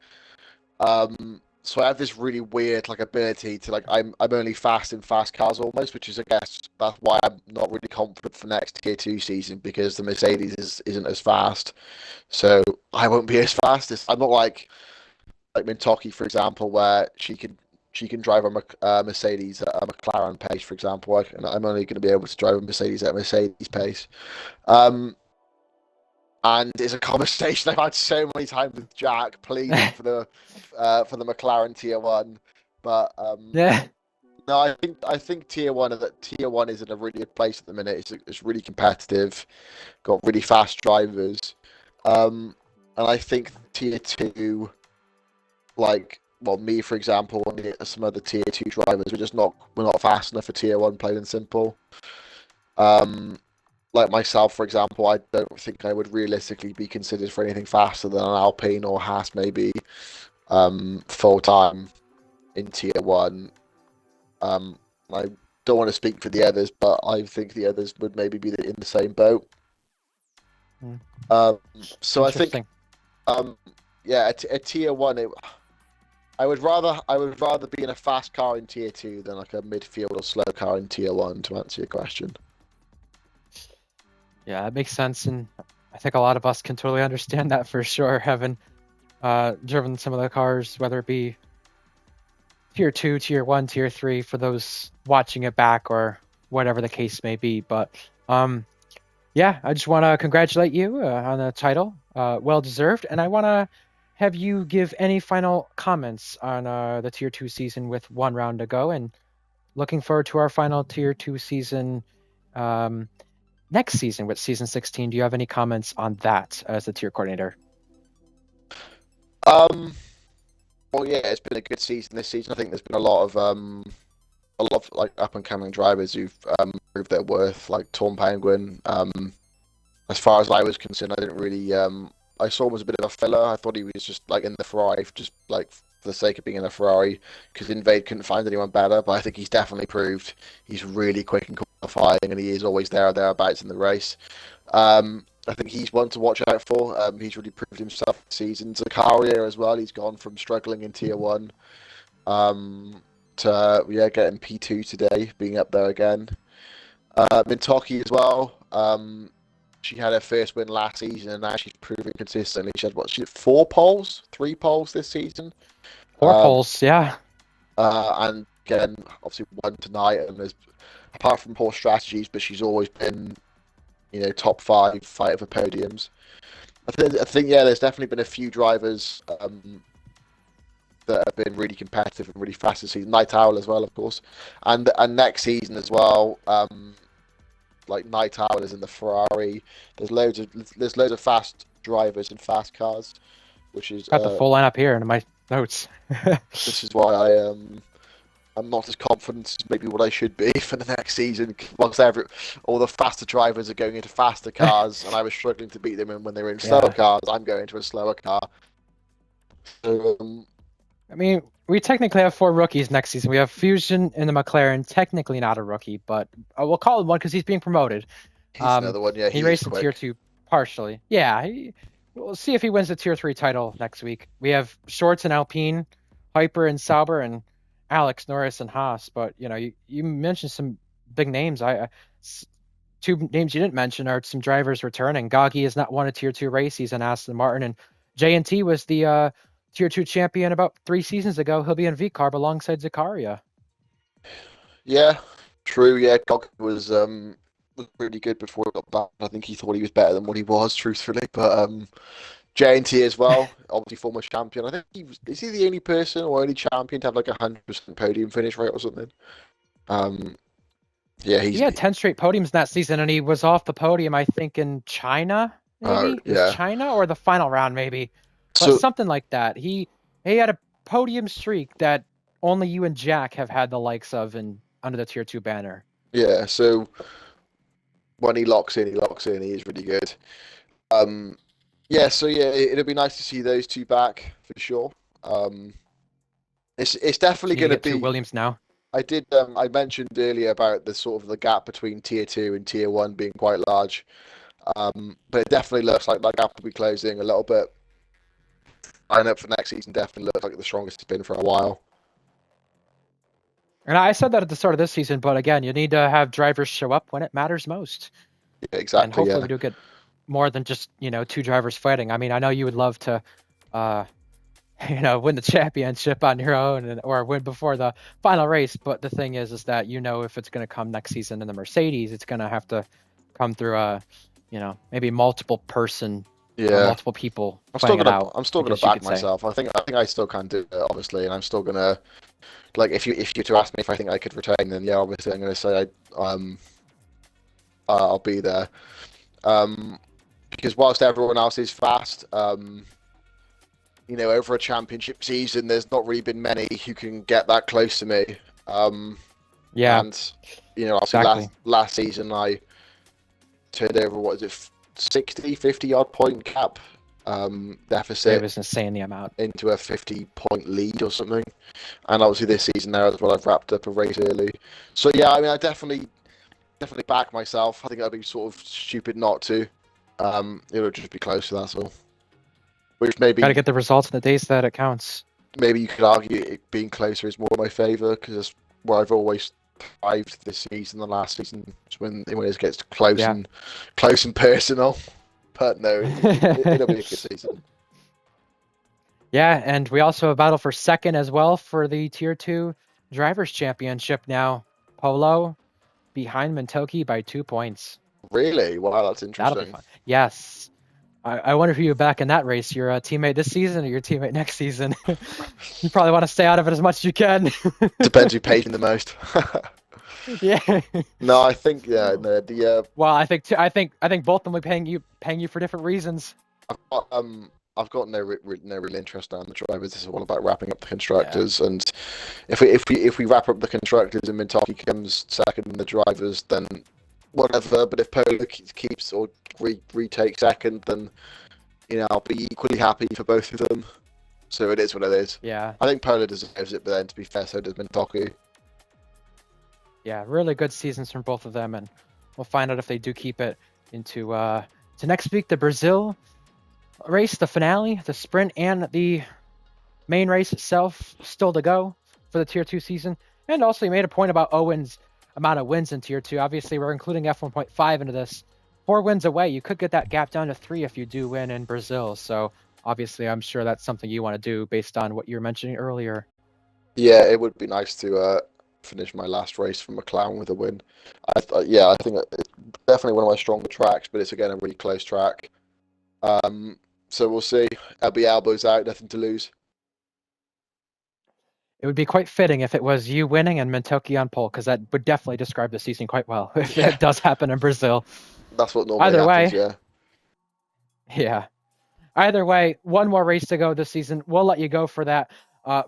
So I have this really weird ability to I'm only fast in fast cars almost, which is I guess that's why I'm not really confident for next tier 2 season, because the Mercedes isn't as fast, so I won't be as fast. I'm not like Mintoki, for example, where she can drive a Mercedes at a McLaren pace, for example. I'm only going to be able to drive a Mercedes at a Mercedes pace. And it's a conversation I've had so many times with Jack, pleading for the McLaren tier 1. But Yeah. no, I think tier 1 is in a really good place at the minute. It's really competitive, got really fast drivers, and I think tier 2, me for example, and some other tier 2 drivers, we're not fast enough for tier 1, plain and simple. like myself, for example, I don't think I would realistically be considered for anything faster than an Alpine or Haas, maybe full time in tier one. I don't want to speak for the others, but I think the others would maybe be in the same boat. So I think, yeah, a tier one. I would rather be in a fast car in tier two than like a midfield or slow car in tier one. To answer your question. Yeah, that makes sense, and I think a lot of us can totally understand that for sure, having driven some of the cars, whether it be tier 2, tier 1, tier 3, for those watching it back or whatever the case may be. But yeah, I just want to congratulate you on the title. Well deserved. And I want to have you give any final comments on the tier 2 season with one round to go, and looking forward to our final tier 2 season next season with season 16. Do you have any comments on that as the tier coordinator? Well, yeah, it's been a good season this season. I think there's been a lot of like up and coming drivers who've proved their worth, like Torn Penguin. As far as I was concerned, I didn't really I saw him as a bit of a filler. I thought he was just like in the Ferrari, just like for the sake of being in a Ferrari, because Invade couldn't find anyone better. But I think he's definitely proved he's really quick and qualifying, and he is always there or thereabouts in the race. I think he's one to watch out for. He's really proved himself this season. Zakaria as well. He's gone from struggling in tier one to getting P2 today, being up there again. Mintoki as well. She had her first win last season, and now she's proving consistently. She had 4 poles, 3 poles this season. 4 poles, yeah. And again, obviously one tonight. And there's, apart from poor strategies, but she's always been, top 5 fight for podiums. I think there's definitely been a few drivers that have been really competitive and really fast this season. Night Owl as well, of course, and next season as well. Like Night Owl is in the Ferrari. There's loads of fast drivers and fast cars, which is got the full lineup here in my notes. This is why I'm not as confident as maybe what I should be for the next season. Whilst all the faster drivers are going into faster cars, and I was struggling to beat them when they were in slower cars, I'm going into a slower car. So, I mean, we technically have 4 rookies next season. We have Fusion in the McLaren, technically not a rookie, but we'll call him one because he's being promoted. He's another one, yeah. He raced in tier 2 partially. Yeah, we'll see if he wins the tier 3 title next week. We have Shorts and Alpine, Hyper and Sauber, and Alex Norris and Haas. But you mentioned some big names. 2 names you didn't mention are some drivers returning. Gaggi has not won a tier 2 race. He's in Aston Martin, and J&T was the tier 2 champion about 3 seasons ago. He'll be in V-Carb alongside Zakaria. Yeah, true. Yeah, Gaggi was really good before he got banned. I think he thought he was better than what he was, truthfully. But J&T as well, obviously former champion. I think is he the only person or only champion to have like 100% podium finish rate or something? Yeah, he had 10 straight podiums in that season, and he was off the podium, I think, in China. Maybe it was China or the final round, maybe. But something like that. He had a podium streak that only you and Jack have had the likes of under the tier 2 banner. Yeah, so when he locks in. He is really good. It'll be nice to see those 2 back for sure. It's definitely going to be Williams now. I mentioned earlier about the sort of the gap between tier 2 and tier 1 being quite large. But it definitely looks like that gap will be closing a little bit. Lineup for next season definitely looks like the strongest it's been for a while. And I said that at the start of this season, but again, you need to have drivers show up when it matters most. Yeah, exactly. And hopefully we do get more than just 2 drivers fighting. I mean, I know you would love to, win the championship on your own or win before the final race. But the thing is that if it's going to come next season in the Mercedes, it's going to have to come through maybe multiple person. Yeah, multiple people. I'm still gonna back myself. I think I still can do it, obviously, and I'm still gonna if you to ask me if I think I could retain, then yeah, obviously I'm gonna say I'll be there. Because whilst everyone else is fast, over a championship season, there's not really been many who can get that close to me. Yeah, and obviously last season I turned over, what is it, 60, 50 odd point cap deficit. It was insane, the amount. Into a 50-point lead or something. And obviously this season now as well, I've wrapped up a race early. So yeah, I mean, I definitely back myself. I think I'd be sort of stupid not to. It'll just be closer, that's all. Which maybe Got to get the results in the days that it counts. Maybe you could argue it being closer is more in my favour, because that's where I've always thrived this season and last season, when it gets close and personal. But no, it'll be a good season. Yeah, and we also have a battle for second as well for the Tier 2 Drivers' Championship now. Polo behind Mintoki by 2 points. Really? Wow, that's interesting. That'll be fun. Yes. I wonder who you're back in that race. Your teammate this season or your teammate next season? You probably want to stay out of it as much as you can. Depends who pays him the most. Yeah. No, I think the. Well, I think both of them will be paying you for different reasons. I've got no real interest now in the drivers. This is all about wrapping up the constructors, and if we wrap up the constructors and Mintoki comes second in the drivers, then whatever. But if Polo keeps or retakes second, then I'll be equally happy for both of them. So it is what it is. Yeah. I think Polo deserves it, but then to be fair, so does Mintoki. Yeah, really good seasons from both of them, and we'll find out if they do keep it into to next week. The Brazil race, the finale, the sprint, and the main race itself still to go for the Tier 2 season. And also, you made a point about Owen's amount of wins in Tier 2. Obviously, we're including F1.5 into this. 4 wins away, you could get that gap down to 3 if you do win in Brazil. So obviously, I'm sure that's something you want to do based on what you were mentioning earlier. Yeah, it would be nice to finish my last race for McLaren with a win. I think it's definitely one of my stronger tracks, but it's again a really close track. So we'll see. I'll be elbows out, nothing to lose. It would be quite fitting if it was you winning and Mintoki on pole, because that would definitely describe the season quite well if it does happen in Brazil. That's what normally happens, yeah. Yeah. Either way, one more race to go this season. We'll let you go for that.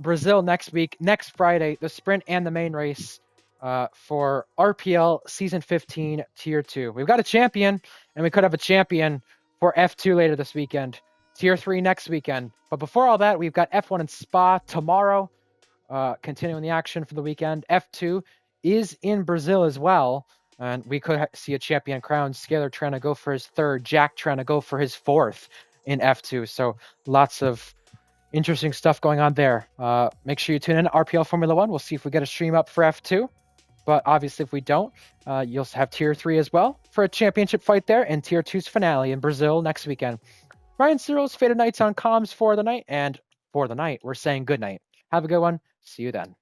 Brazil next week, next Friday, the sprint and the main race for RPL Season 15 Tier 2. We've got a champion, and we could have a champion for F2 later this weekend. Tier 3 next weekend. But before all that, we've got F1 in Spa tomorrow, continuing the action for the weekend. F2 is in Brazil as well, and we could see a champion crowned. Scalar trying to go for his 3rd, Jack trying to go for his 4th in F2. So lots of interesting stuff going on there. Make sure you tune in to RPL Formula 1. We'll see if we get a stream up for F2. But obviously, if we don't, you'll have Tier 3 as well for a championship fight there, and Tier 2's finale in Brazil next weekend. Ryan Searles, Faded Nights on comms for the night, and for the night, we're saying good night. Have a good one. See you then.